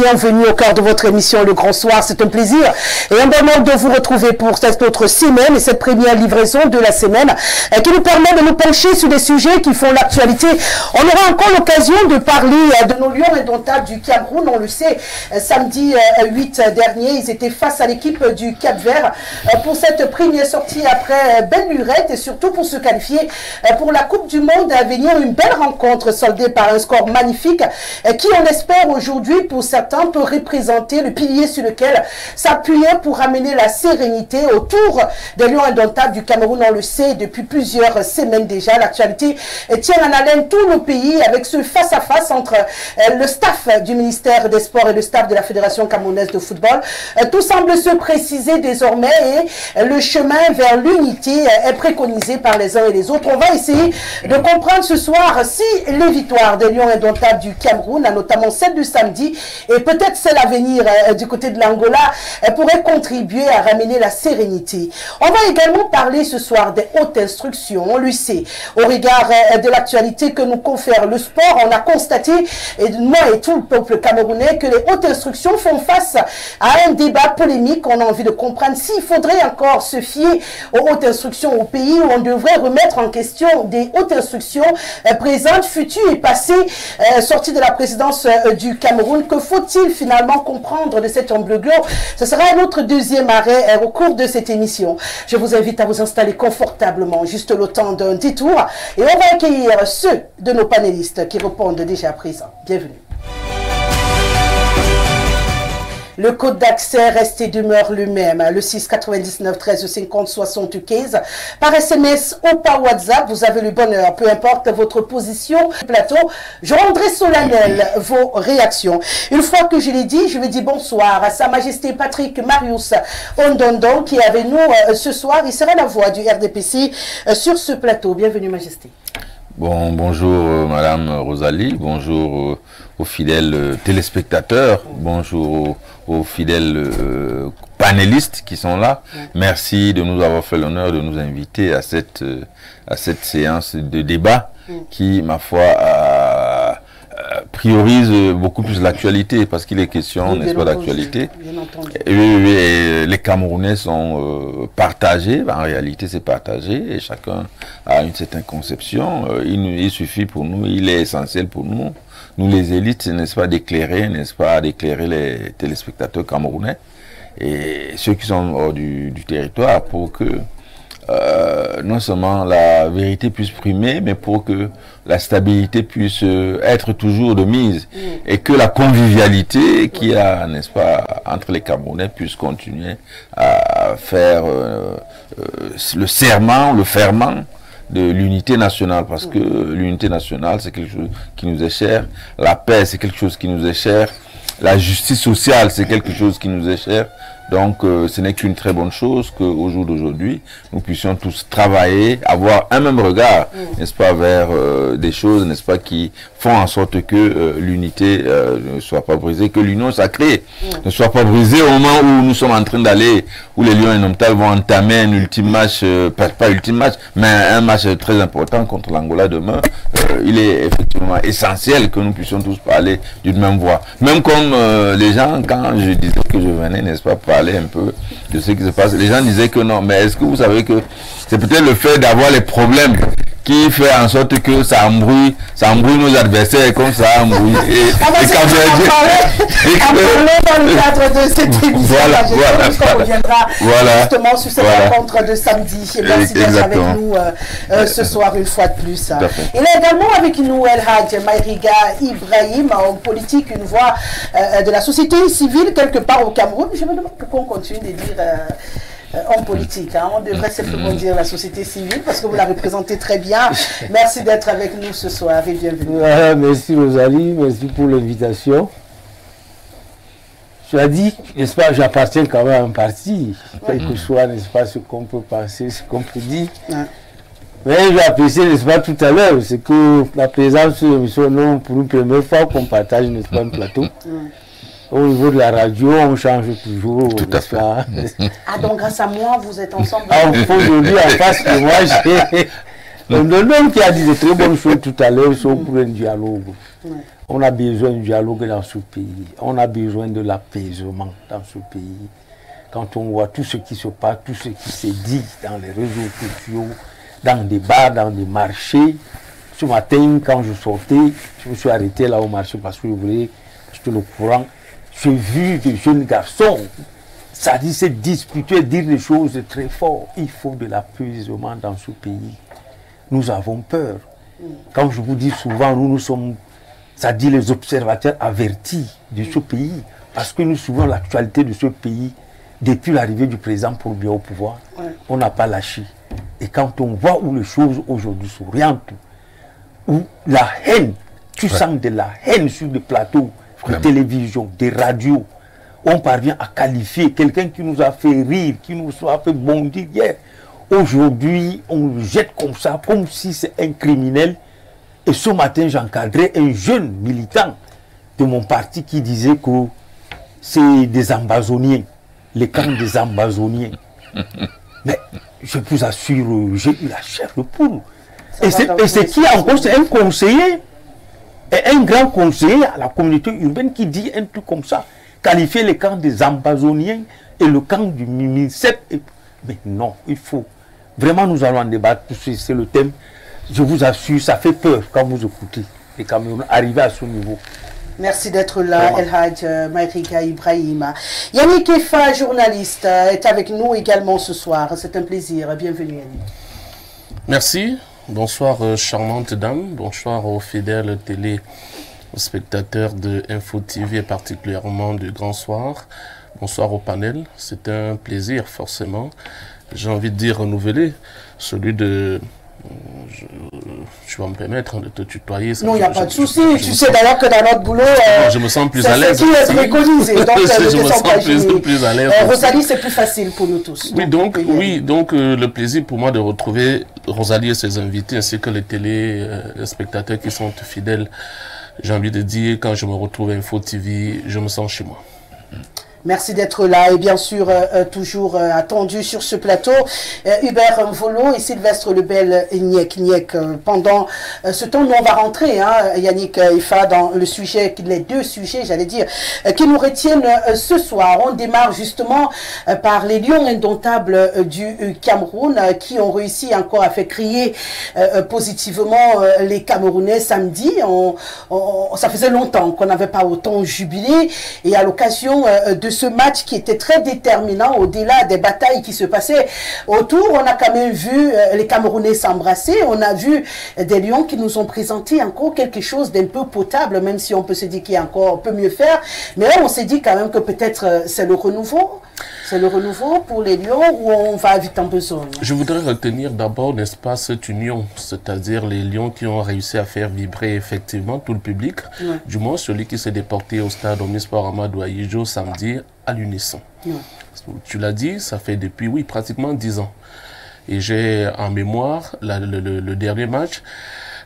bienvenue au cœur de votre émission Le Grand Soir. C'est un plaisir et un bonheur de vous retrouver pour cette autre semaine et cette première livraison de la semaine qui nous permet de nous pencher sur des sujets qui font l'actualité. On aura encore l'occasion de parler de nos lions indomptables du Cameroun. On le sait, samedi 8 dernier, ils étaient face à l'équipe du Cap-Vert pour cette première sortie après belle lurette et surtout pour se qualifier pour la Coupe du Monde à venir. Une belle rencontre soldée par un score magnifique qui, on espère aujourd'hui, pour certains, peut représenter le pilier sur lequel s'appuyer pour amener la sérénité autour des lions indomptables du Cameroun. On le sait depuis plusieurs semaines déjà. L'actualité tient en haleine tout le pays avec ce face-à-face entre le staff du ministère des Sports et le staff de la Fédération camerounaise de football. Tout semble se préciser désormais et le chemin vers l'unité est préconisé par les uns et les autres. On va essayer de comprendre ce soir si les victoires des lions indomptables du Cameroun, notamment celle du samedi et peut-être celle à venir du côté de l'Angola, pourraient contribuer à ramener la sérénité. On va également parler ce soir des hautes instructions. On le sait, au regard de l'actualité que nous confère le sport, on a constaté, et moi et tout le peuple camerounais, que les hautes instructions font face à un débat polémique. On a envie de comprendre s'il faudrait encore se fier aux hautes instructions au pays où on devrait remettre en question des hautes instructions présentes, futures et passées, sorties de la présidence du Cameroun. Que faut-il finalement comprendre de cet imbroglio? Ce sera notre deuxième arrêt au cours de cette émission. Je vous invite à vous installer confortablement, juste le temps d'un détour, et on va accueillir ceux de nos panélistes qui répondent déjà à présent. Bienvenue. Le code d'accès reste et demeure le même, le 6 99 13 50 75. Par SMS ou par WhatsApp, vous avez le bonheur, peu importe votre position plateau, je rendrai solennel vos réactions. Une fois que je l'ai dit, je vais dire bonsoir à Sa Majesté Patrick Marius Ondondon qui est avec nous ce soir. Il sera la voix du RDPC sur ce plateau. Bienvenue, Majesté. Bonjour Madame Rosalie, bonjour aux fidèles téléspectateurs, bonjour aux fidèles panélistes qui sont là. Merci de nous avoir fait l'honneur de nous inviter à cette séance de débat qui, ma foi, priorise beaucoup plus l'actualité parce qu'il est question, n'est-ce pas, d'actualité. Et les Camerounais sont partagés, en réalité c'est partagé et chacun a une certaine conception. Il suffit pour nous, il est essentiel pour nous, les élites, n'est-ce pas, d'éclairer, les téléspectateurs camerounais et ceux qui sont hors du territoire pour que non seulement la vérité puisse primer, mais pour que la stabilité puisse être toujours de mise et que la convivialité qu'il y a, n'est-ce pas, entre les Camerounais puisse continuer à faire le serment, le ferment de l'unité nationale, parce que l'unité nationale, c'est quelque chose qui nous est cher, la paix, c'est quelque chose qui nous est cher, la justice sociale, c'est quelque chose qui nous est cher. Donc, ce n'est qu'une très bonne chose qu'au jour d'aujourd'hui, nous puissions tous travailler, avoir un même regard, n'est-ce pas, vers des choses, n'est-ce pas, qui font en sorte que l'unité ne soit pas brisée, que l'union sacrée ne soit pas brisée au moment où nous sommes en train d'aller, où les lions indomptables vont entamer un ultime match, pas ultime match, mais un match très important contre l'Angola demain. Il est effectivement essentiel que nous puissions tous parler d'une même voix. Même comme les gens, quand je disais que je venais, n'est-ce pas, parler un peu de ce qui se passe, les gens disaient que non, mais est-ce que vous savez que c'est peut-être le fait d'avoir les problèmes qui fait en sorte que ça embrouille nos adversaires comme ça embrouille dans le cadre de cette émission. On reviendra justement sur cette rencontre de samedi. Et merci d'être avec nous ce soir une fois de plus. Il est également avec nous El Hadj Maïriga Ibrahim, homme politique, une voix de la société civile quelque part au Cameroun. Je me demande pourquoi on continue de dire en politique, hein. On devrait simplement dire la société civile parce que vous la représentez très bien. Merci d'être avec nous ce soir et bienvenue. Merci Rosalie, merci pour l'invitation. Tu as dit, n'est-ce pas, j'appartiens quand même à un parti, quel que soit, n'est-ce pas, ce qu'on peut penser, ce qu'on peut dire. Mais j'ai apprécié, n'est-ce pas, tout à l'heure, c'est que la présence sur l'émission, non, pour une première fois qu'on partage, n'est-ce pas, un plateau. Au niveau de la radio, on change toujours. Tout à fait. Ah, donc grâce à moi, vous êtes ensemble. Aujourd'hui, en face de moi, j'ai un homme qui a dit de très bonnes choses tout à l'heure, sur pour un dialogue. On a besoin du dialogue dans ce pays. On a besoin de l'apaisement dans ce pays. Quand on voit tout ce qui se passe, tout ce qui se dit dans les réseaux sociaux, dans des bars, dans des marchés. Ce matin, quand je sortais, je me suis arrêté là au marché parce que je voulais acheter le courant. J'ai vu des jeunes garçons, ça dit se disputer, dire des choses très fortes. Il faut de l'apaisement dans ce pays. Nous avons peur. Quand je vous dis souvent, nous sommes, ça dit les observateurs avertis de ce pays, parce que nous suivons l'actualité de ce pays depuis l'arrivée du président pour bien au pouvoir. On n'a pas lâché. Et quand on voit où les choses aujourd'hui s'orientent, où la haine, tu sens de la haine sur des plateaux de télévision, des radios, on parvient à qualifier quelqu'un qui nous a fait rire, qui nous a fait bondir hier. Aujourd'hui, on le jette comme ça, comme si c'est un criminel. Et ce matin, j'encadrais un jeune militant de mon parti qui disait que c'est des Ambazoniens, les camps des Ambazoniens. Mais je vous assure, j'ai eu la chair de poule. Et c'est qui encore, c'est un conseiller, et un grand conseiller à la communauté urbaine qui dit un truc comme ça, qualifier les camps des Ambazoniens et le camp du Mimicep. Mais non, il faut. Vraiment, nous allons en débattre, c'est le thème. Je vous assure, ça fait peur quand vous écoutez les Camerounais arriver à ce niveau. Merci d'être là, El Hadj Maïrika Ibrahima. Yannick Efa, journaliste, est avec nous également ce soir. C'est un plaisir. Bienvenue, Yannick. Merci. Bonsoir, charmante dame. Bonsoir aux fidèles téléspectateurs de Info TV et particulièrement du Grand Soir. Bonsoir au panel. C'est un plaisir, forcément. J'ai envie de dire renouveler celui de... Tu vas me permettre de te tutoyer. Non, il n'y a pas de souci. Tu sais d'ailleurs que dans notre boulot, je me sens plus à l'aise. C'est ce qui est préconisé. Donc, je me sens plus à l'aise. Rosalie, c'est plus facile pour nous tous. Oui, donc le plaisir pour moi de retrouver Rosalie et ses invités, ainsi que les téléspectateurs qui sont fidèles. J'ai envie de dire, quand je me retrouve à Info TV, je me sens chez moi. Merci d'être là et bien sûr toujours attendu sur ce plateau Hubert Mvolo et Sylvestre Lebel Niek. Pendant ce temps, nous on va rentrer, Yannick Efa, dans le sujet, les deux sujets, j'allais dire, qui nous retiennent ce soir. On démarre justement par les lions indomptables du Cameroun qui ont réussi encore à faire crier positivement les Camerounais samedi. Ça faisait longtemps qu'on n'avait pas autant jubilé et à l'occasion de ce match qui était très déterminant au-delà des batailles qui se passaient autour. On a quand même vu les Camerounais s'embrasser. On a vu des Lions qui nous ont présenté encore quelque chose d'un peu potable, même si on peut se dire qu'il y a encore un peu mieux faire. Mais là, on s'est dit quand même que peut-être c'est le renouveau. C'est le renouveau pour les Lions ou on va vite en besogne? Je voudrais retenir d'abord, n'est-ce pas, cette union, c'est-à-dire les Lions qui ont réussi à faire vibrer effectivement tout le public, du moins celui qui s'est déporté au stade Omnisport Amadou Ahidjo samedi à l'unisson. Tu l'as dit, ça fait depuis, oui, pratiquement 10 ans. Et j'ai en mémoire le dernier match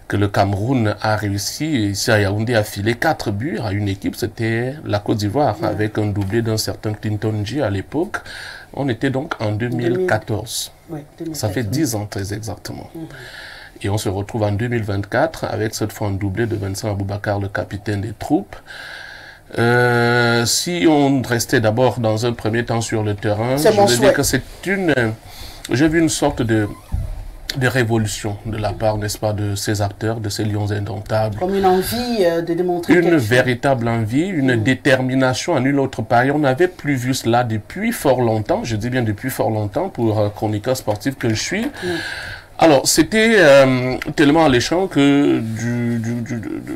que le Cameroun a réussi ici à Yaoundé à filer 4 buts à une équipe, c'était la Côte d'Ivoire, avec un doublé d'un certain Clinton G à l'époque. On était donc en 2014. Ça fait 10 ans très exactement. Et on se retrouve en 2024 avec cette fois un doublé de Vincent Aboubakar, le capitaine des troupes. Si on restait d'abord dans un premier temps sur le terrain, je veux dire que c'est une... J'ai vu une sorte de révolution de la part, n'est-ce pas, de ces acteurs, de ces lions indomptables. Comme une envie de démontrer une véritable envie, une détermination à nul autre pareil. On n'avait plus vu cela depuis fort longtemps, je dis bien depuis fort longtemps, pour chroniqueur sportif que je suis. Alors, c'était tellement alléchant que,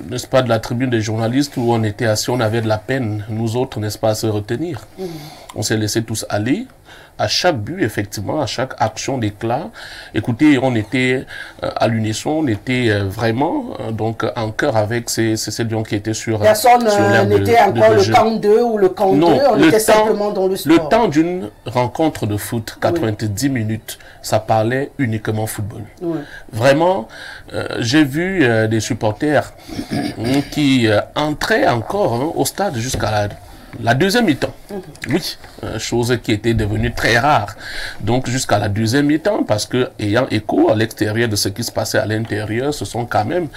n'est-ce pas, de la tribune des journalistes où on était assis, on avait de la peine, nous autres, n'est-ce pas, à se retenir. On s'est laissés tous aller. À chaque but, effectivement, à chaque action d'éclat. Écoutez, on était à l'unisson, on était vraiment donc en cœur avec ces lions qui étaient sur personne n'était encore le camp 2 ou le camp 2, on était simplement dans le sport. Le temps d'une rencontre de foot, 90 minutes, ça parlait uniquement football. Vraiment, j'ai vu des supporters qui entraient encore au stade jusqu'à La deuxième mi-temps, oui, chose qui était devenue très rare. Donc jusqu'à la deuxième mi-temps, parce que ayant écho à l'extérieur de ce qui se passait à l'intérieur, ce sont quand même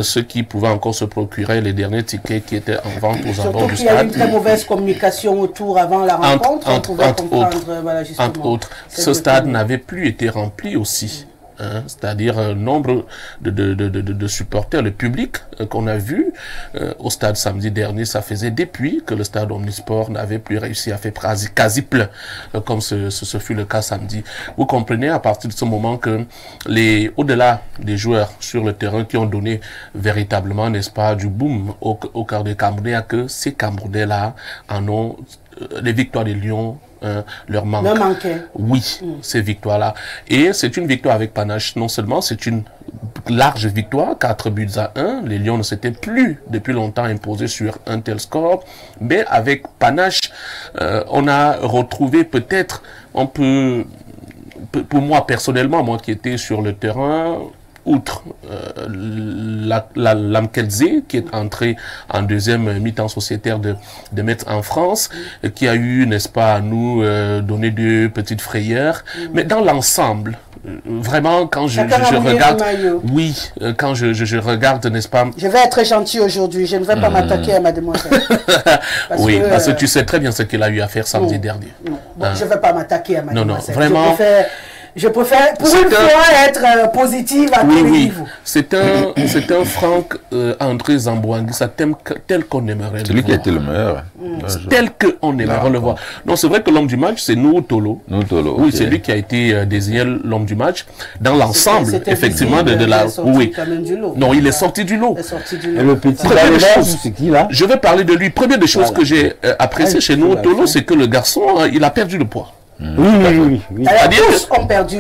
ceux qui pouvaient encore se procurer les derniers tickets qui étaient en vente aux abords du stade. Il y a une très mauvaise communication autour avant la rencontre. Entre autres, ce stade n'avait plus été rempli aussi. Hein, c'est-à-dire un nombre de supporters, le public qu'on a vu au stade samedi dernier, ça faisait depuis que le stade Omnisport n'avait plus réussi à faire quasi plein, comme ce fut le cas samedi. Vous comprenez à partir de ce moment que au-delà des joueurs sur le terrain qui ont donné véritablement, n'est-ce pas, du boom au cœur des Camerounais, que ces Camerounais-là en ont les victoires des Lions leur manquent. Oui, ces victoires-là. Et c'est une victoire avec panache. Non seulement c'est une large victoire, 4-1. Les Lions ne s'étaient plus depuis longtemps imposés sur un tel score. Mais avec panache, on a retrouvé peut-être, pour moi personnellement, moi qui étais sur le terrain, outre Lamkelze, qui est entré en deuxième mi-temps sociétaire de Metz en France, qui a eu, n'est-ce pas, à nous donner de petites frayeurs. Mais dans l'ensemble, vraiment, quand je regarde... Oui, quand je regarde, n'est-ce pas... Je vais être gentil aujourd'hui, je ne vais pas m'attaquer à mademoiselle. Parce que tu sais très bien ce qu'il a eu à faire samedi dernier. Non. Bon, je ne vais pas m'attaquer à mademoiselle. Non, vraiment... Je préfère, pour une fois, être positive à tous les niveaux. C'est un Franck André Zambouangui, ça tel qu'on aimerait le voir. Celui qui a été le meilleur. Tel qu'on aimerait le voir. Non, c'est vrai que l'homme du match, c'est Nouhou Tolo. Oui, c'est lui qui a été désigné l'homme du match. Dans l'ensemble, effectivement, de la... Oui. Non, il est sorti du lot. Et le petit chose, c'est qui là? Je vais parler de lui. Première des choses que j'ai apprécié chez Nouhou Tolo, c'est que le garçon, il a perdu le poids. Oui. Alors, tous ont perdu...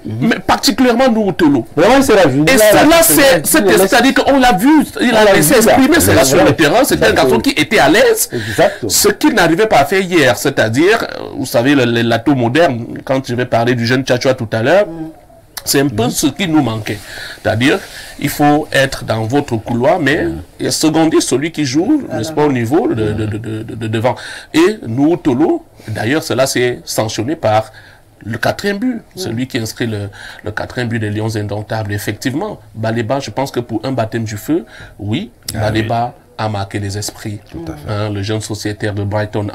Mais particulièrement nous, Tolo. Vraiment, c'est la journée. Et cela, c'est-à-dire qu'on l'a vu, il a laissé exprimer cela sur le terrain. C'est un garçon qui était à l'aise. Ce qu'il n'arrivait pas à faire hier. C'est-à-dire, vous savez, l'atout moderne, quand je vais parler du jeune Tchatchoua tout à l'heure, c'est un peu ce qui nous manquait. C'est-à-dire, il faut être dans votre couloir, mais seconder celui qui joue, n'est-ce pas, au niveau de devant. Et nous, Tolo, d'ailleurs, cela s'est sanctionné par le 4e but, celui qui inscrit le 4e but des Lions Indomptables. Effectivement, Baleba, je pense que pour un baptême du feu, oui, Baleba a marqué les esprits. Le jeune sociétaire de Brighton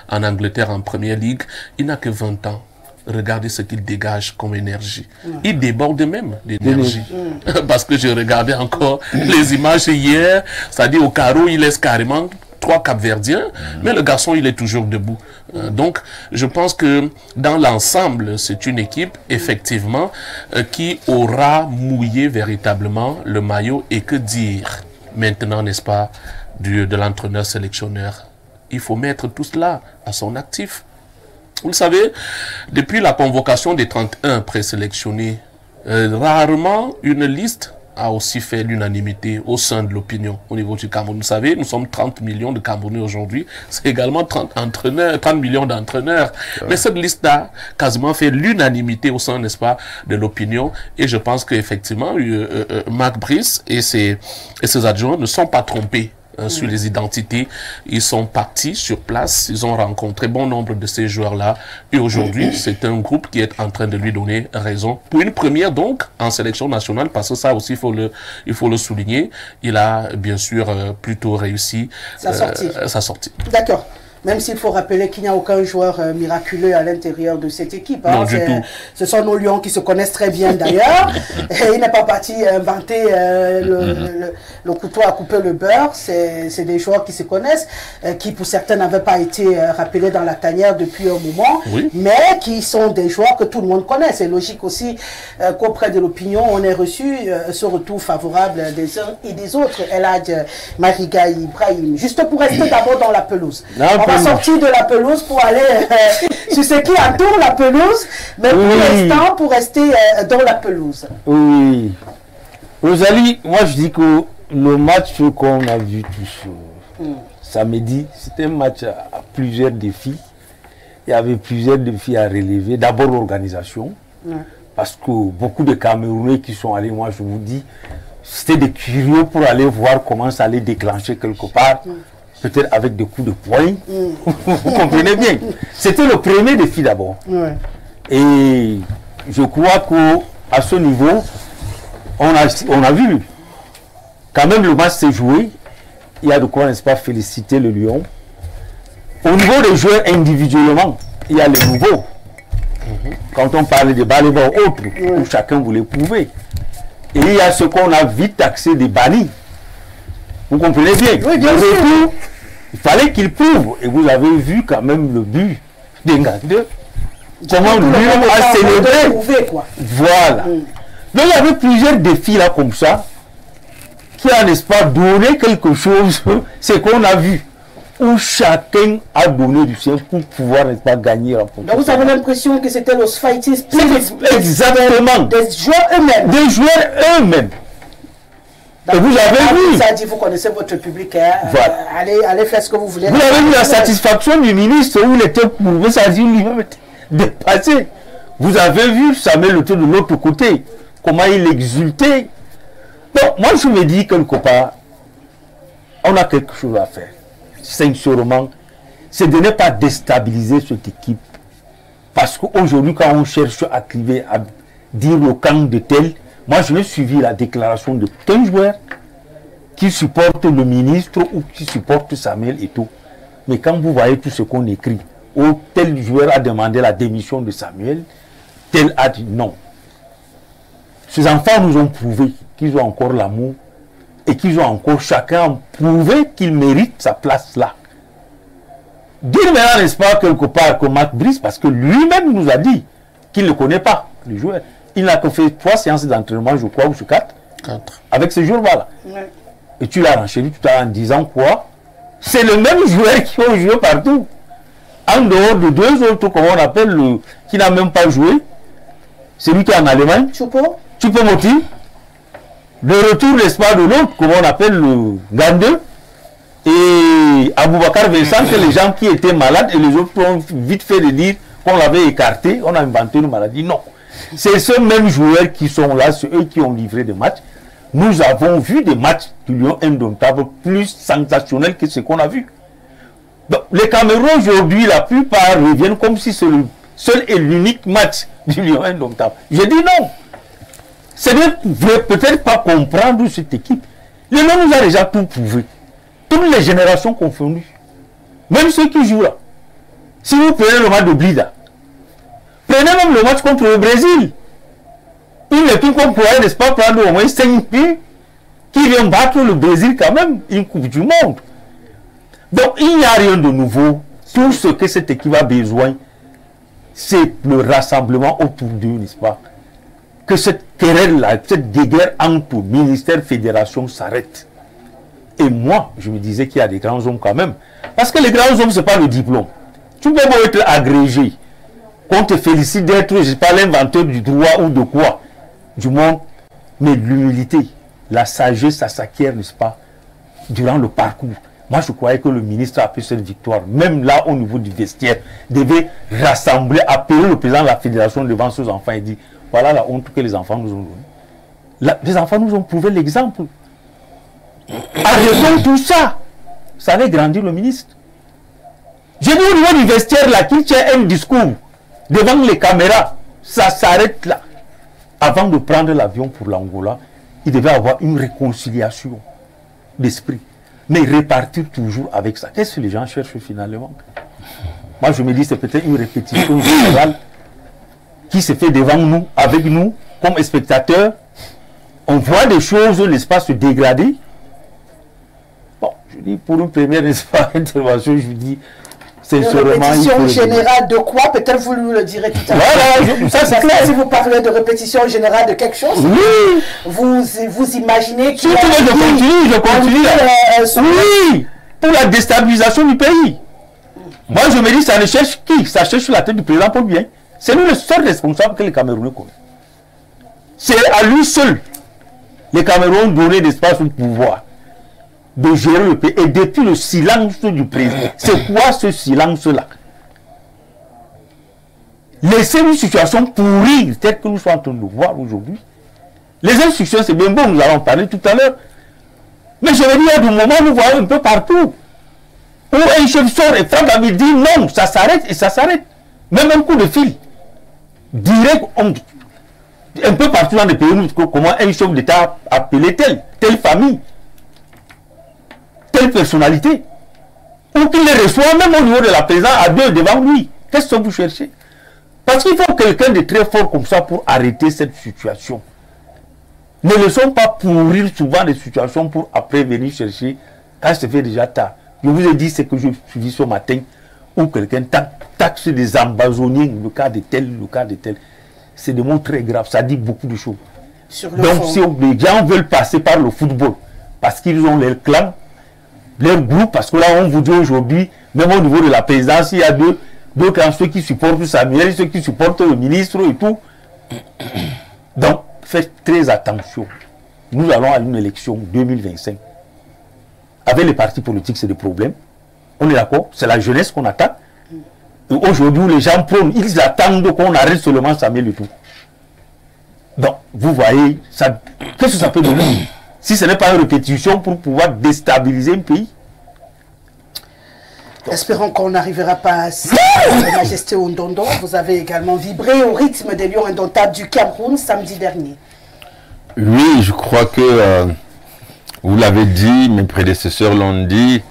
en Angleterre, en Première Ligue, il n'a que 20 ans. Regardez ce qu'il dégage comme énergie. Il déborde même d'énergie. Parce que je regardais encore les images hier, c'est-à-dire au carreau, il laisse carrément 3 Capverdiens, mais le garçon, il est toujours debout. Donc, je pense que dans l'ensemble, c'est une équipe, effectivement, qui aura mouillé véritablement le maillot. Et que dire maintenant, n'est-ce pas, de l'entraîneur-sélectionneur? Il faut mettre tout cela à son actif. Vous le savez, depuis la convocation des 31 présélectionnés, rarement une liste a aussi fait l'unanimité au sein de l'opinion au niveau du Cameroun. Vous savez, nous sommes 30 millions de Camerounais aujourd'hui. C'est également 30 millions d'entraîneurs. Mais cette liste a quasiment fait l'unanimité au sein, n'est-ce pas, de l'opinion. Et je pense qu'effectivement, Marc Brice et ses adjoints ne sont pas trompés sur les identités. Ils sont partis sur place, ils ont rencontré bon nombre de ces joueurs-là, et aujourd'hui, c'est un groupe qui est en train de lui donner raison. Pour une première, donc, en sélection nationale, parce que ça aussi, il faut le souligner, il a bien sûr plutôt réussi sa sortie. D'accord. Même s'il faut rappeler qu'il n'y a aucun joueur miraculeux à l'intérieur de cette équipe. Non, du tout. Ce sont nos Lions qui se connaissent très bien d'ailleurs. Il n'est pas parti inventer le couteau à couper le beurre. C'est des joueurs qui se connaissent, qui pour certains n'avaient pas été rappelés dans la tanière depuis un moment, mais qui sont des joueurs que tout le monde connaît. C'est logique aussi qu'auprès de l'opinion, on ait reçu ce retour favorable des uns et des autres. El Hadj Mariga Ibrahim. Juste pour rester d'abord dans la pelouse. On va sortir de la pelouse pour aller sur ce qui entoure la pelouse, mais pour l'instant, pour rester dans la pelouse. Oui. Rosalie, moi je dis que le match qu'on a vu tous samedi, c'était un match à plusieurs défis. Il y avait plusieurs défis à relever. D'abord l'organisation, parce que beaucoup de Camerounais qui sont allés, moi je vous dis, c'était des curieux pour aller voir comment ça allait déclencher quelque part. peut-être avec des coups de poing. Vous comprenez bien. C'était le premier défi d'abord. Ouais. Et je crois qu'à ce niveau, on a vu. Quand même, le match s'est joué. Il y a de quoi, n'est-ce pas, féliciter le Lion. Au niveau des joueurs individuellement, il y a les nouveaux. Quand on parle de balle-ball autres, où chacun voulait prouver. Et il y a ce qu'on a vite taxé des bannis. Vous comprenez bien? Oui, bien sûr. Il fallait qu'il prouve. Et vous avez vu quand même le but d'Engande. Comment lui a célébré. Voilà. Donc il y avait plusieurs défis là comme ça, qui a, n'est-ce pas, donné quelque chose. C'est qu'on a vu. Où chacun a donné du sien pour pouvoir, n'est-ce pas, gagner. Donc vous avez l'impression que c'était le fighting spirit. Exactement. Des joueurs eux-mêmes. Des joueurs eux-mêmes. Et vous avez vu. Ça dit, vous connaissez votre public. Hein, voilà. Allez faire ce que vous voulez. Vous avez vu la satisfaction du ministre où il était prouvé, ça dit lui-même était dépassé. Vous avez vu Samuel Eto'o de l'autre côté, comment il exultait. Donc, moi je me dis quelque part, on a quelque chose à faire. Sincèrement, c'est de ne pas déstabiliser cette équipe. Parce qu'aujourd'hui, quand on cherche à dire le camp de tel, moi je n'ai suivi la déclaration de tel joueur qui supporte le ministre ou qui supporte Samuel Eto'o. Mais quand vous voyez tout ce qu'on écrit, où tel joueur a demandé la démission de Samuel, tel a dit non. Ces enfants nous ont prouvé qu'ils ont encore l'amour et qu'ils ont encore chacun prouvé qu'il mérite sa place là. Dire maintenant, n'est-ce pas, quelque part que Marc Brice, parce que lui-même nous a dit qu'il ne connaît pas le joueur. Il n'a que fait 3 séances d'entraînement, je crois, ou 4. Avec ce joueur-là. Ouais. Et tu l'as enchaîné tout à l'heure en disant quoi? C'est le même joueur qui a joué partout. En dehors de 2 autres, comment on appelle, qui n'a même pas joué. C'est lui qui est en Allemagne. Choupo-Moting. Le retour, n'est-ce pas, de l'autre, comment on appelle le Gande. Et Aboubakar Vincent, que les gens qui étaient malades, et les autres ont vite fait de dire qu'on l'avait écarté, on a inventé une maladie. Non. C'est ceux mêmes joueurs qui sont là, c'est eux qui ont livré des matchs. Nous avons vu des matchs du Lion indomptable plus sensationnels que ce qu'on a vu. Donc, les Camerounais aujourd'hui, la plupart reviennent comme si c'est le seul et l'unique match du Lion indomptable. Je dis non. C'est de peut-être pas comprendre cette équipe. Le Lion nous a déjà tout prouvé. Toutes les générations confondues. Même ceux qui jouent là. Si vous prenez le match de Blida, prenez même le match contre le Brésil. Une équipe qu'on pourrait, n'est-ce pas, prendre au moins 5 buts qui vient battre le Brésil quand même, une Coupe du Monde. Donc il n'y a rien de nouveau. Tout ce que cette équipe a besoin, c'est le rassemblement autour d'eux, n'est-ce pas? Que cette querelle-là, cette guerre entre ministère et fédération s'arrête. Et moi, je me disais qu'il y a des grands hommes quand même. Parce que les grands hommes, ce n'est pas le diplôme. Tu peux pas être agrégé. Qu'on te félicite d'être, je ne sais pas, l'inventeur du droit ou de quoi. Du monde. Mais l'humilité, la sagesse, ça s'acquiert, n'est-ce pas, durant le parcours. Moi, je croyais que le ministre a pris cette victoire, même là, au niveau du vestiaire, devait rassembler, appeler le président de la fédération devant ses enfants et dire, voilà la honte que les enfants nous ont donnée. Les enfants nous ont prouvé l'exemple. À raison de tout ça, ça avait grandi le ministre. J'ai dit au niveau du vestiaire, là, qu'il tient un discours devant les caméras, ça s'arrête là. Avant de prendre l'avion pour l'Angola, il devait avoir une réconciliation d'esprit. Mais repartir toujours avec ça. Qu'est-ce que les gens cherchent finalement? Moi, je me dis, c'est peut-être une répétition générale qui se fait devant nous, avec nous, comme spectateurs. On voit des choses, l'espace se dégrader. Bon, je dis, pour une première, n'est-ce pas, intervention, je dis, c'est sûrement répétition générale de quoi? Peut-être vous nous le direz tout à l'heure. Voilà, ça c'est clair. Si vous parlez de répétition générale de quelque chose, oui. vous imaginez qu'il y a... Je continue. Oui, pour la déstabilisation du pays. Moi, je me dis, ça ne cherche qui? Ça cherche la tête du président Paul Biya. C'est lui le seul responsable que les Camerounais connaissent. C'est à lui seul. Les Camerounais ont donné d'espace au pouvoir de gérer le pays. Et depuis le silence du président, c'est quoi ce silence-là? Laisser une situation pourrie, telle que nous sommes en train de voir aujourd'hui. Les instructions, c'est bien bon, nous allons parler tout à l'heure. Mais je veux dire, il y a des moments où nous voyons un peu partout. où un chef sort et frappe, il dit non, ça s'arrête et ça s'arrête. Même un coup de fil. Direct, un peu partout dans les pays, comment un chef d'État appelé telle famille, telle personnalité, ou qu'il les reçoit même au niveau de la présidence à deux devant lui. Qu'est-ce que vous cherchez? Parce qu'il faut quelqu'un de très fort comme ça pour arrêter cette situation. Ne laissons pas pourrir souvent des situations pour après venir chercher quand ça fait déjà tard. Je vous ai dit ce que je suis dit ce matin, où quelqu'un taxe des embassonniers, le cas de tel, le cas de tel. C'est des mots très graves, ça dit beaucoup de choses. Donc si les gens veulent passer par le football, parce qu'ils ont leur clan, leur groupe, parce que là on vous dit aujourd'hui, même au niveau de la présidence, il y a deux clans, ceux qui supportent Samuel, ceux qui supportent le ministre et tout. Donc faites très attention. Nous allons à une élection 2025. Avec les partis politiques, c'est des problèmes. On est d'accord? C'est la jeunesse qu'on attaque. Aujourd'hui, les gens prônent, ils attendent qu'on arrête seulement Samuel et tout. Donc, vous voyez, qu'est-ce que ça peut donner? Si ce n'est pas une répétition pour pouvoir déstabiliser un pays. Espérons qu'on n'arrivera pas à Sa Majesté Ondondo. Vous avez également vibré au rythme des Lions indomptables du Cameroun samedi dernier. Oui, je crois que vous l'avez dit, mes prédécesseurs l'ont dit,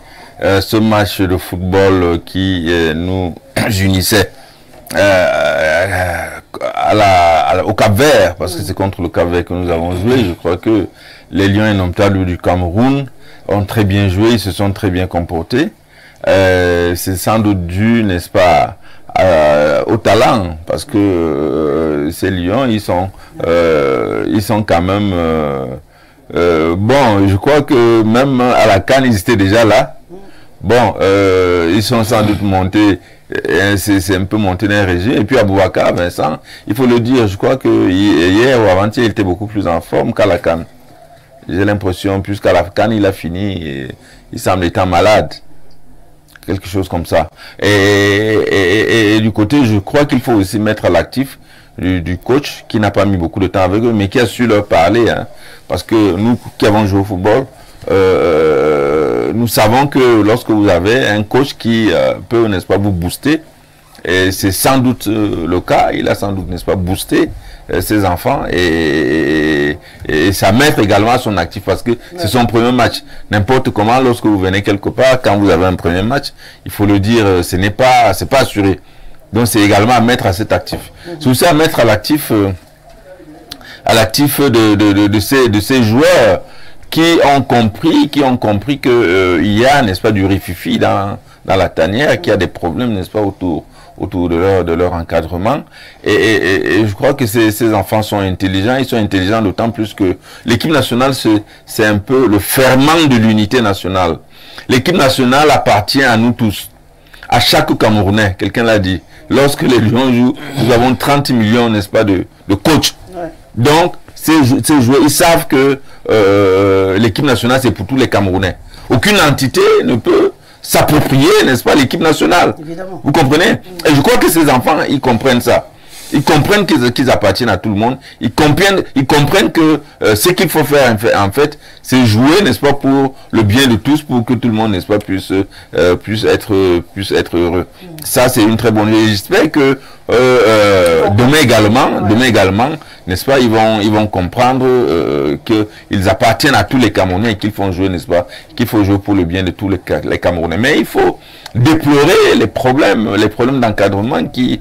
ce match de football qui nous unissait au Cap-Vert, parce que c'est contre le Cap-Vert que nous avons joué, je crois que les Lions indomptables du Cameroun ont très bien joué, ils se sont très bien comportés. C'est sans doute dû, n'est-ce pas, au talent, parce que ces Lions, ils sont quand même bon, je crois que même à la CAN, ils étaient déjà là. Bon, ils sont sans doute montés, c'est un peu monté dans un régime. Et puis Aboubacar, Vincent, il faut le dire, je crois que hier ou avant-hier, il était beaucoup plus en forme qu'à la CAN. J'ai l'impression, puisqu'à la CAN, il a fini, et il semble être malade. Quelque chose comme ça. Et du côté, je crois qu'il faut aussi mettre à l'actif du coach qui n'a pas mis beaucoup de temps avec eux, mais qui a su leur parler. Hein, parce que nous qui avons joué au football, nous savons que lorsque vous avez un coach qui peut, n'est-ce pas, vous booster, et c'est sans doute le cas, il a sans doute, n'est-ce pas, boosté ses enfants et sa mère également à son actif, parce que c'est son premier match. N'importe comment, lorsque vous venez quelque part, quand vous avez un premier match, il faut le dire, c'est pas assuré. Donc c'est également à mettre à cet actif. C'est aussi à mettre à l'actif de ces joueurs qui ont compris que il y a, n'est-ce pas, du rififi dans la tanière, qu'il y a des problèmes, n'est-ce pas, autour de leur encadrement. Et je crois que ces enfants sont intelligents. Ils sont intelligents d'autant plus que l'équipe nationale, c'est un peu le ferment de l'unité nationale. L'équipe nationale appartient à nous tous, à chaque Camerounais. Quelqu'un l'a dit. Lorsque les Lions jouent, nous avons 30 millions, n'est-ce pas, de coachs. Ouais. Donc, ces joueurs, ils savent que l'équipe nationale, c'est pour tous les Camerounais. Aucune entité ne peut s'approprier, n'est-ce pas, l'équipe nationale. Évidemment. Vous comprenez? Et je crois que ces enfants, ils comprennent ça. Ils comprennent qu'ils appartiennent à tout le monde. Ils comprennent que ce qu'il faut faire, en fait, c'est jouer, n'est-ce pas, pour le bien de tous, pour que tout le monde, n'est-ce pas, puisse être heureux. Ça, c'est une très bonne idée. J'espère que demain également, n'est-ce pas, ils vont comprendre qu'ils appartiennent à tous les Camerounais et qu'il faut jouer, n'est-ce pas, qu'il faut jouer pour le bien de tous les Camerounais. Mais il faut déplorer les problèmes d'encadrement qui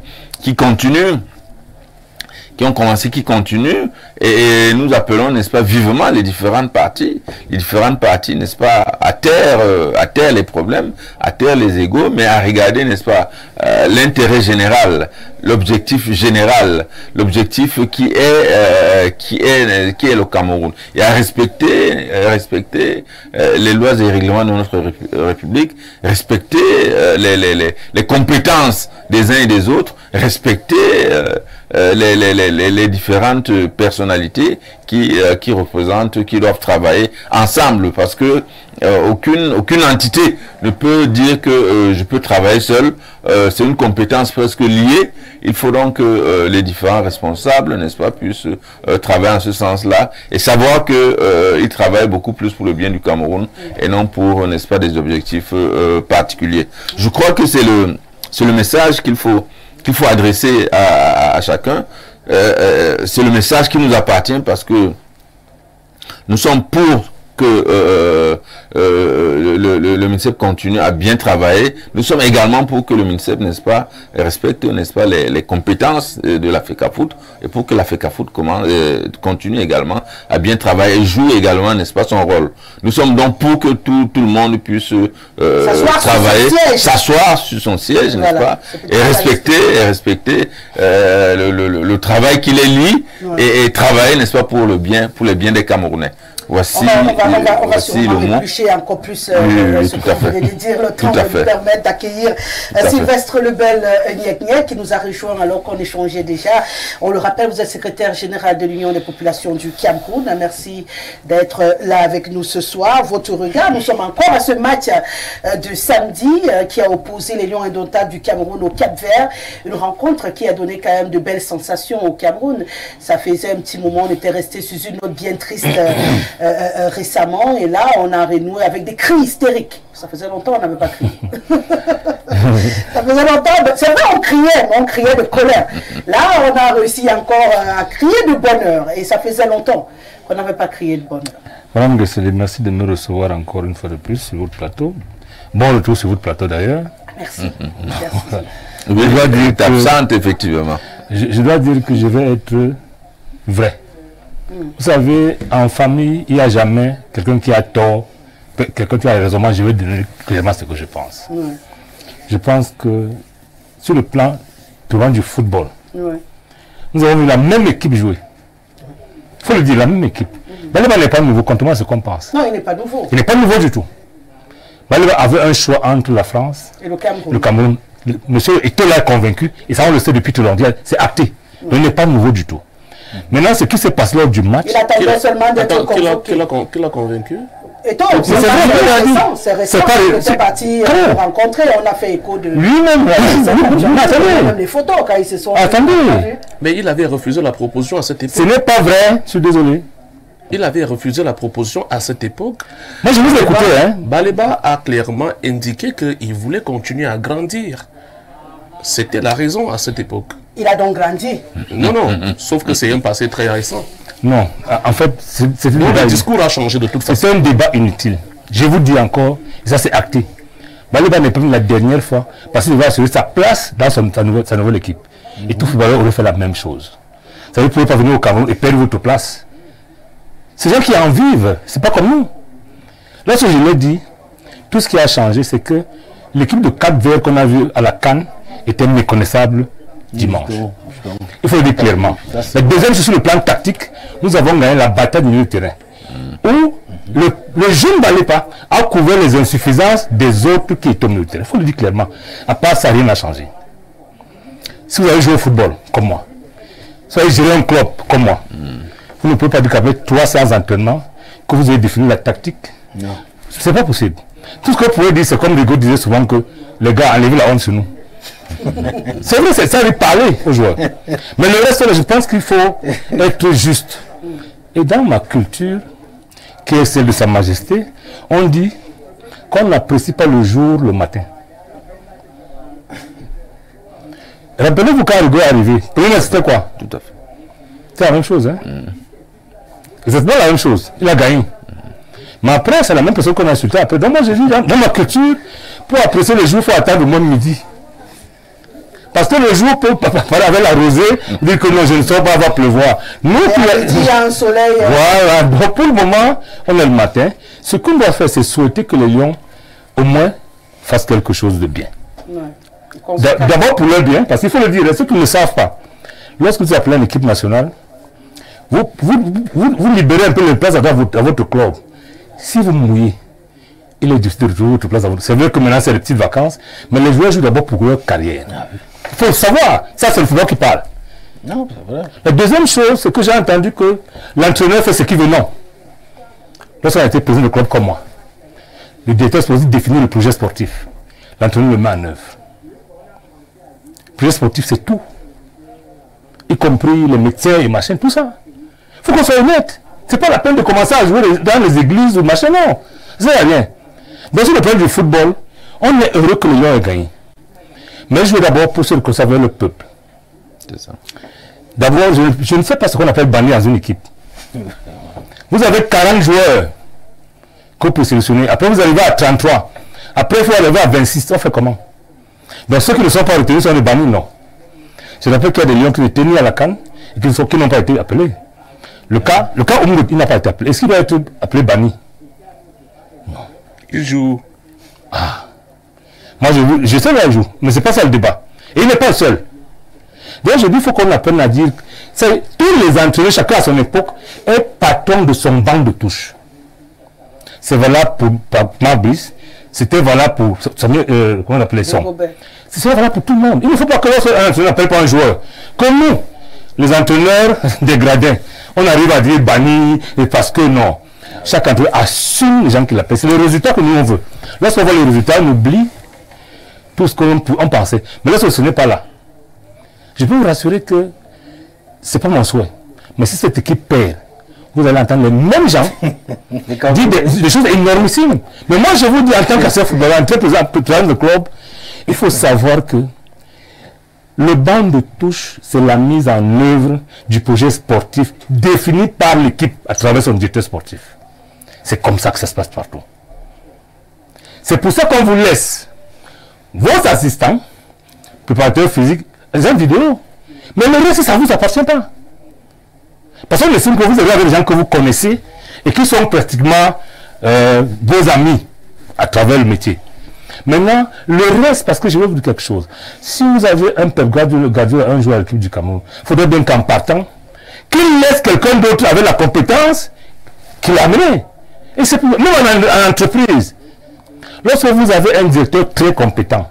continuent, qui ont commencé, qui continuent, et nous appelons, n'est-ce pas, vivement les différentes parties, n'est-ce pas, à terre les problèmes, à terre les égos, mais à regarder, n'est-ce pas, l'intérêt général, l'objectif général, l'objectif qui est le Cameroun, et à respecter les lois et règlements de notre République, respecter les compétences des uns et des autres, respecter les différentes personnalités qui représentent, qui doivent travailler ensemble, parce que aucune entité ne peut dire que je peux travailler seul. C'est une compétence presque liée. Il faut donc que les différents responsables, n'est-ce pas, puissent travailler en ce sens-là et savoir que ils travaillent beaucoup plus pour le bien du Cameroun et non pour, n'est-ce pas, des objectifs particuliers. Je crois que c'est le message qu'il faut adresser à chacun. C'est le message qui nous appartient, parce que nous sommes pour que le MINSEP continue à bien travailler. Nous sommes également pour que le MINSEP, n'est-ce pas, respecte, n'est-ce pas, les compétences de la FECAFOOT, et pour que la FECAFOOT continue également à bien travailler et joue également, n'est-ce pas, son rôle. Nous sommes donc pour que tout le monde puisse travailler, s'asseoir sur son siège, n'est-ce pas, et respecter le travail qui les lie, et travailler, n'est-ce pas, pour le bien des Camerounais. Voici, on va sûrement éplucher encore plus ce qu'on venait de dire. Le temps va nous permettre d'accueillir Sylvestre Lebel-Niek qui nous a rejoint alors qu'on échangeait déjà. On le rappelle, vous êtes secrétaire général de l'Union des populations du Cameroun. Merci d'être là avec nous ce soir. Votre regard, nous sommes encore à ce match de samedi qui a opposé les Lions indomptables du Cameroun au Cap-Vert. Une rencontre qui a donné quand même de belles sensations au Cameroun. Ça faisait un petit moment, on était resté sur une note bien triste récemment, et là on a renoué avec des cris hystériques. Ça faisait longtemps on n'avait pas crié. Ça faisait longtemps, c'est vrai, on criait de colère. Là on a réussi encore à crier de bonheur, et ça faisait longtemps qu'on n'avait pas crié de bonheur. Madame Gessele, merci de me recevoir encore une fois de plus sur votre plateau. Bon retour sur votre plateau d'ailleurs. Merci. Je dois dire que absente, effectivement. Je dois dire que je vais être vrai. Vous savez, en famille, il n'y a jamais quelqu'un qui a tort, quelqu'un qui a raison. Moi, je vais donner clairement ce que je pense. Je pense que sur le plan du football, nous avons vu la même équipe jouer. Il faut le dire, la même équipe. Baleba n'est pas nouveau, contrairement à ce qu'on pense. Non, il n'est pas nouveau. Il n'est pas nouveau du tout. Baleba avait un choix entre la France et le Cameroun. Le Cameroun. Monsieur Etola est convaincu, et ça on le sait depuis tout longtemps, c'est acté. Il n'est pas nouveau du tout. Maintenant, ce qui se passe lors du match... Il attendait seulement d'être convoqué. Qui l'a convaincu? Et toi, c'est récent, c'est parti rencontrer, on a fait écho de... Lui-même, même les photos quand ils se sont... Attendez. Mais il avait refusé la proposition à cette époque. Ce n'est pas vrai, je suis désolé. Il avait refusé la proposition à cette époque. Moi, je vous ai écouté, hein. Baleba a clairement indiqué qu'il voulait continuer à grandir. C'était la raison à cette époque. Il a donc grandi. Non, sauf que c'est un passé très récent. Non, en fait, le discours a changé de toute façon. C'est un débat inutile. Je vous dis encore, et ça c'est acté. Baleba n'est pas venu la dernière fois parce qu'il va assurer sa place dans sa nouvelle équipe. Et tout footballeur aurait fait la même chose. Ça veut dire que vous ne pouvez pas venir au Cameroun et perdre votre place. Ces gens qui en vivent, c'est pas comme nous. Lorsque je l'ai dit, tout ce qui a changé, c'est que l'équipe de Cap-Vert qu'on a vue à la CAN était méconnaissable dimanche. Il faut le dire clairement. La deuxième, c'est sur le plan tactique, nous avons gagné la bataille du milieu de terrain. Où le jeune Baleba a couvert les insuffisances des autres qui étaient au milieu de terrain. Il faut le dire clairement. À part ça, rien n'a changé. Si vous avez joué au football, comme moi, si vous avez géré un club, comme moi, vous ne pouvez pas dire qu'après 300 entraînements, que vous avez défini la tactique. Non. C'est pas possible. Tout ce que vous pouvez dire, c'est comme Rigaud disait souvent que les gars, enlevez la honte sur nous. C'est vrai, c'est ça de parler aux joueurs. Mais le reste, je pense qu'il faut être juste. Et dans ma culture, qui est celle de Sa Majesté, on dit qu'on n'apprécie pas le jour le matin. Rappelez-vous quand Rigaud est arrivé. C'était quoi? Tout à fait. C'est la même chose, hein? C'est pas la même chose. Il a gagné. Mais après, c'est la même personne qu'on a insulté après. Donc moi, j'ai dit, dans ma culture, pour apprécier le jour, il faut attendre le mois de midi. Parce que le jour peut parler avec la rosée, dire que non, je ne sors pas, va pleuvoir. Nous, il y a un soleil. Voilà, donc pour le moment, on est le matin. Ce qu'on doit faire, c'est souhaiter que les Lions, au moins, fassent quelque chose de bien. Ouais. D'abord pour leur bien, parce qu'il faut le dire, ceux qui ne le savent pas, lorsque vous appelez une équipe nationale, vous libérez un peu le place à votre club. Si vous mouillez, il est difficile de retrouver votre place à votre... C'est vrai que maintenant c'est les petites vacances, mais les joueurs jouent d'abord pour leur carrière. Il faut savoir, ça c'est le football qui parle. Non, c'est vrai. La deuxième chose, c'est que j'ai entendu que l'entraîneur fait ce qu'il veut. Non. Lorsqu'on a été président du club comme moi, le directeur sportif définit le projet sportif. L'entraîneur le met en œuvre. Le projet sportif, c'est tout. Y compris les médecins et machin, tout ça. Il faut qu'on soit honnête. C'est pas la peine de commencer à jouer dans les églises ou machin, non. Ça sert à rien. Dans le plan du football, on est heureux que le Lyon ait gagné. Mais je veux d'abord pousser le conseil vers le peuple. C'est ça. D'abord, je ne sais pas ce qu'on appelle banni dans une équipe. Vous avez 40 joueurs que vous pouvez sélectionner. Après, vous arrivez à 33. Après, il faut arriver à 26. On fait comment? Donc, ceux qui ne sont pas retenus sont des bannis, non. Je rappelle qu'il y a des Lions qui étaient tenus à la CAN et qui n'ont pas été appelés. Le cas où il n'a pas été appelé. Est-ce qu'il doit être appelé banni? Non. Il joue. Ah. Moi, je sais qu'il joue, mais ce n'est pas ça le débat. Et il n'est pas le seul. Donc, je dis qu'il faut qu'on apprenne à dire, tous les entraîneurs, chacun à son époque, est patron de son banc de touche. C'est valable pour Mabrice, c'était valable pour, comment on appelait ça? C'est valable pour tout le monde. Il ne faut pas que un entraîneur n'appelle pas un joueur. Comme nous, les entraîneurs dégradés, on arrive à dire banni, et parce que non. Chaque entraîneur assume les gens qui l'appellent. C'est le résultat que nous on veut. Lorsqu'on voit les résultats, on oublie tout ce qu'on pensait. Mais lorsque ce n'est pas là, je peux vous rassurer que ce n'est pas mon souhait. Mais si cette équipe perd, vous allez entendre les mêmes gens dire des choses énormissimes. Mais moi, je vous dis, en tant qu'ancien footballeur, en tant que président de club, il faut savoir que le banc de touche, c'est la mise en œuvre du projet sportif défini par l'équipe à travers son directeur sportif. C'est comme ça que ça se passe partout. C'est pour ça qu'on vous laisse vos assistants, préparateurs physiques, les vidéos. Mais le reste, ça ne vous appartient pas. Parce que le signe que vous avez avec des gens que vous connaissez et qui sont pratiquement vos amis à travers le métier. Maintenant, le reste, parce que je vais vous dire quelque chose. Si vous avez un Pep Guardiola, un joueur à l'équipe du Cameroun, il faudrait bien qu'en partant, qu'il laisse quelqu'un d'autre avec la compétence qu'il a amené. Et c'est même en entreprise. Lorsque vous avez un directeur très compétent,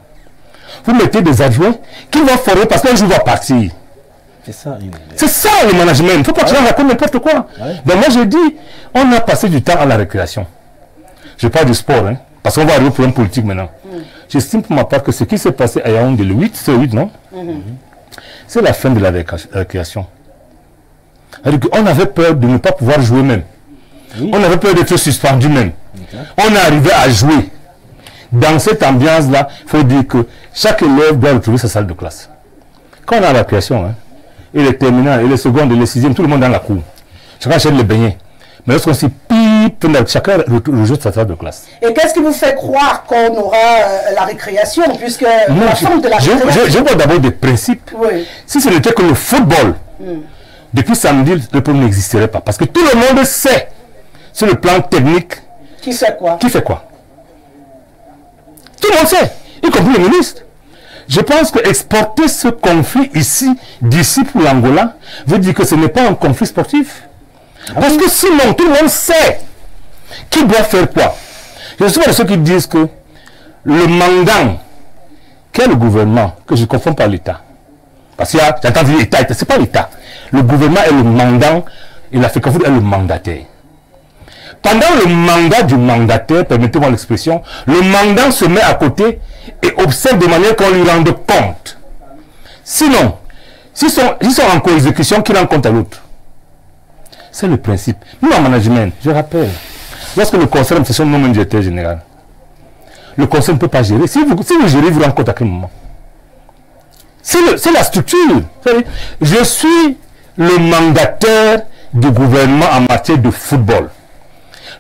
vous mettez des adjoints qui vont former parce qu'un jour va partir. C'est ça le management. Il ne faut pas que tu racontes n'importe quoi. Donc moi je dis, on a passé du temps à la récréation. Je parle du sport, hein, parce qu'on va arriver au problème politique maintenant. J'estime pour ma part que ce qui s'est passé à Yaoundé le 8, c'est le 8, non? C'est la fin de la récréation. On avait peur de ne pas pouvoir jouer même. On avait peur d'être suspendu même. On est arrivé à jouer. Dans cette ambiance-là, il faut dire que chaque élève doit retrouver sa salle de classe. Quand on a la création, hein, et les terminales, et les secondes, et les sixièmes, tout le monde dans la cour. Chacun achète les beignets. Mais lorsqu'on s'y pipe, chacun rejoue sa salle de classe. Et qu'est-ce qui vous fait croire qu'on aura la récréation, puisque la forme de la récréation... Je vois d'abord des principes. Oui. Si ce n'était que le football, depuis samedi, le problème n'existerait pas. Parce que tout le monde sait, sur le plan technique... Qui fait quoi? Qui fait quoi? Tout le monde sait, y compris le ministre. Je pense que exporter ce conflit ici, d'ici pour l'Angola, veut dire que ce n'est pas un conflit sportif. Parce que sinon, tout le monde sait qui doit faire quoi. Je suis de ceux qui disent que le mandant, qu'est le gouvernement, que je confonds par l'État. Parce que j'entends dire l'État, ce n'est pas l'État. Le gouvernement est le mandant et la fécondité est le mandataire. Pendant le mandat du mandataire, permettez-moi l'expression, le mandant se met à côté et observe de manière qu'on lui rende compte. Sinon, s'ils sont en co-exécution, qu'il rend compte à l'autre. C'est le principe. Nous, en management, je rappelle, lorsque le conseil d'administration nomme un directeur général, le conseil ne peut pas gérer. Si vous gérez, vous rendez compte à quel moment? C'est la structure. Je suis le mandataire du gouvernement en matière de football.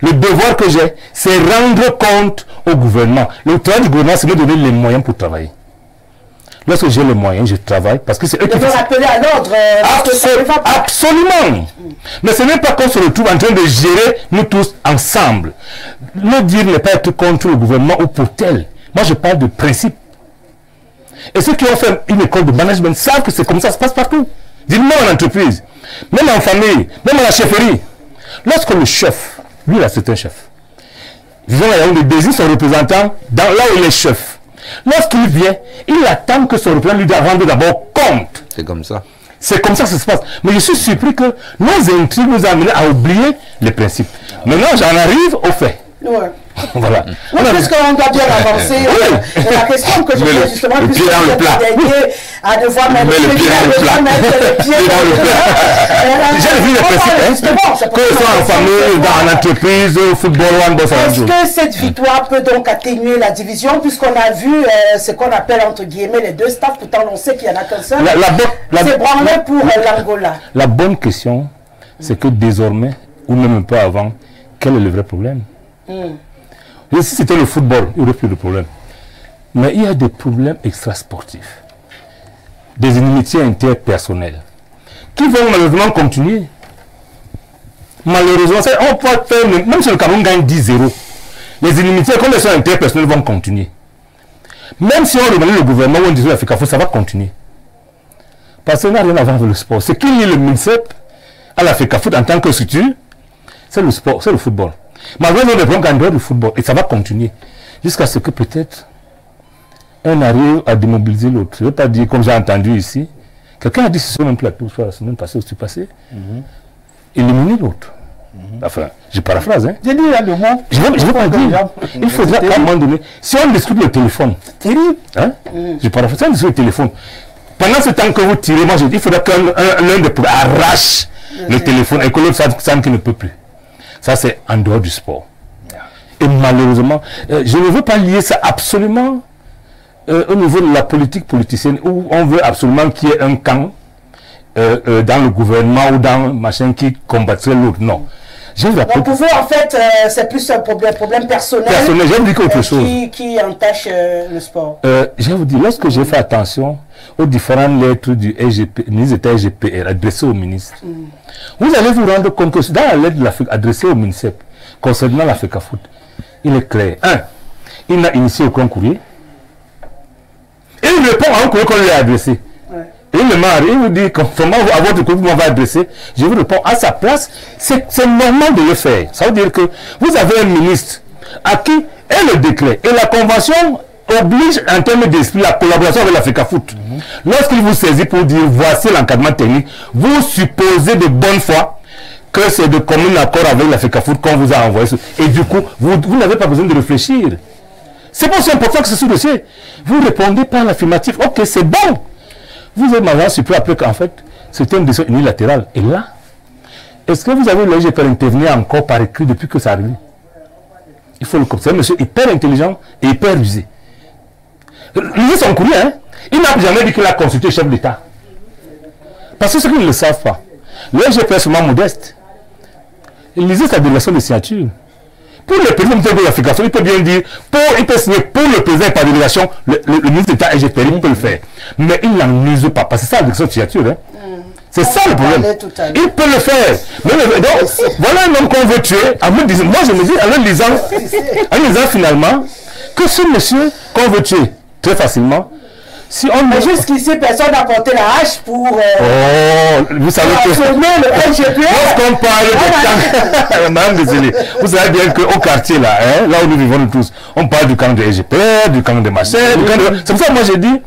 Le devoir que j'ai, c'est rendre compte au gouvernement. Le travail du gouvernement, c'est me donner les moyens pour travailler. Lorsque j'ai les moyens, je travaille parce que c'est eux qui font... rappeler à l'ordre. Absolument. Mais ce n'est pas qu'on se retrouve en train de gérer, nous tous, ensemble. Le dire n'est pas être contre le gouvernement ou pour tel. Moi, je parle de principe. Et ceux qui ont fait une école de management savent que c'est comme ça se passe partout. Dites-moi en entreprise, même en famille, même à la chefferie. Lorsque le chef... Lui, là, c'est un chef. Disons, il désigne son représentant là où il est chef. Lorsqu'il vient, il attend que son représentant lui rende d'abord compte. C'est comme ça. C'est comme ça que ça se passe. Mais je suis surpris que nos intrigues nous amènent à oublier les principes. Maintenant, j'en arrive au fait. Ouais. Voilà. Oui, puisqu'on doit bien avancer. La question que je voulais justement, puisque vous êtes le dernier à devoir mettre le pied dans le plat. J'ai vu les principes, que ce soit en famille, dans l'entreprise, au football, en bosse. Est-ce que cette victoire peut donc atténuer la division, puisqu'on a vu ce qu'on appelle entre guillemets les deux staffs, pourtant on sait qu'il n'y en a qu'un seul. C'est branlé pour l'Angola. La bonne question, c'est que désormais, ou même un peu avant, quel est le vrai problème? Si c'était le football, il n'y aurait plus de problème. Mais il y a des problèmes extrasportifs, des inimitiés interpersonnelles, qui vont malheureusement continuer. Malheureusement, on peut faire, même si le Cameroun gagne 10-0, les inimitiés, comme elles sont interpersonnelles, vont continuer. Même si on remet le gouvernement ou on dit l'Afrique, ça va continuer. Parce que ça n'a rien à voir avec le sport. Ce qui lie le MINSEP à l'Afrique Foot en tant que structure, c'est le sport, c'est le football. Malgré les problèmes en dehors du football, et ça va continuer jusqu'à ce que peut-être un arrive à démobiliser l'autre. Je ne veux pas dire, comme j'ai entendu ici, quelqu'un a dit sur ce même plateau, soit la semaine passée ou c'est passé, éliminer l'autre. Enfin, je paraphrase. Hein. J'ai dit là le mot. Je ne veux pas dire. Il faudra qu'à un moment donné, si on discute le téléphone, terrible. Hein, je paraphrase, si on discute le téléphone, pendant ce temps que vous tirez, moi je dis, il faudra qu'un des arrache le téléphone et que l'autre sente qu'il ne peut plus. Ça, c'est en dehors du sport. Et malheureusement, je ne veux pas lier ça absolument au niveau de la politique politicienne où on veut absolument qu'il y ait un camp dans le gouvernement ou dans machin qui combattrait l'autre. Non. Donc pour vous, en fait, c'est plus un problème personnel, j'ai vous dit autre chose. Qui entache le sport. Je vais vous dire, lorsque j'ai fait attention aux différentes lettres du ministre d'État SGPR adressées au ministre, vous allez vous rendre compte que dans la lettre de l'Afrique adressée au MINSEP concernant l'Afrique Foot, il est clair. Il n'a initié aucun courrier. Et il répond à un courrier qu'on lui a adressé. Et il me marre, il vous dit, comment à votre courrier vous m'avez adressé, je vous réponds à sa place, c'est normal de le faire. Ça veut dire que vous avez un ministre à qui est le décret et la convention oblige en termes d'esprit la collaboration avec l'Afrique Foot. Lorsqu'il vous saisit pour dire voici l'encadrement technique, vous supposez de bonne foi que c'est de commun accord avec l'Afrique Foot qu'on vous a envoyé. Et du coup, vous n'avez pas besoin de réfléchir. C'est pas aussi important que ce dossier. Vous répondez par l'affirmatif. Ok, c'est bon. Vous êtes maintenant surpris après qu'en fait, c'était une décision unilatérale. Et là, est-ce que vous avez le GPR intervenir encore par écrit depuis que ça arrive? Il faut le comprendre. C'est un monsieur hyper intelligent et hyper rusé. Lisez son courrier, hein. Il n'a jamais dit qu'il a consulté le chef d'État. Parce que ceux qui ne le savent pas, le GPR est seulement modeste. Lisez sa délégation de signature. Pour le président de l'Afrique, il peut bien dire, il peut signer pour le président par délégation, le ministre d'État SGPR, il peut le faire. Mais il n'en use pas, parce que c'est ça la délégation de signature. Hein. C'est ça le problème. Il peut le faire. Mais donc, voilà un homme qu'on veut tuer. Moi, je me dis, en le lisant finalement, que ce monsieur qu'on veut tuer très facilement, si on mais jusqu'ici, personne n'a porté la hache pour vous savez que le SGPR. Lorsqu'on parle de camp, madame désolé, vous savez bien qu'au quartier là, hein, là où nous vivons tous, on parle du camp de SGPR, du camp de Machin, c'est pour ça que moi j'ai dit,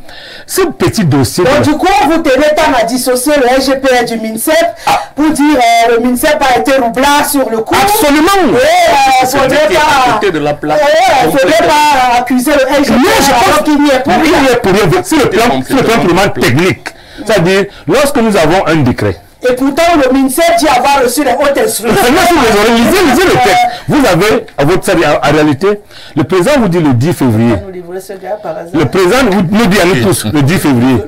ce petit dossier. Donc du coup, vous tenez tant à dissocier le SGPR du MINSEP pour dire le MINSEP a été roublard sur le coup. Absolument. Il ne faudrait pas accuser le SGPR. Non, je pense qu'il n'y est pour rien. C'est le plan purement technique. C'est-à-dire, lorsque nous avons un décret. Et pourtant, le ministère dit avoir reçu les hautes instructions. Lisez le texte. Vous avez, en réalité, le président vous dit le 10 février. Le président nous dit à nous tous le 10 février.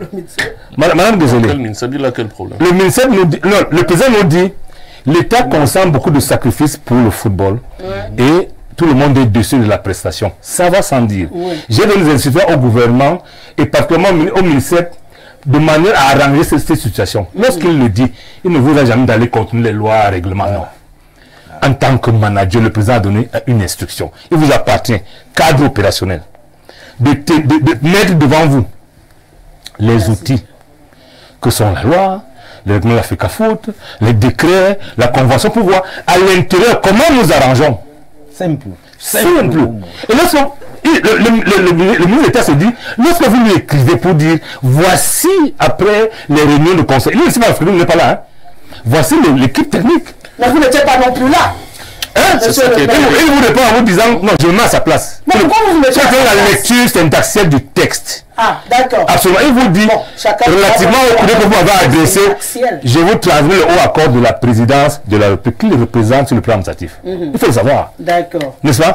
Madame, désolé. Le ministère dit là quel problème? Le ministère nous dit, non, le président nous dit, l'État consent beaucoup de sacrifices pour le football. Et tout le monde est dessus de la prestation. Ça va sans dire. J'ai donné des instructions au gouvernement et particulièrement au ministère de manière à arranger cette situation. Lorsqu'il le dit, il ne vous a jamais d'aller contre les lois, règlements, non. En tant que manager, le président a donné une instruction. Il vous appartient, cadre opérationnel, de mettre devant vous les outils que sont la loi, le règlement de l'Afrique Foot, les décrets, la convention pour voir à l'intérieur comment nous arrangeons. Simple. Et là, Le ministre d'État se dit, lorsque vous lui écrivez pour dire, voici après les réunions de conseil, lui aussi, il n'est pas là, hein. Voici l'équipe technique. Mais vous n'étiez pas non plus là. Hein? Et il vous répond en vous disant, non, je me mets à sa place. Mais pourquoi vous mettez à sa place? La lecture syntaxielle du texte. Ah, d'accord. Absolument. Il vous dit, bon, relativement au courrier que vous m'avez adressé, je vous transmets le haut accord de la présidence de la République qui le représente sur le plan administratif. Il faut le savoir. D'accord. N'est-ce pas?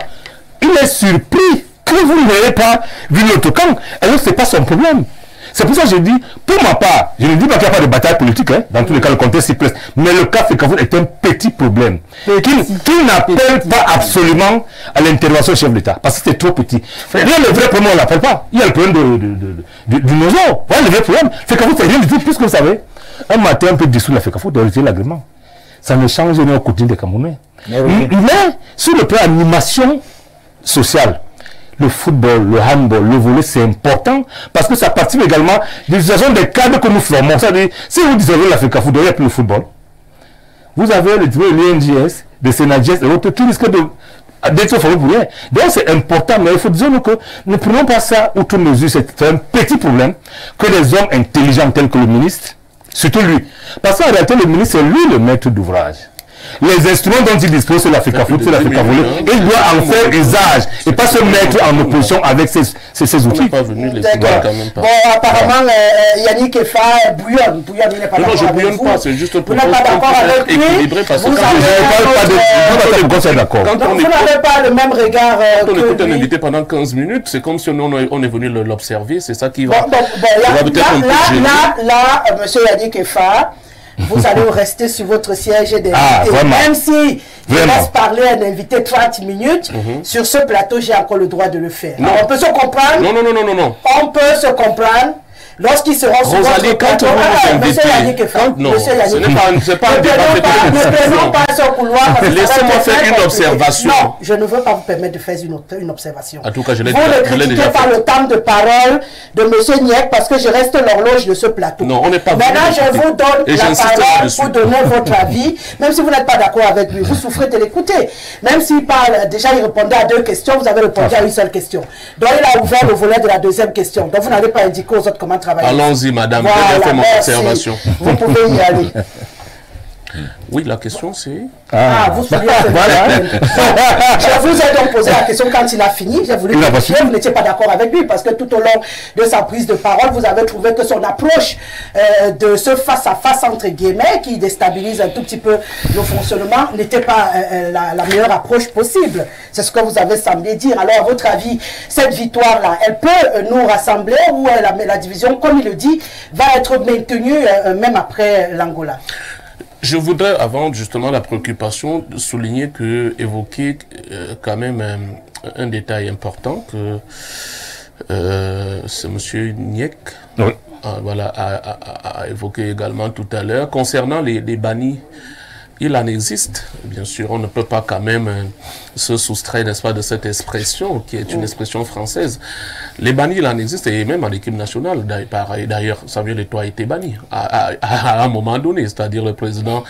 Il est surpris que vous n'ayez pas vu notre camp. Alors, ce n'est pas son problème. C'est pour ça que je dis, pour ma part, je ne dis pas qu'il n'y a pas de bataille politique, hein, dans tous les cas, le contexte s'y presse. Mais le cas Fecafoot est un petit problème qui n'appelle pas absolument à l'intervention du chef d'État. Parce que c'est trop petit. Il y a le vrai problème, on ne l'appelle pas. Il y a le problème du nozo. Voilà le vrai problème. Fecafoot, c'est rien du tout, puisque vous savez, un matin, on peut dissoudre la Fecafoot, de retirer l'agrément. Ça ne change rien au quotidien des Camerounais. Mais sur le plan animation sociale, le football, le handball, le volley, c'est important parce que ça participe également de l'utilisation des cadres que nous formons. C'est-à-dire, si vous dissolvez la Fecafoot, il n'y a plus le football. Vous avez l'INJS, le Sénadjes et autres qui risquent d'être formés pour rien. Donc c'est important, mais il faut dire que ne prenons pas ça outre mesure. C'est un petit problème que des hommes intelligents tels que le ministre, surtout lui. Parce qu'en réalité, le ministre, c'est lui le maître d'ouvrage. Les instruments dont il dispose, c'est la Fecafoot, c'est la Fecavolée. Il doit en faire usage et pas se mettre en opposition avec ces outils. Bon, apparemment, Yannick Effa bouillonne. Il n'est pas d'accord. Non, je ne bouillonne pas, c'est juste pour vous n'êtes pas d'accord avec lui. Parce que vous n'avez pas le même regard. Quand on écoute un invité pendant 15 minutes, c'est comme si on est venu l'observer. C'est ça qui va. Là, monsieur Yannick Effa, vous allez rester sur votre siège d'invité. Même si je laisse parler un invité 30 minutes, sur ce plateau, j'ai encore le droit de le faire. Alors, on peut se comprendre. Non. On peut se comprendre. Lorsqu'ils seront sur votre plateau, monsieur Yannick Effa, non, ce n'est pas un débat. Ne prenons pas ce couloir. Laissez-moi faire une observation. Non, je ne veux pas vous permettre de faire une observation. En tout cas, je l'ai déjà fait. Par le temps de parole de monsieur Niek parce que je reste l'horloge de ce plateau. Non, on n'est pas. Maintenant, je vous donne la parole pour donner votre avis. Même si vous n'êtes pas d'accord avec lui, vous souffrez de l'écouter. Même s'il parle, déjà il répondait à 2 questions, vous avez répondu à une seule question. Donc il a ouvert le volet de la 2e question. Donc vous n'avez pas indiqué aux autres comment travailler. Allons-y, madame. Voilà, j'ai fait mon observation. Vous pouvez y aller. Oui, la question c'est... vous souvenez je vous ai donc posé la question quand il a fini. J'ai voulu vérifier, vous n'étiez pas d'accord avec lui parce que tout au long de sa prise de parole, vous avez trouvé que son approche de ce face-à-face entre guillemets qui déstabilise un tout petit peu le fonctionnement n'était pas la meilleure approche possible. C'est ce que vous avez semblé dire. Alors, à votre avis, cette victoire-là, elle peut nous rassembler ou la division, comme il le dit, va être maintenue même après l'Angola? Je voudrais, avant justement la préoccupation, souligner évoquer quand même un détail important que c'est M. Niek a évoqué également tout à l'heure. Concernant les bannis, il en existe, bien sûr, on ne peut pas quand même se soustraire, n'est-ce pas, de cette expression qui est une expression française. Les bannis, il en existe, et même en équipe nationale, d'ailleurs, Samuel Eto'o a été banni à un moment donné, c'est-à-dire le président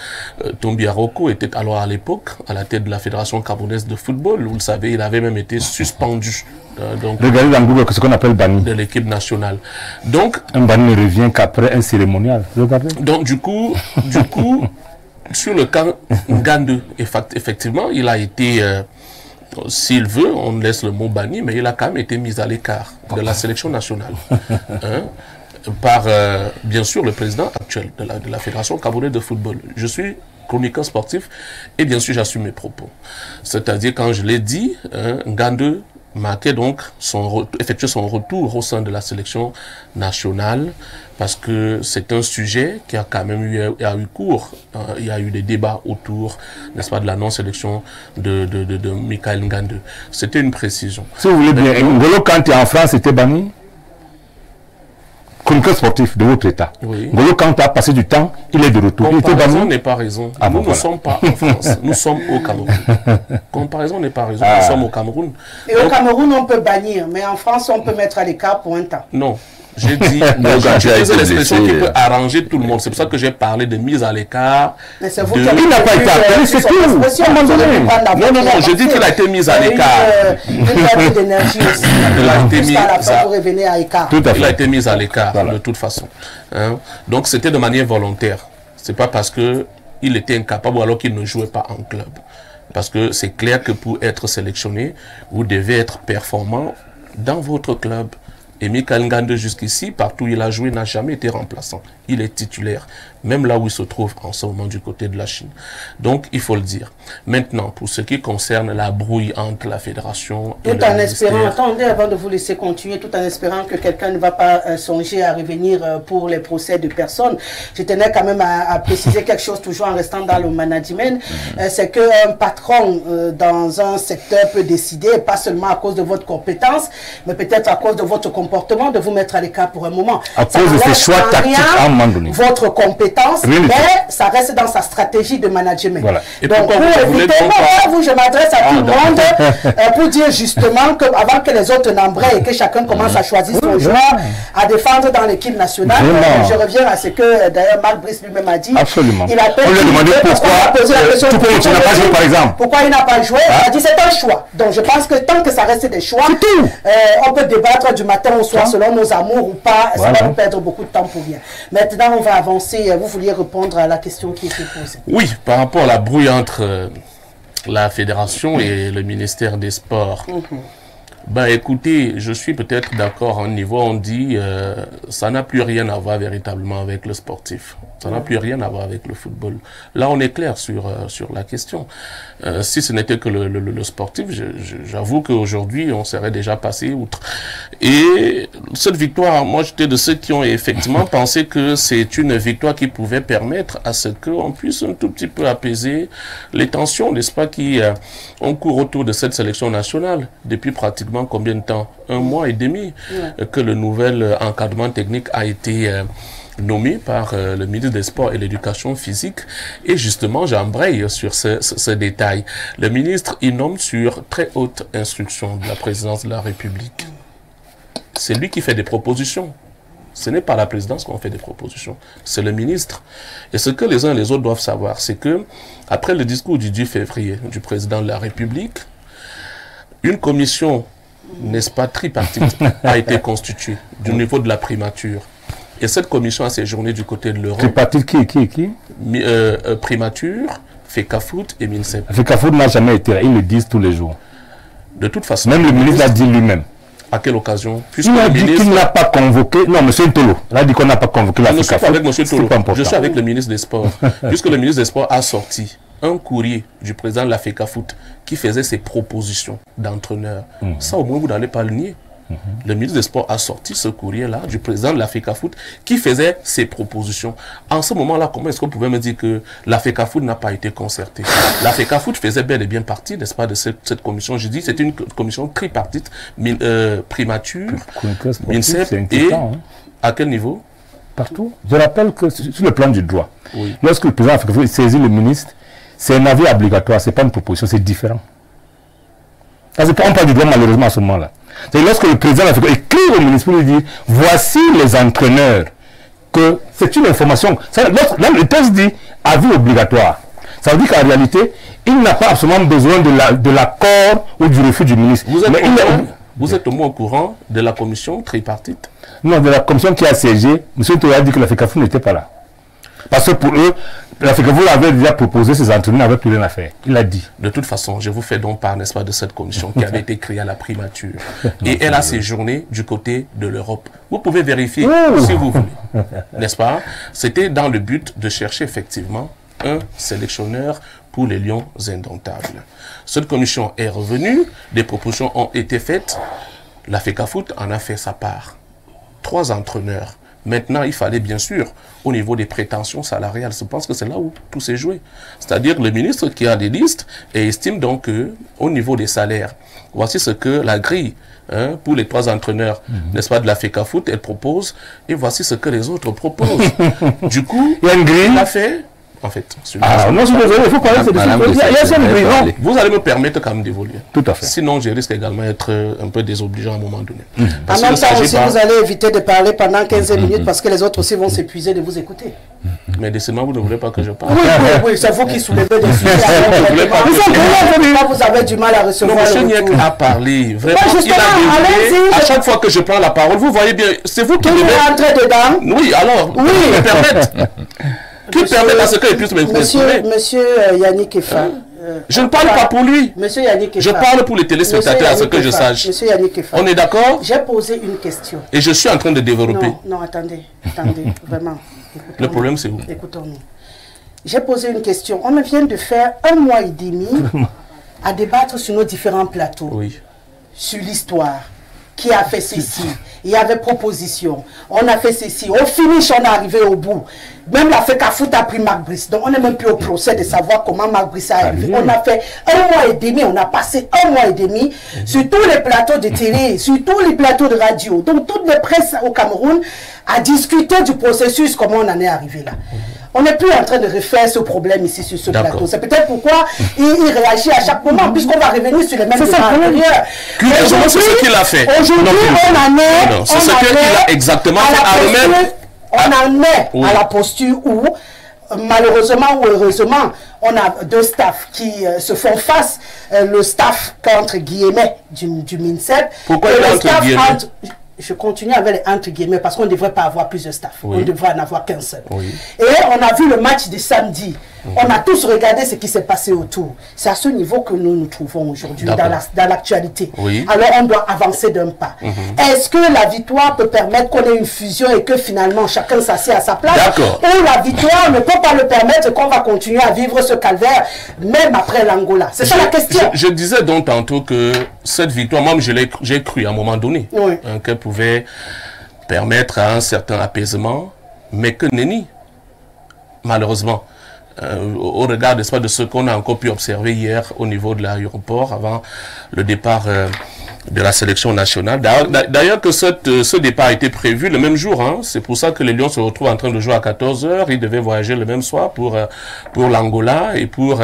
Tombi Aroko était alors à l'époque à la tête de la Fédération camerounaise de football, vous le savez, il avait même été suspendu. Regardez dans Google ce qu'on appelle banni. De l'équipe nationale. Donc, un banni ne revient qu'après un cérémonial. Regardez. Donc, du coup, sur le cas Ngandou, effectivement, il a été, s'il veut, on laisse le mot banni, mais il a quand même été mis à l'écart de la sélection nationale. Par, bien sûr, le président actuel de la Fédération camerounaise de football. Je suis chroniqueur sportif et bien sûr, j'assume mes propos. C'est-à-dire, quand je l'ai dit, Ngandou marquait donc effectuer son retour au sein de la sélection nationale parce que c'est un sujet qui a quand même eu cours. Il y a eu des débats autour, n'est-ce pas, de la non-sélection de Michael Ngandou. C'était une précision. Si vous voulez bien, N'Golo Kanté en France était banni. Chroniqueur sportif de votre État. Oui. N'Golo Kanté a passé du temps, il est de retour. Comparaison n'est pas raison. Nous ne sommes pas en France, nous sommes au Cameroun. Comparaison n'est pas raison, nous sommes au Cameroun. Et au Cameroun, on peut bannir, mais en France, on peut mettre à l'écart pour un temps. Non. J'ai dit, j'ai utilisé l'expression qui peut arranger tout le monde. C'est pour ça que j'ai parlé de mise à l'écart. Mais c'est vous qui il n'a pas été appelé, c'est tout. Non, je dis qu'il a été mis à l'écart. Il a eu d'énergie aussi. Il a été mis à l'écart. Il a été mis à l'écart, de toute façon. Hein? Donc, c'était de manière volontaire. C'est pas parce qu'il était incapable ou alors qu'il ne jouait pas en club. Parce que c'est clair que pour être sélectionné, vous devez être performant dans votre club. Et Michael Ngande, jusqu'ici, partout où il a joué, n'a jamais été remplaçant. Il est titulaire, même là où il se trouve en ce moment du côté de la Chine. Donc, il faut le dire. Maintenant, pour ce qui concerne la brouille entre la fédération et le ministère... Tout en espérant, attendez, avant de vous laisser continuer, tout en espérant que quelqu'un ne va pas songer à revenir pour les procès de personnes, je tenais quand même à préciser quelque chose, toujours en restant dans le management, c'est qu'un patron dans un secteur peut décider, pas seulement à cause de votre compétence, mais peut-être à cause de votre comportement, de vous mettre à l'écart pour un moment. À cause de ses choix tactiques à un moment donné. Votre compétence, mais ça reste dans sa stratégie de management. Voilà. Et donc, pour éviter, je m'adresse à tout le monde pour dire justement qu'avant que les autres n'embrayent et que chacun commence à choisir son joueur, à défendre dans l'équipe nationale, je reviens à ce que d'ailleurs Marc Brice lui-même a dit. Absolument. Il a on lui a demandé pourquoi il n'a pas joué. Il a dit c'est un choix. Donc je pense que tant que ça reste des choix, on peut débattre du matin au soir selon nos amours ou pas, ça va nous perdre beaucoup de temps pour rien. Maintenant, on va avancer. Vous vouliez répondre à la question qui était posée. Oui, par rapport à la brouille entre la fédération et le ministère des Sports. Ben écoutez, je suis peut-être d'accord à un niveau, on dit ça n'a plus rien à voir véritablement avec le sportif. Ça n'a plus rien à voir avec le football. Là, on est clair sur la question. Si ce n'était que le sportif, j'avoue qu'aujourd'hui, on serait déjà passé outre. Et cette victoire, moi, j'étais de ceux qui ont effectivement pensé que c'est une victoire qui pouvait permettre à ce qu'on puisse un tout petit peu apaiser les tensions, n'est-ce pas, qui ont cours autour de cette sélection nationale depuis pratiquement combien de temps? 1 mois et demi que le nouvel encadrement technique a été nommé par le ministre des Sports et l'Éducation physique. Et justement, j'embraye sur ce détail. Le ministre, il nomme sur très haute instruction de la présidence de la République. C'est lui qui fait des propositions. Ce n'est pas la présidence qu'on fait des propositions, c'est le ministre. Et ce que les uns et les autres doivent savoir, c'est que après le discours du 10 février du président de la République, une commission, n'est-ce pas, tripartite a été constituée du niveau de la primature. Et cette commission a séjourné du côté de l'Europe. Tripartite qui Primature, FECAFOOT et MINSEP. FECAFOOT n'a jamais été là, ils le disent tous les jours. De toute façon. Même le ministre l'a dit lui-même. À quelle occasion? Il a dit qu'il n'a pas convoqué. Non, M. Ntolo. Il a dit qu'on n'a pas convoqué la FECAFOOT. Je suis pas avec M. Ntolo. Je suis avec le ministre des Sports. Puisque le ministre des Sports a sorti un courrier du président de la FECAFOOT qui faisait ses propositions d'entraîneur. Ça, au moins, vous n'allez pas le nier. Le ministre des Sports a sorti ce courrier-là du président de la FECAFOOT qui faisait ses propositions. En ce moment-là, comment est-ce qu'on pouvait me dire que la FECAFOOT n'a pas été concertée? La FECAFOOT faisait bel et bien partie, n'est-ce pas, de cette commission. Je dis c'est une commission tripartite, primature, MINSEP et à quel niveau? Partout. Je rappelle que sur le plan du droit, lorsque le président de la FECAFOOT saisit le ministre, c'est un avis obligatoire, ce n'est pas une proposition, c'est différent. Parce qu'on parle du droit malheureusement à ce moment-là. C'est lorsque le président écrit au ministre pour lui dire voici les entraîneurs, que c'est une information. Là, le texte dit avis obligatoire. Ça veut dire qu'en réalité, il n'a pas absolument besoin de l'accord ou du refus du ministre. Vous êtes au moins au courant de la commission tripartite? Non, de la commission qui a siégé. M. Touré a dit que la FECAFOOT n'était pas là. Parce que pour eux, la FECAFOOT avait déjà proposé ses entraîneurs, n'avait plus rien à faire. Il a dit. De toute façon, je vous fais donc part, n'est-ce pas, de cette commission qui avait été créée à la primature. Et elle a séjourné du côté de l'Europe. Vous pouvez vérifier si vous voulez. N'est-ce pas? C'était dans le but de chercher effectivement un sélectionneur pour les Lions indomptables. Cette commission est revenue, des propositions ont été faites. La FECAFOOT en a fait sa part. 3 entraîneurs. Maintenant, il fallait bien sûr, au niveau des prétentions salariales, je pense que c'est là où tout s'est joué. C'est-à-dire le ministre qui a des listes et estime donc qu'au niveau des salaires, voici ce que la grille pour les 3 entraîneurs, n'est-ce pas, de la FECAFOOT, elle propose, et voici ce que les autres proposent. Du coup, il y a une grille. Il a fait en fait. Ah non, je suis désolé, il faut parler de ce Vous allez me permettre quand même d'évoluer. Tout à fait. Sinon, je risque également d'être un peu désobligeant à un moment donné. En même temps aussi, vous allez éviter de parler pendant 15 minutes parce que les autres aussi vont s'épuiser de vous écouter. Mais décidément, vous ne voulez pas que je parle. Oui, c'est vous qui soulevez des sujets. Vous avez du mal à recevoir. Non, M. Niek a parlé. Vraiment, il a déroulé. À chaque fois que je prends la parole, vous voyez bien, c'est vous qui devez rentrer dedans. Oui, alors, oui. Me permettre. Qui permet à ce qu'il puisse m'exprimer. Monsieur Yannick Effa. Je ne parle pas pour lui. Monsieur Yannick Effa. Je parle pour les téléspectateurs, à ce que je sache. Monsieur Yannick Effa. On est d'accord? J'ai posé une question. Et je suis en train de développer. Non, attendez, vraiment. Le problème, c'est où? Écoutons-nous. J'ai posé une question. On vient de faire 1 mois et demi à débattre sur nos différents plateaux. Oui. Sur l'histoire. Qui a fait ceci? Il y avait proposition. On a fait ceci. Au finish, on est arrivé au bout. Même la FECAFOOT a pris Marc Brice. Donc, on n'est même plus au procès de savoir comment Marc Brice a arrivé. On a fait 1 mois et demi. On a passé 1 mois et demi sur tous les plateaux de télé, sur tous les plateaux de radio. Donc, toute la presse au Cameroun a discuté du processus, comment on en est arrivé là. On n'est plus en train de refaire ce problème ici sur ce plateau. C'est peut-être pourquoi il réagit à chaque moment, puisqu'on va revenir sur les mêmes débats antérieurs. Curieusement, c'est ce qu'il a fait. Aujourd'hui, on en est... C'est ce qu'il a exactement fait. On en est à la posture où, malheureusement ou heureusement, on a 2 staffs qui se font face. Le staff, entre guillemets, du MINSEP. Pourquoi il est entre guillemets? Je continue avec les entre guillemets parce qu'on ne devrait pas avoir plusieurs staff. On devrait en avoir qu'un seul. Et on a vu le match de samedi. On a tous regardé ce qui s'est passé autour. C'est à ce niveau que nous nous trouvons aujourd'hui dans l'actualité. Alors on doit avancer d'un pas. Est-ce que la victoire peut permettre qu'on ait une fusion et que finalement chacun s'assied à sa place? Ou la victoire ne peut pas le permettre et qu'on va continuer à vivre ce calvaire même après l'Angola? C'est ça la question. Je disais donc tantôt que cette victoire, moi j'ai cru à un moment donné qu'elle pouvait permettre un certain apaisement, mais que nenni, malheureusement. Au regard de ce qu'on a encore pu observer hier au niveau de l'aéroport avant le départ de la sélection nationale. D'ailleurs que ce départ a été prévu le même jour. C'est pour ça que les Lions se retrouvent en train de jouer à 14 h. Ils devaient voyager le même soir pour l'Angola et pour...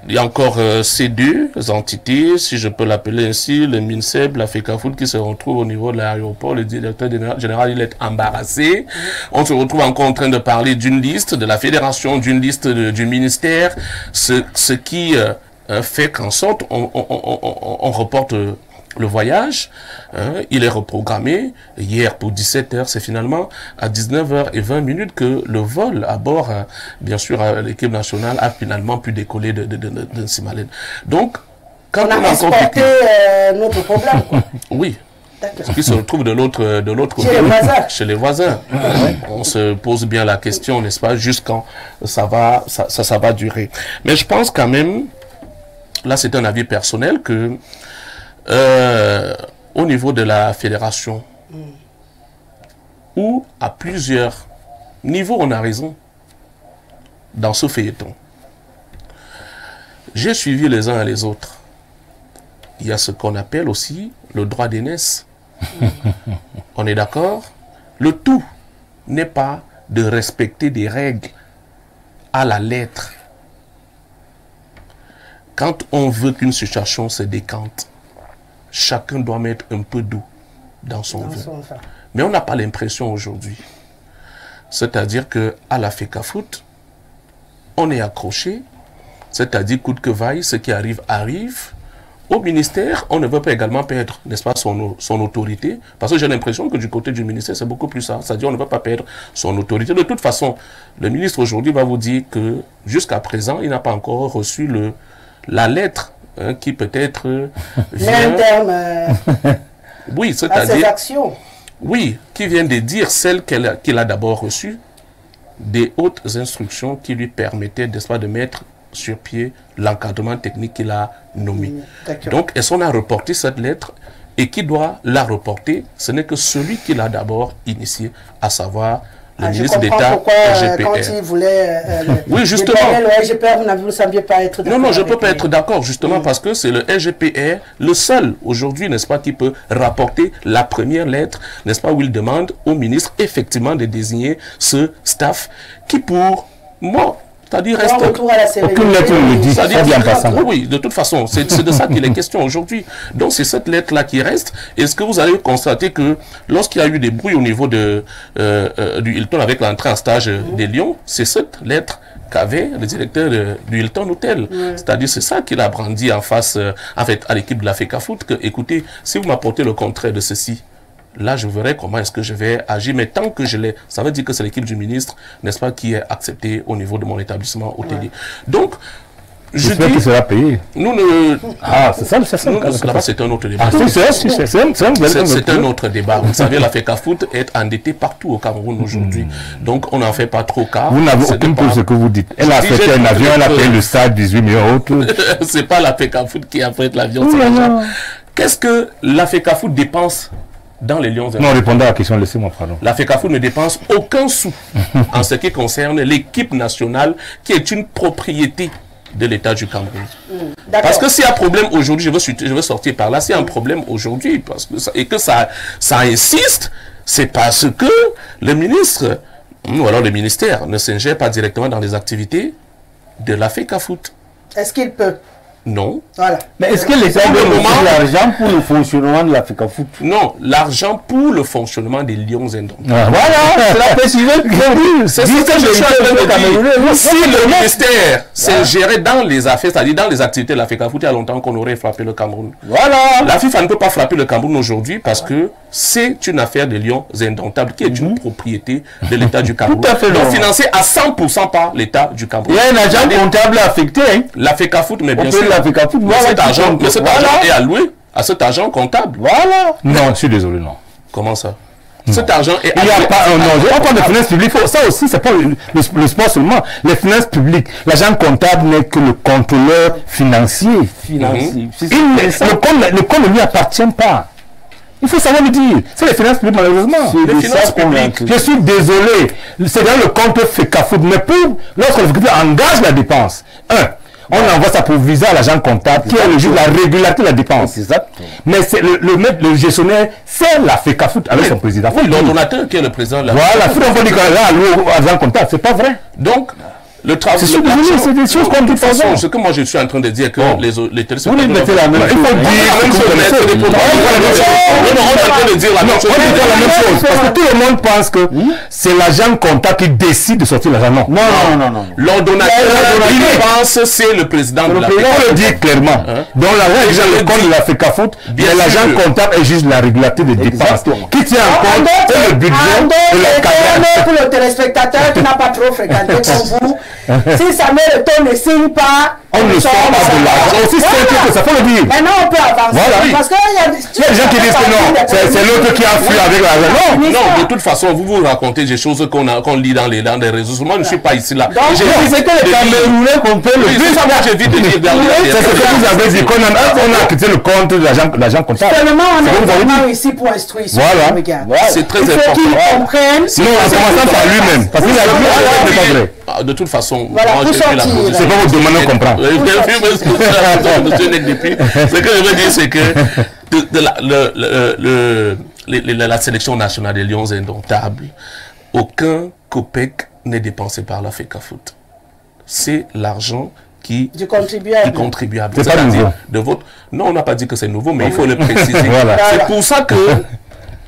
il y a encore ces 2 entités, si je peux l'appeler ainsi, le MINSEP, la FECAFOOT qui se retrouvent au niveau de l'aéroport. Le directeur général, il est embarrassé. On se retrouve encore en train de parler d'une liste, de la fédération, d'une liste du ministère, ce qui fait qu'en sorte, on reporte le voyage. Il est reprogrammé hier pour 17 h. C'est finalement à 19 h 20 que le vol à bord, bien sûr, l'équipe nationale a finalement pu décoller de Simalène. Donc, quand on a exporté notre problème, quoi. Oui. Ce qui se retrouve de l'autre côté, chez les voisins. On se pose bien la question, n'est-ce pas, jusqu'à quand ça va durer. Mais je pense quand même, là c'est un avis personnel, que au niveau de la fédération, où à plusieurs niveaux on a raison dans ce feuilleton. J'ai suivi les uns et les autres. Il y a ce qu'on appelle aussi le droit d'aînesse. On est d'accord? Le tout n'est pas de respecter des règles à la lettre. Quand on veut qu'une situation se décante, chacun doit mettre un peu d'eau dans son vin. Mais on n'a pas l'impression aujourd'hui. C'est-à-dire qu'à la FECAFOOT, on est accroché, c'est-à-dire coûte que vaille, ce qui arrive, arrive. Au ministère, on ne veut pas également perdre, n'est-ce pas, son autorité, parce que j'ai l'impression que du côté du ministère, c'est beaucoup plus ça, c'est-à-dire on ne veut pas perdre son autorité. De toute façon, le ministre aujourd'hui va vous dire que jusqu'à présent, il n'a pas encore reçu la lettre qui peut-être vient... Oui, c'est-à-dire... ses actions. Oui, qui vient de dire celle qu'il a d'abord reçue, des hautes instructions qui lui permettaient, n'est-ce pas, de mettre sur pied l'encadrement technique qu'il a nommé. Donc, est-ce qu'on a reporté cette lettre? Et qui doit la reporter? Ce n'est que celui qui l'a d'abord initié, à savoir le ministre d'État RGPR. Quand il voulait oui, justement. Le RGPR, vous ne sembliez pas être d'accord. Non, je ne peux pas être d'accord, justement, parce que c'est le RGPR, le seul, aujourd'hui, n'est-ce pas, qui peut rapporter la première lettre, n'est-ce pas, où il demande au ministre, effectivement, de désigner ce staff qui, pour moi, c'est-à-dire reste... Aucune lettre ne le dit, ça vient passant. Oui, de toute façon, c'est de ça qu'il est question aujourd'hui. Donc, c'est cette lettre-là qui reste. Est-ce que vous allez constater que lorsqu'il y a eu des bruits au niveau du Hilton avec l'entrée en stage des Lions, c'est cette lettre qu'avait le directeur du Hilton Hotel. C'est-à-dire, c'est ça qu'il a brandi en face, en fait, à l'équipe de la FECAFOOT, que, écoutez, si vous m'apportez le contraire de ceci, là, je verrai comment est-ce que je vais agir. Mais tant que je l'ai, ça veut dire que c'est l'équipe du ministre, n'est-ce pas, qui est acceptée au niveau de mon établissement hôtelier. Donc, je dis... qui sera payé. Nous ne... Ah, c'est ça. Là-bas, c'est un autre débat. Ah, c'est un autre débat. Vous savez, la FECAFOOT est endettée partout au Cameroun aujourd'hui. Donc, on n'en fait pas trop cas. Vous n'avez aucune preuve de ce que vous dites. Elle a affrété un avion, elle a payé le stade 18 millions autres. C'est pas la FECAFOOT qui affrète l'avion. Qu'est-ce que la FECAFOOT dépense dans les Lions? Non, répondez à la question, laissez-moi pardon. La FECAFOOT ne dépense aucun sou en ce qui concerne l'équipe nationale qui est une propriété de l'État du Cameroun. Parce que s'il y a un problème aujourd'hui, je veux sortir par là, s'il y a un problème aujourd'hui, et que ça insiste, c'est parce que le ministre, ou alors le ministère, ne s'ingère pas directement dans les activités de la FECAFOOT. Est-ce qu'il peut? Non. Voilà. Mais est-ce que l'État donne l'argent pour le fonctionnement de la FECAFOOT? Non, l'argent pour le fonctionnement des Lions Indomptables. Voilà, c'est la précision que c'est ce que je suis en train de dire. Si le ministère s'ingérait dans les affaires, c'est-à-dire dans les activités de la FECAFOOT, il y a longtemps qu'on aurait frappé le Cameroun. Voilà. La FIFA ne peut pas frapper le Cameroun aujourd'hui parce que c'est une affaire des Lions Indomptables qui est une propriété de l'État du Cameroun. Tout à fait. Donc financée à 100% par l'État du Cameroun. Il y a un agent comptable affecté. Hein. La FECAFOOT, mais bien sûr. Mais cet argent est alloué à cet argent comptable. Voilà. Non, je suis désolé, non. Comment ça? Cet argent est... Il n'y a pas... Non, on parle de finances publiques. Ça aussi, c'est pas le sport seulement. Les finances publiques. L'agent comptable n'est que le contrôleur financier. Le compte ne lui appartient pas. Il faut savoir le dire. C'est les finances publiques, malheureusement. Les finances publiques. Je suis désolé. C'est dans le compte FECAFOOT. Mais lorsque le FECAFOOT engage la dépense, on envoie ça pour visa à l'agent comptable qui est le juge de la régularité de la dépense. Mais le gestionnaire, c'est la FECAFOOT avec son président. Oui, l'ordonnateur qui est le président de la FECAFOOT. Voilà, il faut dire qu'on a alloué à l'agent comptable. C'est pas vrai. Donc, le travail... C'est des choses qu'on dit pas. Ce que moi je suis en train de dire, que les téléspectateurs... Vous mettez la même chose. Il faut dire on est en train de dire la même chose. Parce que tout le monde pense que c'est l'agent comptable qui décide de sortir l'argent. Non. L'ordonnateur, il pense c'est le président de la FECAFOOT. On le dit clairement. Donc l'argent est déjà le compte de la FECAFOOT, mais l'agent comptable est juste la régularité des dépenses. Qui tient en compte le budget et le cadre. Pour le téléspectateur qui n'a pas trop fréquenté comme vous, si Samuel Eto'o ne signe pas, on ne sort pas de l'argent. Aussi simple que ça, faut le dire. Maintenant, on peut avancer. Voilà. Parce qu'il y a des gens qui disent que non, c'est l'autre qui a fui avec l'argent. Non, de toute façon, vous racontez des choses qu'on lit dans les réseaux sociaux. Moi, je ne suis pas ici là. Donc, c'est que les Camerounais comprennent le plus. Moi, j'évite de dire. C'est ce que vous avez dit, qu'on a quitté le compte de l'agent comptable. Seulement, on est vraiment ici pour instruire. Voilà. C'est très important. Il faut qu'ils comprennent. Non, en commençant par lui-même. Parce qu'il a dit que ce n'est pas vrai. De toute façon, voilà, moi j'ai pris la position. C'est pas vous demander de comprendre. Ce que je veux dire, c'est que la sélection nationale des Lions Indomptables, aucun copec n'est dépensé par la FECAFOOT. C'est l'argent du contribuable. C'est pas nouveau. De votre... Non, on n'a pas dit que c'est nouveau, mais il faut le préciser. Voilà. C'est pour ça que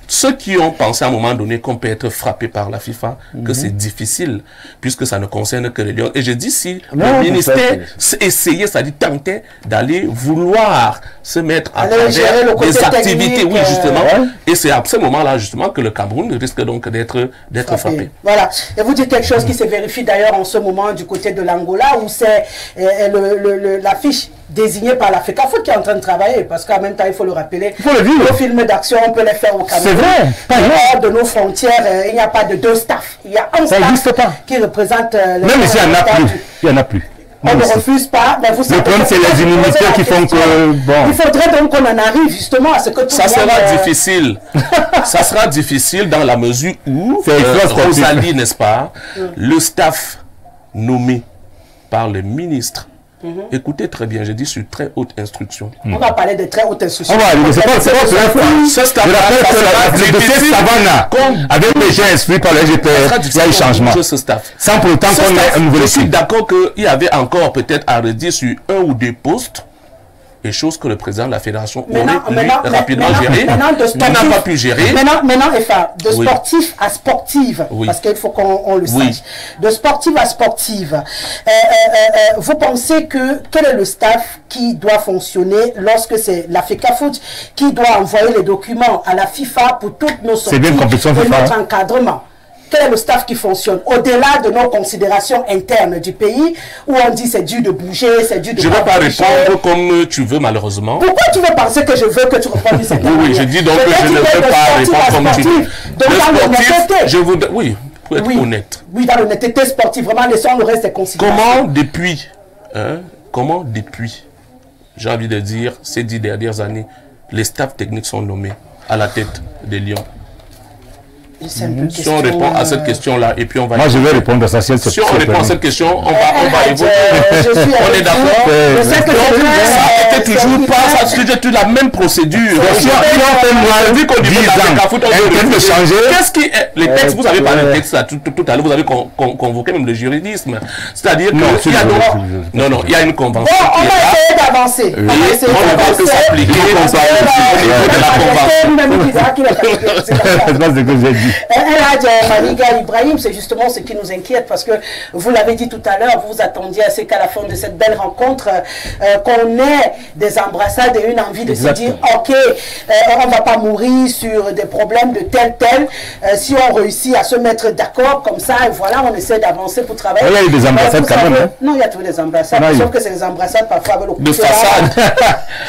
ceux qui ont pensé à un moment donné qu'on peut être frappé par la FIFA, que c'est difficile, puisque ça ne concerne que les Lions. Et je dis, si le ministère essayait, c'est-à-dire tentait d'aller vouloir se mettre à travers des activités, oui, justement, et c'est à ce moment-là, justement, que le Cameroun risque donc d'être frappé. Voilà. Et vous dites quelque chose qui se vérifie d'ailleurs en ce moment du côté de l'Angola, où c'est la fiche désignée par la FECAFOOT qui est en train de travailler, parce qu'en même temps, il faut le rappeler, nos films d'action, on peut les faire au Cameroun. C'est vrai. Hors de nos frontières, il n'y a pas de deux staffs. Il y a un staff qui représente... Même ici, il n'y en a plus. Il n'y en a plus. On ne refuse pas, mais vous savez... Le problème, c'est les immunités qui font que... Bon. Il faudrait donc qu'on en arrive justement à ce que tout ça sera difficile. Ça sera difficile dans la mesure où, Rosalie, n'est-ce pas, le staff nommé par le ministre. Écoutez très bien, j'ai dit sur très haute instruction. On va parler de très haute instruction. On va aller, c'est pas ce staff. Le dossier Savannah, avec les gens inscrits par le GPR, il y a eu changement. Sans pour autant qu'on ait un nouveau équipe. Je suis d'accord qu'il y avait encore peut-être à redire sur 1 ou 2 postes. Et chose que le président de la fédération aurait rapidement géré, mais n'a pas pu gérer. Maintenant, de sportif à sportive, parce qu'il faut qu'on le sache. De sportive à sportive, vous pensez que quel est le staff qui doit fonctionner lorsque c'est la FECAFOOT qui doit envoyer les documents à la FIFA pour toutes nos sorties et notre encadrement? Quel est le staff qui fonctionne au-delà de nos considérations internes du pays où on dit c'est dur de bouger, c'est dur de... Je ne vais pas répondre comme tu veux malheureusement. Pourquoi tu veux penser que je veux que tu répondes cette manière? Oui, je dis donc que je ne veux pas répondre comme tu veux. Le sportif, je voudrais... Oui, pour être honnête. Oui, dans l'honnêteté sportive, vraiment, laissons le reste des considérations. Comment depuis, j'ai envie de dire, ces 10 dernières années, les staffs techniques sont nommés à la tête des Lions? Si on répond à cette question-là, et puis on va... Moi, je vais répondre à ça. Si on répond à cette question, on va évoluer. On est d'accord. Ça n'était toujours pas... Ça c'était toujours la même procédure. Vu qu'on dit que changer. Qu'est-ce qui est... Les textes, vous avez parlé de textes tout à l'heure, vous avez convoqué même le juridisme. C'est-à-dire qu'il y a... Non, il y a une convention. On va essayer d'avancer. On ne va que s'appliquer au niveau de la convention. C'est ce que j'ai dit. Maniga Ibrahim, c'est justement ce qui nous inquiète parce que vous l'avez dit tout à l'heure, vous attendiez à ce qu'à la fin de cette belle rencontre, qu'on ait des embrassades et une envie de se dire ok, on ne va pas mourir sur des problèmes de tel. Si on réussit à se mettre d'accord comme ça, et voilà, on essaie d'avancer pour travailler. Il y a eu des embrassades quand même. Non, il y a toujours des embrassades, sauf que c'est des embrassades parfois avec le coup de façade.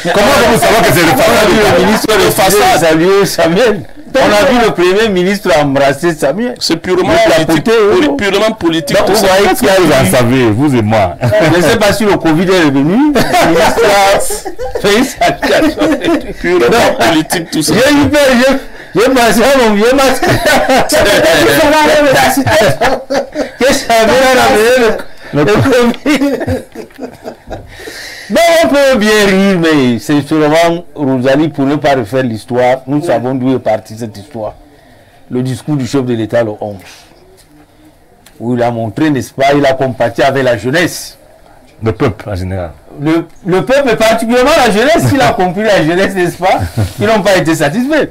Comment vous savez que c'est le façade? Le ministre de façade, saluer Samuel. On a vu le Premier ministre embrasser Samuel. C'est purement politique. Donc, vous voyez qui vous en savez, vous et moi. Je ne sais pas si le Covid est revenu. Le ministre a fait une salutation. Purement politique, tout ça. J'ai passé mon vieux masque. Que Samuel a amené le Covid. Mais on peut bien rire, mais c'est seulement Rosalie, pour ne pas refaire l'histoire, nous savons d'où est partie cette histoire. Le discours du chef de l'État le 11, où il a montré, n'est-ce pas, il a compati avec la jeunesse. Le peuple en général. Le peuple, et particulièrement la jeunesse, il a compris la jeunesse, n'est-ce pas, ils n'ont pas été satisfaits.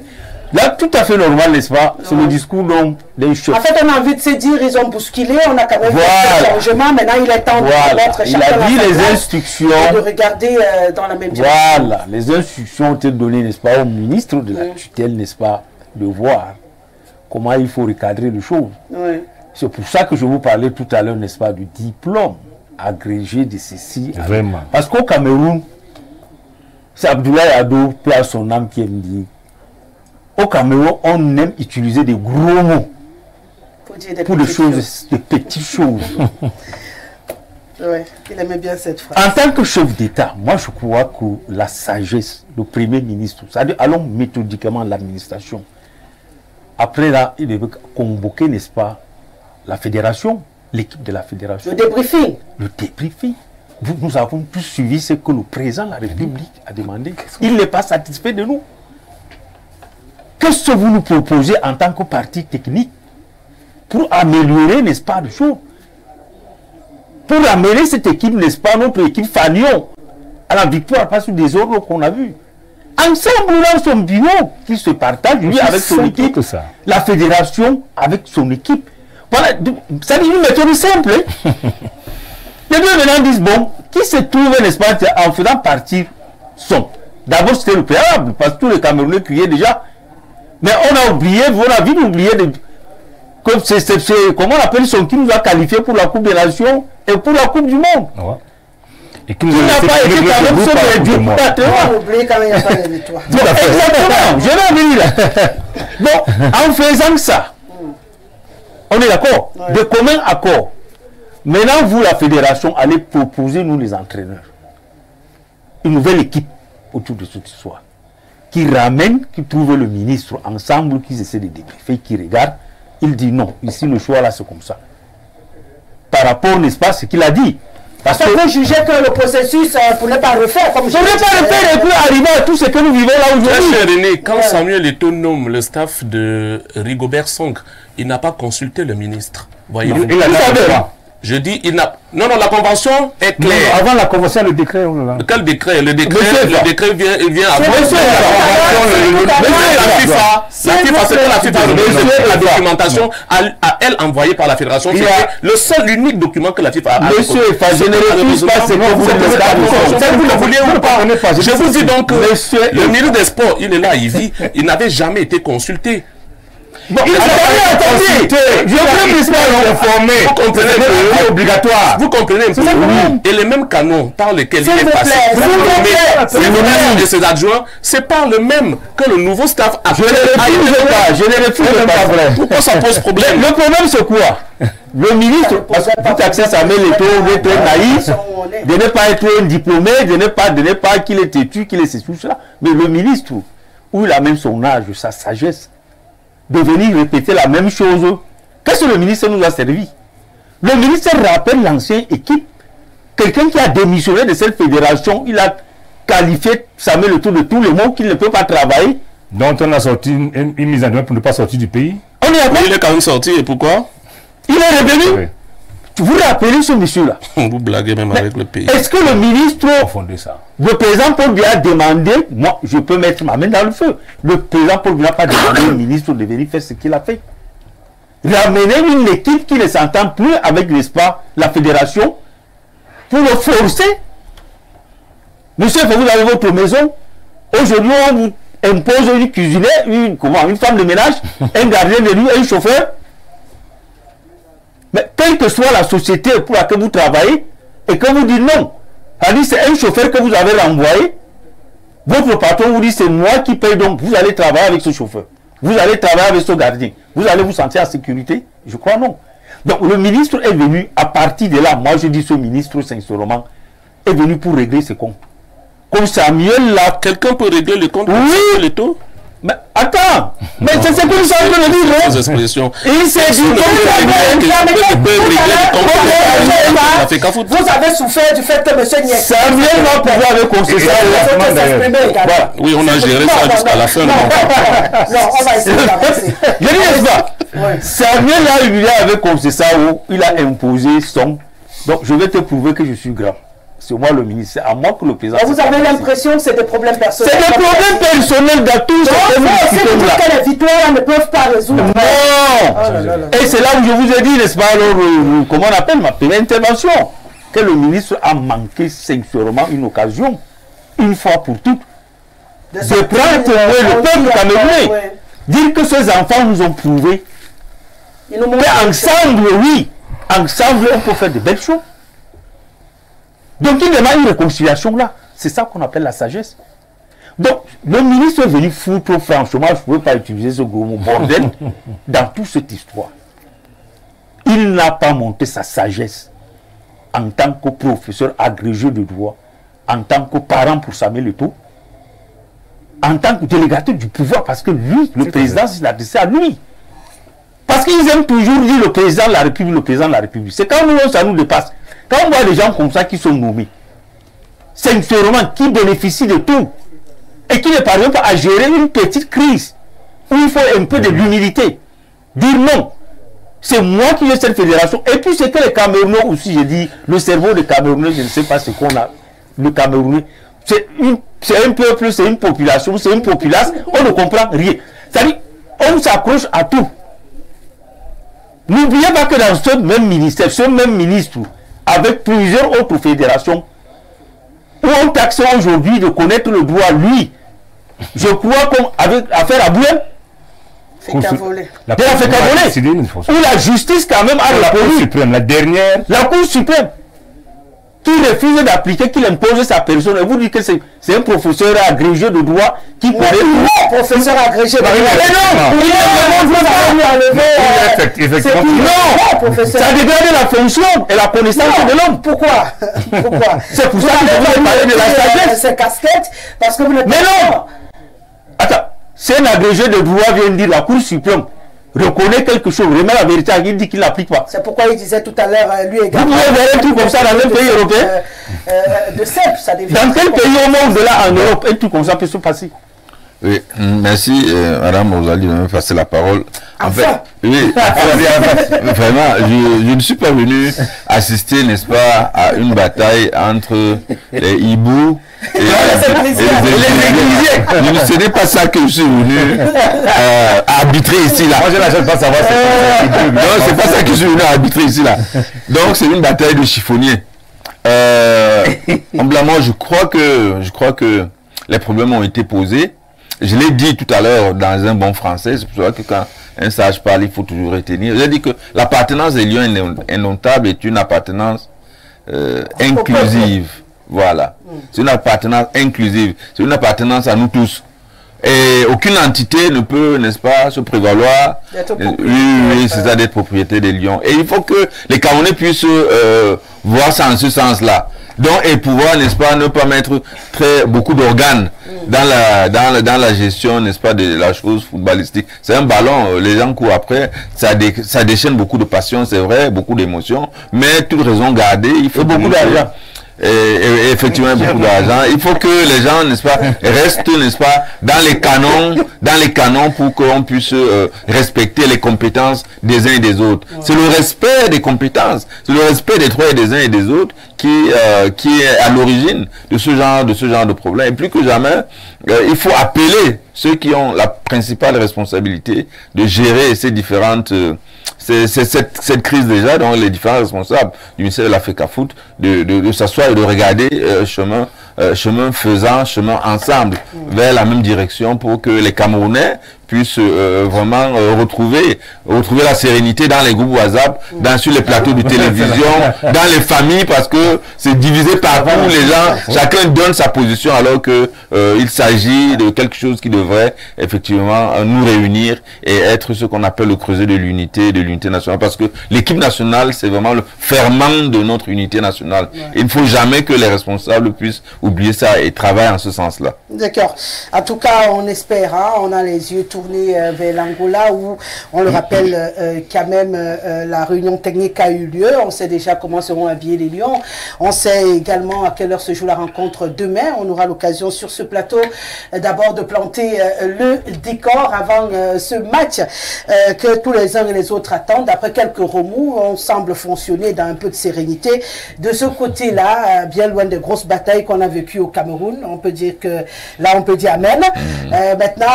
Là, tout à fait normal, n'est-ce pas? C'est le discours d'un chef. En fait, on a envie de se dire, ils ont bousculé, on a quand même fait un changement. Maintenant, il est temps de mettre chacun il a dit les instructions. De regarder dans la même direction. Voilà, les instructions ont été données, n'est-ce pas, au ministre de la tutelle, n'est-ce pas, de voir comment il faut recadrer les choses. C'est pour ça que je vous parlais tout à l'heure, n'est-ce pas, du diplôme agrégé de ceci. Vraiment. Parce qu'au Cameroun, c'est Abdoulaye Ado, paix à son âme, qui aime dire. Au Cameroun, on aime utiliser des gros mots pour des choses, des petites choses. Oui, il aimait bien cette phrase. En tant que chef d'État, moi je crois que la sagesse, le Premier ministre, c'est-à-dire allons méthodiquement l'administration. Après là, il devait convoquer, n'est-ce pas, la fédération, l'équipe de la fédération. Le débriefing. Le débriefing. Nous avons tous suivi ce que le président de la République a demandé. Il n'est pas satisfait de nous. Qu'est-ce que vous nous proposez en tant que parti technique pour améliorer, n'est-ce pas, les choses? Pour amener cette équipe, n'est-ce pas, notre équipe Fagnon, à la victoire, pas sur des ordres qu'on a vus. Ensemble, dans son bureau, qui se partage, lui, avec son équipe, la fédération, avec son équipe. Voilà, ça dit une méthode simple. Hein? Les deux maintenant disent, bon, qui se trouve, n'est-ce pas, en faisant partir son. D'abord, c'était le préalable, parce que tous les Camerounais criaient déjà. Mais on a oublié, on a vite oublié que c'est comment on appelle son qui nous a qualifié pour la Coupe des Nations et pour la Coupe du Monde. Ouais. Et qui n'a pas été quand même sur les dieux. On a oublié quand il n'y a pas de victoire. Exactement, je l'ai dit là. Bon, en faisant ça, on est d'accord, de commun accord, Maintenant, vous, la fédération, allez proposer, nous, les entraîneurs, une nouvelle équipe autour de cette histoire, qui ramène, qui trouve le ministre ensemble, qui essaie de débriefer, qui regarde. Il dit non, ici, le choix, là, c'est comme ça. Par rapport, n'est-ce pas, ce qu'il a dit. Parce que vous jugez que le processus pour ne pas refaire comme je ne pas refaire et puis arriver à tout ce que nous vivons là aujourd'hui. René, quand Samuel Eto'o nomme le staff de Rigobert Song, il n'a pas consulté le ministre. Voyez-vous. Je dis, il n'a... Non, la convention est claire. Non, avant la convention, le décret, on l'a. Quel décret? Le décret vient avant. La FIFA, c'est la FIFA. La documentation, à elle envoyée par la fédération, c'est l'unique document que la FIFA a. Monsieur, je ne refuse pas ce que vous le vouliez ou pas. Je vous dis donc que le ministre des Sports, il est là, il vit, il n'avait jamais été consulté. Bon, il attendez, je veux informer. Vous comprenez c'est obligatoire. Vous comprenez un peu. Et les mêmes canons par lesquels il est passé, et ses adjoints, c'est par le même que le nouveau staff a fait. Je ne refuse pas. Pourquoi ça pose problème? Le problème c'est quoi? Le ministre, parce que vous taxez Samuel Eto'o d'être naïf, de ne pas être un diplômé, de ne pas qu'il est têtu, qu'il est ceci, cela. Mais le ministre, où il a même son âge, sa sagesse, de venir répéter la même chose. Qu'est-ce que le ministre nous a servi? Le ministre rappelle l'ancienne équipe. Quelqu'un qui a démissionné de cette fédération, il a qualifié Samuel Eto'o de tous les mots qu'il ne peut pas travailler. Donc on a sorti une mise en œuvre pour ne pas sortir du pays. On est il est quand même sorti, et pourquoi? Il est revenu. Oui. Vous rappelez ce monsieur-là? Vous blaguez même avec le pays. Est-ce que le ministre, ça. le président Paul Biya a demandé, moi je peux mettre ma main dans le feu, le président Paul Biya n'a pas demandé au ministre de venir faire ce qu'il a fait. Ramener une équipe qui ne s'entend plus avec, n'est-ce pas, la fédération, pour le forcer. Monsieur, vous avez votre maison, aujourd'hui on vous impose une cuisinière, une femme de ménage, un gardien de nuit, un chauffeur. Mais quelle que soit la société pour laquelle vous travaillez, et que vous dites non, c'est un chauffeur que vous avez renvoyé, votre patron vous dit c'est moi qui paye, donc vous allez travailler avec ce chauffeur, vous allez travailler avec ce gardien, vous allez vous sentir en sécurité? Je crois non. Donc le ministre est venu, à partir de là, moi je dis ce ministre sincèrement, est venu pour régler ses comptes. Comme Samuel là. Quelqu'un peut régler le compte? Oui. Le taux? Mais attends, mais c'est ce que nous sommes en train de dire. Il s'est dit vous avez souffert du fait que M. Niek Samuel va pouvoir avec oui, on a géré ça jusqu'à la fin. Non, on va essayer d'avancer. Je dis, n'est-ce pas? Samuel a eu avec Concessa où il a imposé son. Donc je vais te prouver que je suis grand. C'est moi le ministre, c'est à moi que le président. Vous avez l'impression que c'est des problèmes personnels? C'est des problèmes personnels dans tout ce que les victoires ne peuvent pas résoudre. Non. Et c'est là où je vous ai dit, n'est-ce pas, alors, comment on appelle ma première intervention, que le ministre a manqué sincèrement une occasion, une fois pour toutes, de prendre le peuple camerounais. Dire que ces enfants nous ont prouvé qu'ensemble, oui, ensemble, on peut faire de belles choses. Donc il demande une réconciliation là. C'est ça qu'on appelle la sagesse. Donc le ministre est venu foutre, franchement, je ne pouvais pas utiliser ce gros mot bordel, dans toute cette histoire. Il n'a pas monté sa sagesse en tant que professeur agrégé de droit, en tant que parent pour Samuel Eto'o, en tant que délégateur du pouvoir, parce que lui, le président, il a dit ça à lui. Parce qu'ils aiment toujours dire le président de la République, le président de la République. C'est quand nous, ça nous dépasse. Quand on voit des gens comme ça qui sont nommés, sincèrement, qui bénéficient de tout, et qui ne parviennent pas à gérer une petite crise, où il faut un peu de l'humilité, dire non, c'est moi qui ai cette fédération, et puis c'est que les Camerounais aussi, j'ai dit, le cerveau des Camerounais, je ne sais pas ce qu'on a, le Camerounais, c'est un peuple, c'est une population, c'est une populace, on ne comprend rien. C'est-à-dire, on s'accroche à tout. N'oubliez pas que dans ce même ministère, ce même ministre, avec plusieurs autres fédérations, où on taxe aujourd'hui de connaître le droit, lui, je crois qu'avec affaire à Boulen, fait qu'à voler. Où la justice quand même a la Cour suprême, la dernière. La Cour suprême. qui refuse d'appliquer, qui impose sa personne. Et vous dites que c'est un professeur agrégé de droit qui connaît tout. Professeur agrégé de droit. Non, ça dégrade la fonction et la connaissance de l'homme. Pourquoi? C'est pour ça que je voulais parler de la sagesse. C'est casquette parce que vous n'êtes pas... Mais non. Attends, c'est un agrégé de droit vient dire la Cour suprême reconnaît quelque chose, remet la vérité, il dit qu'il n'applique pas. C'est pourquoi il disait tout à l'heure, lui également. Vous pouvez voir un truc comme ça dans un pays européen de simple, ça devient. Dans quel pays au monde, là, en Europe, un truc comme ça peut se passer? Oui, merci, Madame Rosalie de me passer la parole. En fait, oui, vraiment, je ne suis pas venu assister, n'est-ce pas, à une bataille entre les hiboux et les ce n'est pas ça que je suis venu arbitrer ici, là. Moi, je n'achète pas savoir non, c'est pas ça que je suis venu arbitrer ici, là. Donc, c'est une bataille de chiffonniers. Humblement, je crois que les problèmes ont été posés. Je l'ai dit tout à l'heure dans un bon français, c'est pour ça que quand un sage parle, il faut toujours retenir. J'ai dit que l'appartenance des lions indomptables est une appartenance inclusive. Voilà. C'est une appartenance inclusive. C'est une appartenance à nous tous. Et aucune entité ne peut, n'est-ce pas, se prévaloir. Oui, c'est ça, d'être propriété des lions. Et il faut que les Camerounais puissent voir ça en ce sens-là. Donc, et pouvoir, n'est-ce pas, ne pas mettre beaucoup d'organes dans la gestion, n'est-ce pas, de la chose footballistique. C'est un ballon, les gens courent après, ça déchaîne beaucoup de passion, c'est vrai, beaucoup d'émotions, mais toute raison gardée, il faut beaucoup d'argent. Et effectivement beaucoup d'argent. Il faut que les gens, n'est-ce pas, restent, n'est-ce pas, dans les canons pour qu'on puisse respecter les compétences des uns et des autres. C'est le respect des compétences, c'est le respect des droits des uns et des autres qui est à l'origine de ce genre de problème. Et plus que jamais, il faut appeler ceux qui ont la principale responsabilité de gérer ces différentes cette crise déjà, donc les différents responsables du ministère de la FECAFOOT de s'asseoir et de regarder chemin faisant, chemin ensemble vers la même direction pour que les Camerounais puissent vraiment retrouver la sérénité dans les groupes WhatsApp, sur les plateaux de télévision, dans les familles, parce que c'est divisé partout, les gens, chacun donne sa position alors que il s'agit de quelque chose qui devrait effectivement nous réunir et être ce qu'on appelle le creuset de l'unité nationale, parce que l'équipe nationale, c'est vraiment le ferment de notre unité nationale. Il ne faut jamais que les responsables puissent oublier ça et travailler en ce sens-là. D'accord. En tout cas, on espère, hein, on a les yeux tournés vers l'Angola où, on le rappelle, quand même, la réunion technique a eu lieu. On sait déjà comment seront habillés les Lions. On sait également à quelle heure se joue la rencontre demain. On aura l'occasion sur ce plateau d'abord de planter le décor avant ce match que tous les uns et les autres attendent. Après quelques remous, on semble fonctionner dans un peu de sérénité. De ce côté-là, bien loin des grosses batailles qu'on a vécues au Cameroun, on peut dire que là, on peut dire amen. Maintenant,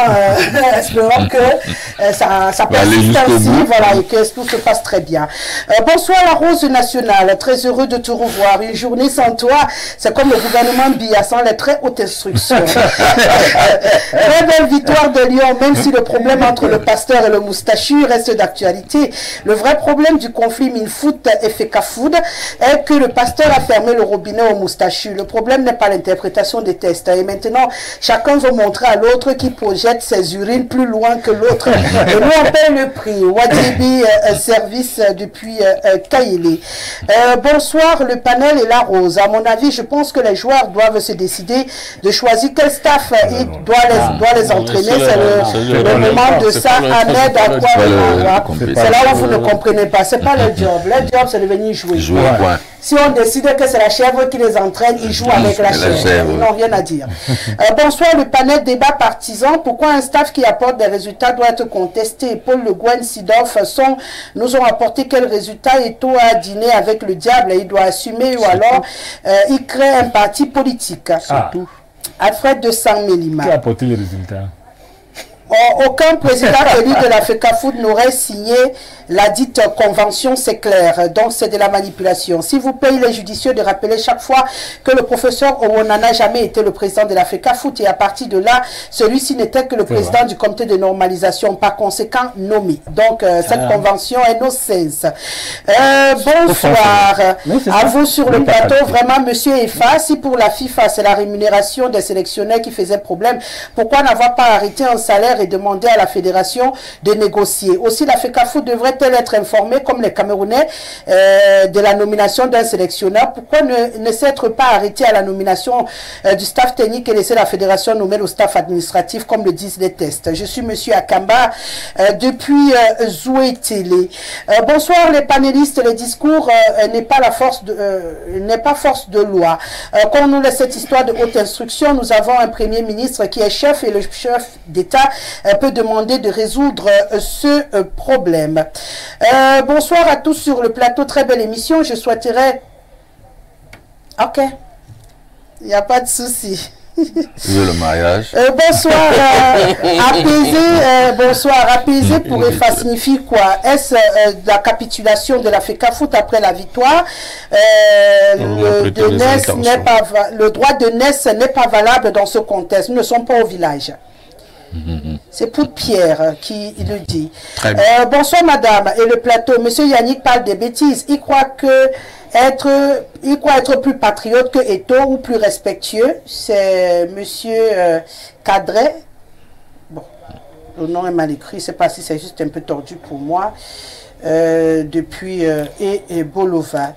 espérons que ça persiste ainsi, voilà, et que tout se passe très bien. Bonsoir la Rose Nationale, très heureux de te revoir. Une journée sans toi, c'est comme le gouvernement Biya sans les très hautes instructions. Très belle victoire de Lyon, même si le problème entre le pasteur et le moustachu reste d'actualité. Le vrai problème du conflit Minfoot et FECAFOOT est que le pasteur a fermé le robinet au moustachu. Le problème n'est pas l'interprétation des tests. Et maintenant, chacun veut montrer à l'autre qui projette ses urines plus loin que l'autre. Et nous, on paye le prix. Wadibi, service depuis Kaïli. Bonsoir, le panel et la Rose. À mon avis, je pense que les joueurs doivent se décider de choisir quel staff doit les entraîner. C'est le moment de ça. Ahmed, à quoi c'est là où vous ne comprenez pas. C'est pas le job. Le job, c'est de venir jouer. Si on décide que c'est la chèvre qui les entraîne, ils jouent avec la chèvre. Ils n'ont rien à dire. Bonsoir, le panel débat partisan. Pourquoi un staff qui apporte des résultats doit être contesté? Paul Le Guen, Sidorf, nous ont apporté quel résultat? Eto'o a dîné avec le diable et il doit assumer, ou alors il crée un parti politique. Surtout. Alfred de Saint-Mélima. Qui a apporté les résultats? Aucun président élu de la FECAFOOT n'aurait signé la dite convention, c'est clair. Donc, c'est de la manipulation. S'il vous plaît, il est judicieux de rappeler chaque fois que le professeur Owona n'a jamais été le président de la FECAFOOT et à partir de là, celui-ci n'était que le président du comité de normalisation, par conséquent nommé. Donc, cette convention est no sense. Bonsoir à vous sur le plateau. Vraiment, monsieur Efa, si pour la FIFA, c'est la rémunération des sélectionneurs qui faisait problème, pourquoi n'avoir pas arrêté un salaire et demander à la fédération de négocier? Aussi, la FECAFOOT devrait-elle être informée, comme les Camerounais, de la nomination d'un sélectionneur? Pourquoi ne s'être pas arrêté à la nomination du staff technique et laisser la fédération nommer le staff administratif, comme le disent les tests? Je suis monsieur Akamba, depuis Zoué Télé. Bonsoir les panélistes, le discours n'est pas la force n'est pas force de loi. Quand on nous laisse cette histoire de haute instruction, nous avons un premier ministre qui est chef et le chef d'État peut demander de résoudre ce problème. Bonsoir à tous sur le plateau, très belle émission. Je souhaiterais... Ok, il n'y a pas de souci. Le mariage. Bonsoir, apaisé pour EFA signifie quoi? Est-ce la capitulation de la FECAFOOT après la victoire? Le droit de naisse n'est pas valable dans ce contexte. Nous ne sommes pas au village. C'est pour Pierre qui le dit. Bonsoir madame et le plateau. Monsieur Yannick parle des bêtises. Il croit être plus patriote que Eto ou plus respectueux. C'est monsieur Cadret. Bon, le nom est mal écrit. Je ne sais pas si c'est juste un peu tordu pour moi. Depuis et Bolova.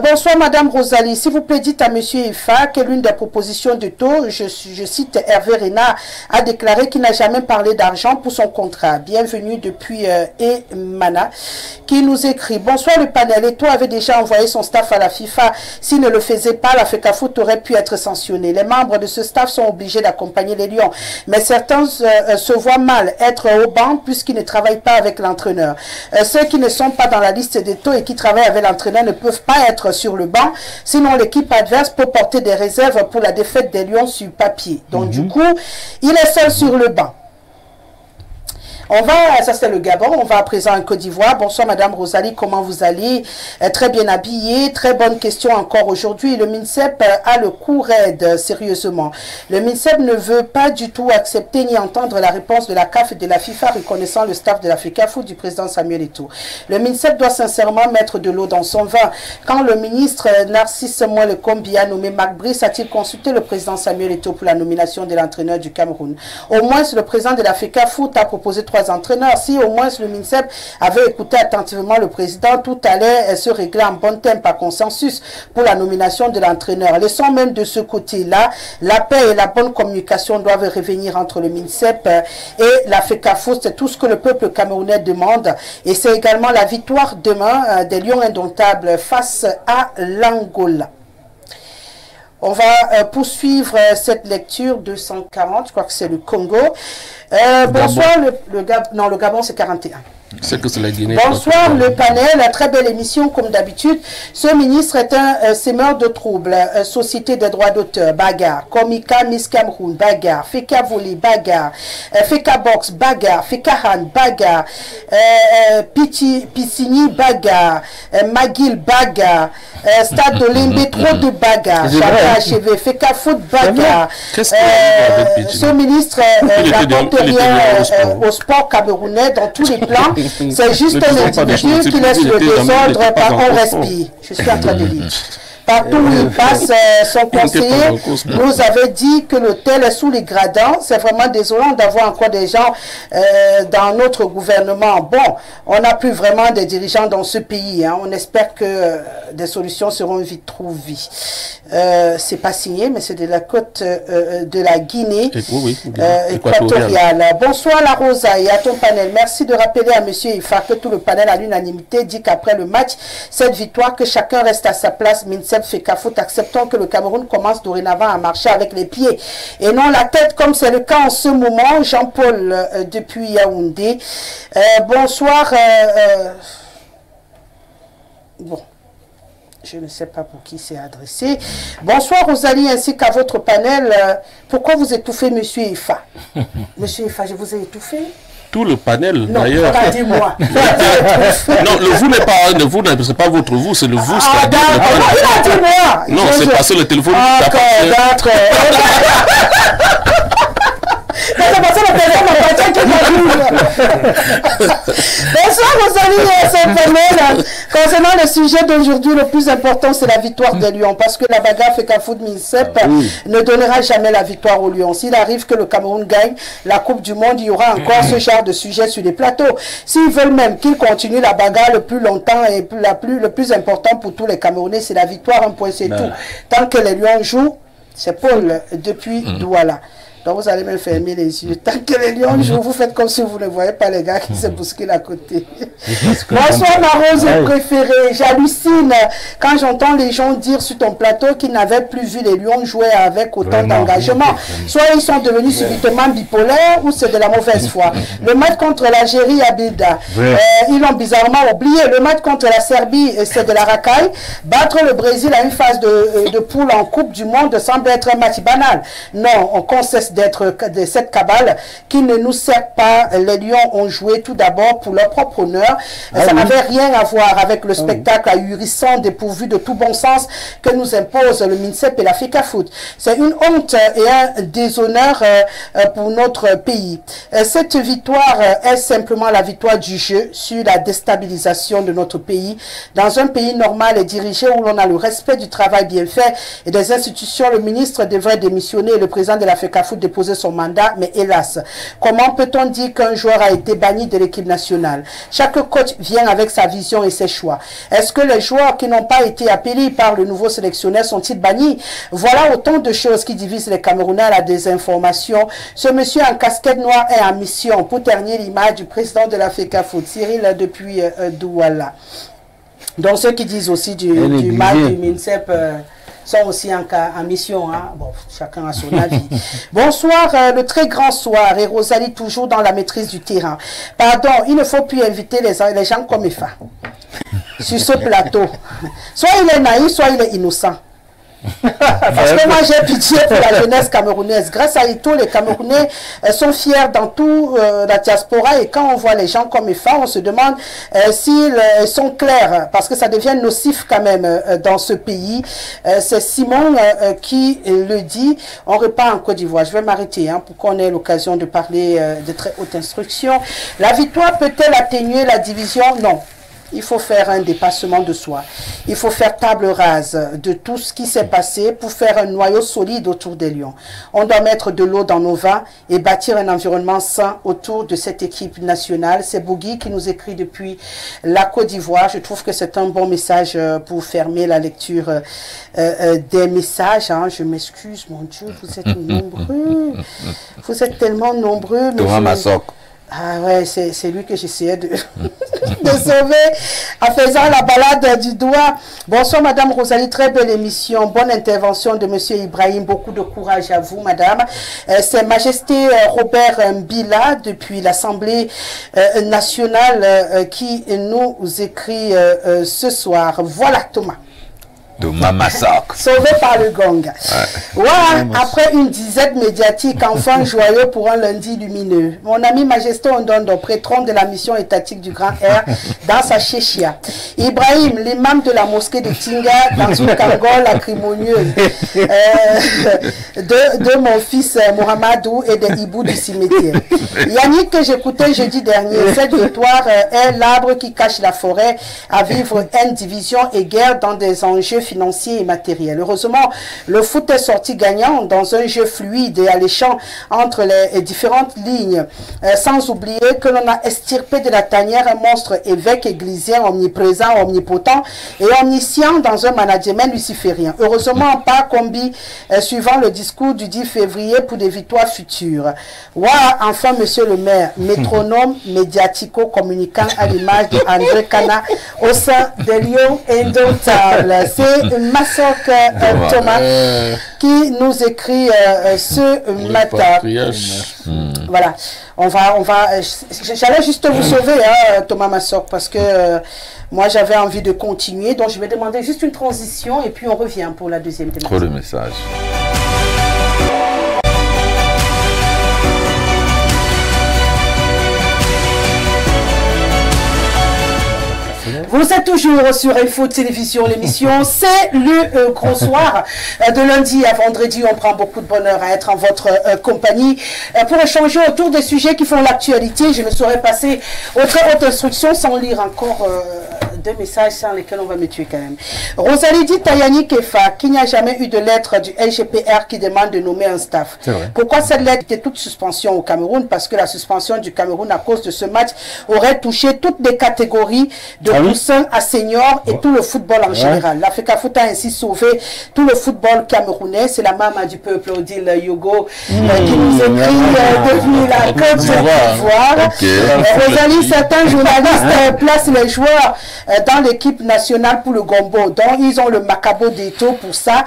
Bonsoir Madame Rosalie, s'il vous plaît dites à Monsieur Ifa que l'une des propositions de taux, je cite Hervé Renard, a déclaré qu'il n'a jamais parlé d'argent pour son contrat. Bienvenue depuis Emana qui nous écrit. Bonsoir le panel, Eto avait déjà envoyé son staff à la FIFA. S'il ne le faisait pas, la FECAFOOT aurait pu être sanctionnée. Les membres de ce staff sont obligés d'accompagner les Lions, mais certains se voient mal être au banc puisqu'ils ne travaillent pas avec l'entraîneur. Ceux qui ne sont pas dans la liste des taux et qui travaillent avec l'entraîneur ne peuvent pas être sur le banc, sinon l'équipe adverse peut porter des réserves pour la défaite des Lions sur papier. Donc du coup, il est seul sur le banc. On va, ça c'est le Gabon, on va à présent en Côte d'Ivoire. Bonsoir Madame Rosalie, comment vous allez? Très bien habillée, très bonne question encore aujourd'hui. Le MINSEP a le coup raide, sérieusement. Le MINSEP ne veut pas du tout accepter ni entendre la réponse de la CAF et de la FIFA reconnaissant le staff de la FECAFOOT du président Samuel Eto'o. Le MINSEP doit sincèrement mettre de l'eau dans son vin. Quand le ministre Narcisse Moelle-Kombi a nommé Marc Brice, a-t-il consulté le président Samuel Eto'o pour la nomination de l'entraîneur du Cameroun? Au moins, le président de la FECAFOOT a proposé 3 entraîneurs. Si au moins le MINSEP avait écouté attentivement le président, tout allait se régler en bon temps par consensus pour la nomination de l'entraîneur. Laissons même de ce côté-là, la paix et la bonne communication doivent revenir entre le MINSEP et la FECAFOOT. C'est tout ce que le peuple camerounais demande et c'est également la victoire demain des Lions indomptables face à l'Angola. On va poursuivre cette lecture 240, je crois que c'est le Congo. Bonsoir, le Gabon c'est 41. C'est que c'est la Guinée. Bonsoir le panel, très belle émission comme d'habitude. Ce ministre est un sémeur de troubles. Société des droits d'auteur, bagarre. Komika Miss Cameroun, bagarre. Feka Volley, bagarre. Feka Box, bagarre. Feka Han, bagarre. Piscini, bagarre. Magil, bagarre. Stade Olimbe, trop de bagarre. Chacun achevé. Feka Foot, bagarre. Ce ministre n'apporte rien au sport camerounais dans tous les plans. C'est juste un individu qui laisse le désordre par on respire. Je suis en train de lire. Partout où il passe, son conseiller nous avait dit que l'hôtel est sous les gradins. C'est vraiment désolant d'avoir encore des gens dans notre gouvernement. Bon, on n'a plus vraiment des dirigeants dans ce pays. Hein. On espère que des solutions seront vite trouvées. C'est pas signé, mais c'est de la côte de la Guinée équatoriale. Bonsoir la Rosa et à ton panel. Merci de rappeler à monsieur Ifa que tout le panel à l'unanimité dit qu'après le match, cette victoire, que chacun reste à sa place. MINSEP FECAFOOT, acceptons que le Cameroun commence dorénavant à marcher avec les pieds et non la tête comme c'est le cas en ce moment. Jean-Paul depuis Yaoundé. Bonsoir. Bon. Je ne sais pas pour qui c'est adressé. Bonsoir Rosalie ainsi qu'à votre panel. Pourquoi vous étouffez monsieur Ifa? Monsieur Ifa, je vous ai étouffé? Tout le panel, Non, d'ailleurs. on a dit moi. Non, le vous n'est pas un de vous, c'est pas votre vous, c'est le vous. Ah, d'accord, il a dit moi. Non, c'est passé le téléphone. D'accord. C'est passé le téléphone, on pensait qu'il m'a dit. Bonsoir, Rosalie, concernant le sujet d'aujourd'hui, le plus important, c'est la victoire des Lions. Parce que la bagarre FECAFOOT MINSEP ne donnera jamais la victoire aux Lions. S'il arrive que le Cameroun gagne la Coupe du Monde, il y aura encore ce genre de sujet sur les plateaux. S'ils veulent même qu'ils continuent la bagarre le plus longtemps et le plus important pour tous les Camerounais, c'est la victoire, un point, c'est tout. Tant que les Lions jouent, c'est Paul depuis Douala. Donc vous allez me fermer les yeux. Tant que les lions jouent, vous faites comme si vous ne voyez pas les gars qui se bousculent à côté. Bonsoir ma rose préférée. J'hallucine quand j'entends les gens dire sur ton plateau qu'ils n'avaient plus vu les lions jouer avec autant d'engagement. Soit ils sont devenus subitement bipolaires ou c'est de la mauvaise foi. Le match contre l'Algérie à Bilda, ils l'ont bizarrement oublié. Le match contre la Serbie, c'est de la racaille. Battre le Brésil à une phase de poule en Coupe du Monde semble être un match banal. Non, on consiste d'être de cette cabale qui ne nous sert pas. Les Lions ont joué tout d'abord pour leur propre honneur. Ça n'avait rien à voir avec le spectacle ahurissant dépourvu de tout bon sens que nous impose le MINSEP et la FECAFOOT. C'est une honte et un déshonneur pour notre pays. Cette victoire est simplement la victoire du jeu sur la déstabilisation de notre pays. Dans un pays normal et dirigé où l'on a le respect du travail bien fait et des institutions, le ministre devrait démissionner et le président de la FECAFOOT déposer son mandat, mais hélas, comment peut-on dire qu'un joueur a été banni de l'équipe nationale? Chaque coach vient avec sa vision et ses choix. Est-ce que les joueurs qui n'ont pas été appelés par le nouveau sélectionneur sont-ils bannis? Voilà autant de choses qui divisent les Camerounais à la désinformation. Ce monsieur en casquette noire est en mission pour ternir l'image du président de la FECAFOOT, Cyril, depuis Douala. Donc ceux qui disent aussi du mal du MINSEP sont aussi en mission. Hein? Bon, chacun a son avis. Bonsoir, le très grand soir. Et Rosalie toujours dans la maîtrise du terrain. Pardon, il ne faut plus inviter les gens comme EFA sur ce plateau. Soit il est naïf, soit il est innocent. Parce que moi j'ai pitié pour la jeunesse camerounaise. Grâce à Ito, les Camerounais sont fiers dans tout la diaspora, et quand on voit les gens comme EFA, on se demande s'ils sont clairs, parce que ça devient nocif quand même dans ce pays. C'est Simon qui le dit. On repart en Côte d'Ivoire. Je vais m'arrêter pour qu'on ait l'occasion de parler de très haute instruction. La victoire peut-elle atténuer la division? Non. Il faut faire un dépassement de soi. Il faut faire table rase de tout ce qui s'est passé pour faire un noyau solide autour des Lions. On doit mettre de l'eau dans nos vins et bâtir un environnement sain autour de cette équipe nationale. C'est Bougui qui nous écrit depuis la Côte d'Ivoire. Je trouve que c'est un bon message pour fermer la lecture des messages. Je m'excuse, mon Dieu, vous êtes nombreux. Vous êtes tellement nombreux. Thomas Massoc. Ah ouais, c'est lui que j'essayais de sauver en faisant la balade du doigt. Bonsoir Madame Rosalie, très belle émission, bonne intervention de Monsieur Ibrahim, beaucoup de courage à vous Madame. C'est Majesté Robert Mbila depuis l'Assemblée nationale qui nous écrit ce soir. Voilà Thomas. Thomas Massoc. Sauvé par le gong. Ouais, après une disette médiatique, enfin joyeux pour un lundi lumineux. Mon ami Majesté Ondondo, patron de la mission étatique du Grand Air, dans sa chéchia. Ibrahim, l'imam de la mosquée de Tinga, dans une cagole acrimonieuse de mon fils Mohamedou et de Ibou du cimetière. Yannick, que j'écoutais jeudi dernier, cette victoire est l'arbre qui cache la forêt à vivre haine, division et guerre dans des enjeux financiers et matériels. Heureusement, le foot est sorti gagnant dans un jeu fluide et alléchant entre les différentes lignes, sans oublier que l'on a estirpé de la tanière un monstre évêque églysien omniprésent, omnipotent et omniscient dans un management luciférien. Heureusement, pas combi suivant le discours du 10 février pour des victoires futures. Enfin, monsieur le maire, métronome médiatico-communicant à l'image de André Kana au sein des Lions indomptables. C'est Massoc Thomas qui nous écrit ce matin. Voilà, j'allais juste vous sauver, Thomas Massoc, parce que moi j'avais envie de continuer, donc je vais demander juste une transition et puis on revient pour la deuxième thématique. Trop de messages. Vous êtes toujours sur Info Télévision, l'émission c'est le Grand Soir. De lundi à vendredi, on prend beaucoup de bonheur à être en votre compagnie pour échanger autour des sujets qui font l'actualité. Je ne saurais passer aux très hautes instructions sans lire encore deux messages sans lesquels on va me tuer quand même. Rosalie dit Tayani Kefa qu'il n'y a jamais eu de lettre du LGPR qui demande de nommer un staff. Pourquoi cette lettre était toute suspension au Cameroun? Parce que la suspension du Cameroun à cause de ce match aurait touché toutes les catégories de poussins à seniors et tout le football en général. L'Africa Foot a ainsi sauvé tout le football camerounais. C'est la maman du peuple, Odile Yogo, qui nous écrit depuis la Côte d'Ivoire. Rosalie, certains journalistes placent les joueurs dans l'équipe nationale pour le gombo, dont ils ont le macabo d'Eto pour ça,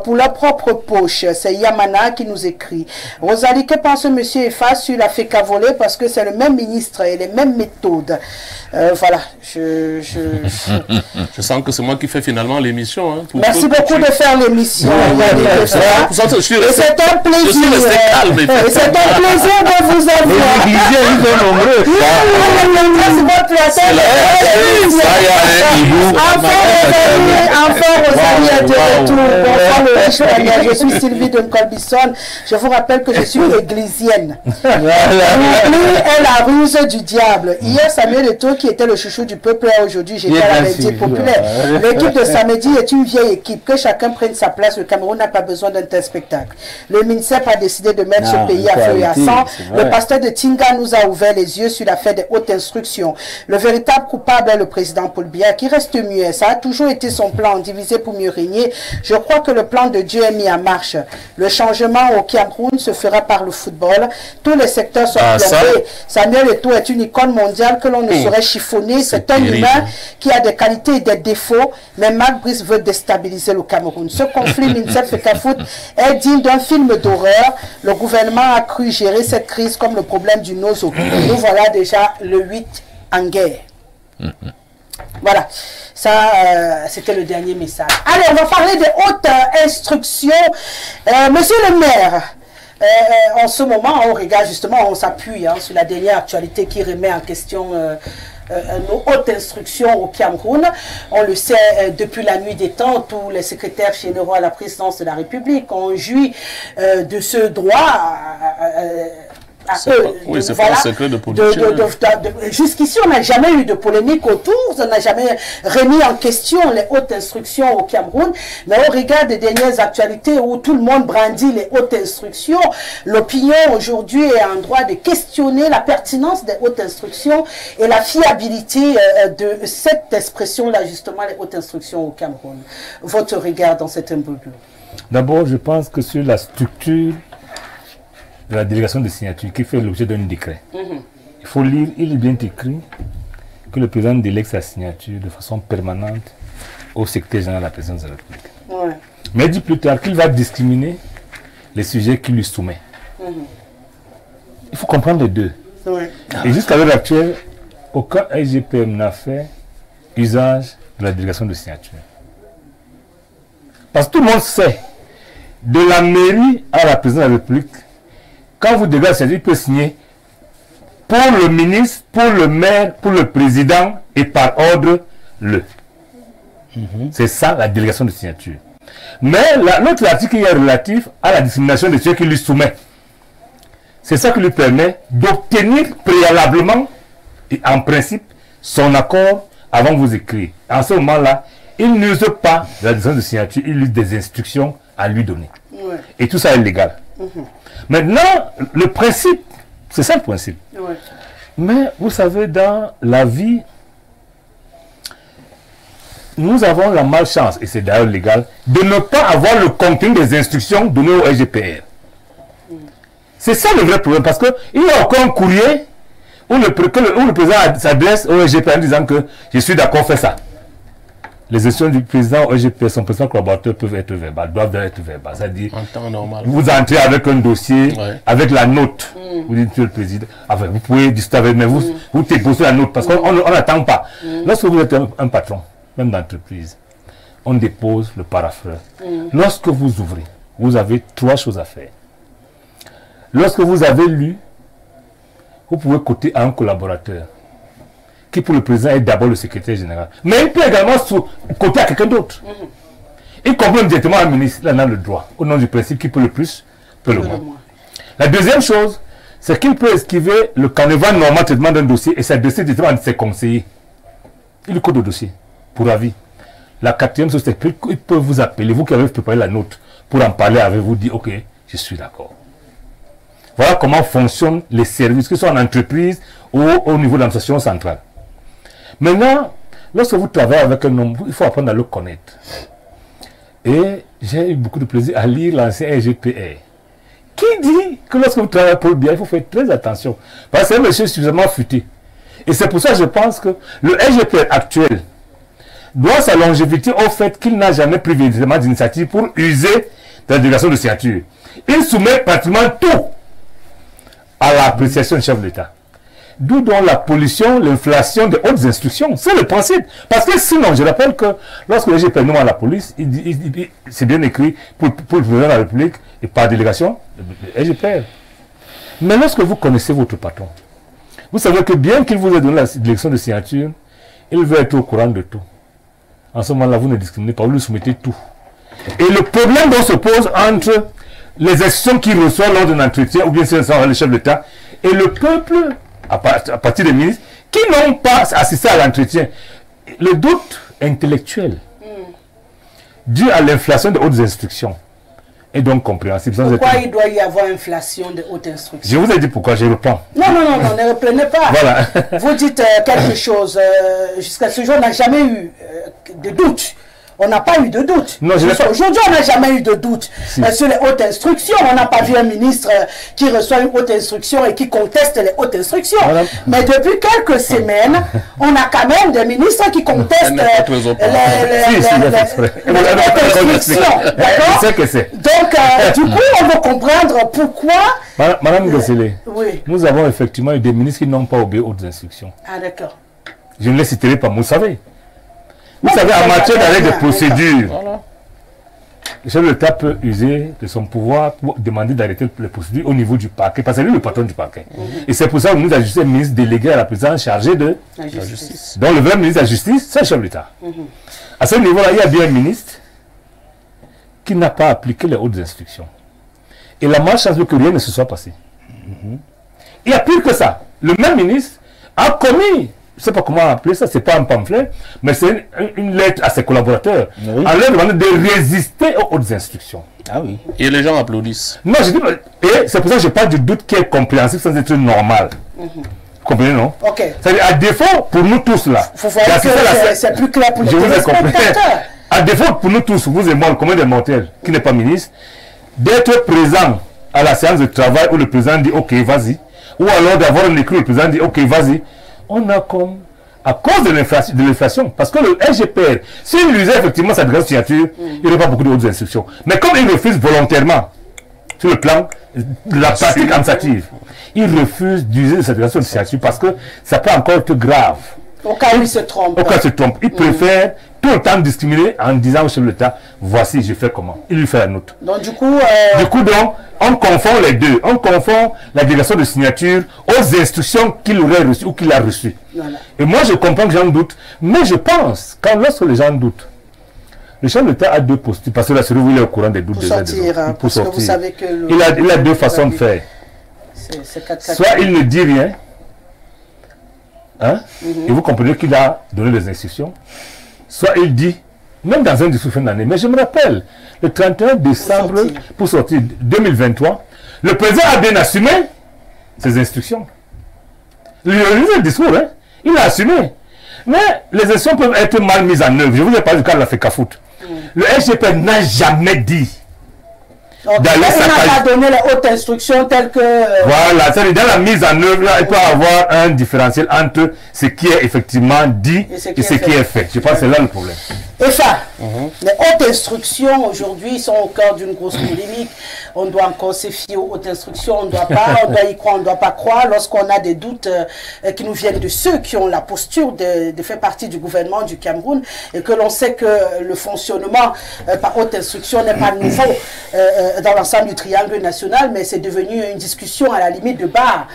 pour leur propre poche. C'est Yamana qui nous écrit. Rosalie, que pense monsieur Efa sur la FECA volée? Parce que c'est le même ministre et les mêmes méthodes. Voilà, je sens que c'est moi qui fais finalement l'émission. Hein, merci beaucoup de faire l'émission. C'est un plaisir. C'est un plaisir de vous avoir. Enfin, Rosalie est de retour. Bonsoir, le riche Daniel. Je suis Sylvie de Colbisson. Je vous rappelle que je suis églisienne. L'oubli est la ruse du diable. Hier, Samuel Eto'o, qui était le chouchou du peuple, aujourd'hui, j'étais à la médie populaire. L'équipe de samedi est une vieille équipe. Que chacun prenne sa place. Le Cameroun n'a pas besoin d'un tel spectacle. Le MINSEP a décidé de mettre ce pays à feu et à sang. Le pasteur de Tinga nous a ouvert les yeux sur l'affaire des hautes instructions. Le véritable coupable est le président Paul Biya, qui reste muet. Ça a toujours été son plan, diviser pour mieux régner. Je crois que le plan de Dieu est mis en marche. Le changement au Cameroun se fera par le football. Tous les secteurs sont plombés. Samuel Eto'o est une icône mondiale que l'on ne saurait chiffonner. C'est un humain qui a des qualités et des défauts, mais Marc Brice veut déstabiliser le Cameroun. Ce conflit MINSEP-FECAFOOT est digne d'un film d'horreur. Le gouvernement a cru gérer cette crise comme le problème du Nozo. Nous voilà déjà le 8 en guerre. Voilà, ça c'était le dernier message. Allez, on va parler des hautes instructions. Monsieur le maire, en ce moment, on regarde justement, on s'appuie sur la dernière actualité qui remet en question nos hautes instructions au Cameroun. On le sait depuis la nuit des temps, tous les secrétaires généraux à la présidence de la République ont joui de ce droit. Oui, c'est pas un secret de production. Jusqu'ici, on n'a jamais eu de polémique autour, on n'a jamais remis en question les hautes instructions au Cameroun, mais on regarde les dernières actualités où tout le monde brandit les hautes instructions. L'opinion aujourd'hui est en droit de questionner la pertinence des hautes instructions et la fiabilité de cette expression-là, justement, les hautes instructions au Cameroun. Votre regard dans cet imbroglio? D'abord, je pense que sur la structure de la délégation de signature qui fait l'objet d'un décret. Il faut lire, il est bien écrit que le président délègue sa signature de façon permanente au secrétaire général de la présidence de la République. Mais il dit plus tard qu'il va discriminer les sujets qu'il lui soumet. Il faut comprendre les deux. Et jusqu'à l'heure actuelle, aucun LGPM n'a fait usage de la délégation de signature. Parce que tout le monde sait, de la mairie à la présidence de la République, quand vous dégagez, il peut signer pour le ministre, pour le maire, pour le président et par ordre le. C'est ça la délégation de signature. Mais l'autre article est relatif à la discrimination de ceux qui lui soumettent. C'est ça qui lui permet d'obtenir préalablement et en principe son accord avant de vous écrire. En ce moment-là, il n'use pas de la délégation de signature, il use des instructions à lui donner. Et tout ça est légal. Maintenant, le principe, c'est ça le principe. Mais vous savez, dans la vie, nous avons la malchance, et c'est d'ailleurs légal, de ne pas avoir le contenu des instructions données au LGPR. C'est ça le vrai problème, parce qu'il n'y a aucun courrier où le président s'adresse au LGPR en disant que je suis d'accord, fais ça. Les instructions du président au LGPR, son président collaborateur peuvent être verbales, doivent être verbales. C'est-à-dire, en temps normal. Vous entrez avec un dossier, avec la note. Vous dites, monsieur le président, enfin, vous pouvez discuter avec, mais vous déposez la note, parce qu'on n'attend pas. Lorsque vous êtes un patron, même d'entreprise, on dépose le paraphrase. Lorsque vous ouvrez, vous avez 3 choses à faire. Lorsque vous avez lu, vous pouvez coter à un collaborateur qui pour le président est d'abord le secrétaire général. Mais il peut également côté à quelqu'un d'autre. Il comprend directement un ministre, là, dans le droit, au nom du principe qui peut le plus, peut le moins. La deuxième chose, c'est qu'il peut esquiver le carnaval normal de traitement d'un dossier et s'adresser directement à ses conseillers. Il code au dossier, pour avis. La quatrième chose, c'est qu'il peut vous appeler, vous qui avez préparé la note, pour en parler avec vous, dire, ok, je suis d'accord. Voilà comment fonctionnent les services, que ce soit en entreprise ou au niveau de l'administration centrale. Maintenant, lorsque vous travaillez avec un homme, il faut apprendre à le connaître. Et j'ai eu beaucoup de plaisir à lire l'ancien RGPR, qui dit que lorsque vous travaillez pour le bien, il faut faire très attention. Parce que c'est un monsieur suffisamment futé. Et c'est pour ça que je pense que le RGPR actuel doit sa longévité au fait qu'il n'a jamais pris véritablement d'initiative pour user de la délégation de signature. Il soumet pratiquement tout à l'appréciation du chef de l'État. D'où donc la pollution, l'inflation des hautes instructions. C'est le principe. Parce que sinon, je rappelle que lorsque le RGPR nomme à la police, c'est bien écrit pour le président de la République et par délégation, le RGPR. Mais lorsque vous connaissez votre patron, vous savez que bien qu'il vous ait donné la direction de signature, il veut être au courant de tout. En ce moment-là, vous ne discriminez pas, vous lui soumettez tout. Et le problème dont se pose entre les instructions qu'il reçoit lors d'un entretien, ou bien c'est le chef de l'État, et le peuple, à partir des ministres, qui n'ont pas assisté à l'entretien. Le doute intellectuel, dû à l'inflation de hautes instructions, est donc compréhensible. Pourquoi il doit y avoir inflation de hautes instructions? Je vous ai dit pourquoi, je reprends. Non, ne reprenez pas. Voilà. Vous dites quelque chose, jusqu'à ce jour, on n'a jamais eu de doute. On n'a pas eu de doute. Aujourd'hui, on n'a jamais eu de doute sur les hautes instructions. On n'a pas vu un ministre qui reçoit une haute instruction et qui conteste les hautes instructions. Voilà. Mais depuis quelques semaines, on a quand même des ministres qui contestent les hautes instructions. Donc, du coup, on veut comprendre pourquoi... Madame Gosselé, nous avons effectivement eu des ministres qui n'ont pas obéi aux hautes instructions. Ah, d'accord. Je ne les citerai pas, vous savez. Vous savez, en matière d'arrêt de procédure, le chef de l'État peut user de son pouvoir pour demander d'arrêter les procédures au niveau du parquet, parce que c'est lui le patron du parquet. Et c'est pour ça que nous avons juste un ministre délégué à la présidence chargé de la justice. Donc le vrai ministre de la justice, c'est le chef de l'État. À ce niveau-là, il y a bien un ministre qui n'a pas appliqué les hautes instructions. Et la malchance veut que rien ne se soit passé. Il y a pire que ça. Le même ministre a commis, je ne sais pas comment appeler ça, c'est pas un pamphlet, mais c'est une lettre à ses collaborateurs, en leur demandant de résister aux hautes instructions. Ah oui. Et les gens applaudissent. Non, je dis, et c'est pour ça que je parle du doute qui est compréhensible sans être normal. Vous comprenez, non? Ok. C'est-à-dire, à défaut, pour nous tous là, c'est plus clair pour les téléspectateurs. À défaut, pour nous tous, vous et moi, le commun des mortels, qui n'est pas ministre, d'être présent à la séance de travail où le président dit ok, vas-y, ou alors d'avoir un écrit où le président dit ok, vas-y, on a comme, à cause de l'inflation, parce que le RGPR, s'il usait effectivement sa grande signature, il n'y aurait pas beaucoup d'autres instructions. Mais comme il refuse volontairement, sur le plan de la pratique administrative, il refuse d'user sa grande signature parce que ça peut encore être grave. Au cas où il se trompe. Au cas où il se trompe. Il préfère tout le temps discriminer en disant au chef de l'État, voici, je fais comment. Il lui fait la note. Donc, du coup, donc, on confond les deux. On confond la délégation de signature aux instructions qu'il aurait reçues ou qu'il a reçues. Voilà. Et moi, je comprends que les gens doutent. Mais je pense, lorsque les gens doutent, le chef de l'État a deux postures. Parce que là, celui où il est au courant des doutes des uns. Pour sortir. Vous savez que il a deux façons de faire. Soit il ne dit rien. Hein? Et vous comprenez qu'il a donné les instructions. Soit il dit, même dans un discours fin d'année, mais je me rappelle, le 31 décembre, pour sortir 2023, le président a bien assumé ses instructions. Le discours, hein? Il a assumé. Mais les instructions peuvent être mal mises en œuvre. Je vous ai parlé du cas de la FECAFOOT. Le RGPR n'a jamais dit. Donc, il n'a pas donné les hautes instructions telles que... Voilà, c'est dans la mise en œuvre, là, il peut y avoir un différentiel entre ce qui est effectivement dit et ce qui est fait. Je pense que c'est là le problème. Et ça, les hautes instructions aujourd'hui sont au cœur d'une grosse polémique. On doit encore se fier aux hautes instructions, on ne doit pas, on doit y croire, on ne doit pas croire. Lorsqu'on a des doutes qui nous viennent de ceux qui ont la posture de faire partie du gouvernement du Cameroun et que l'on sait que le fonctionnement par haute instruction n'est pas nouveau dans l'ensemble du triangle national, mais c'est devenu une discussion à la limite de bar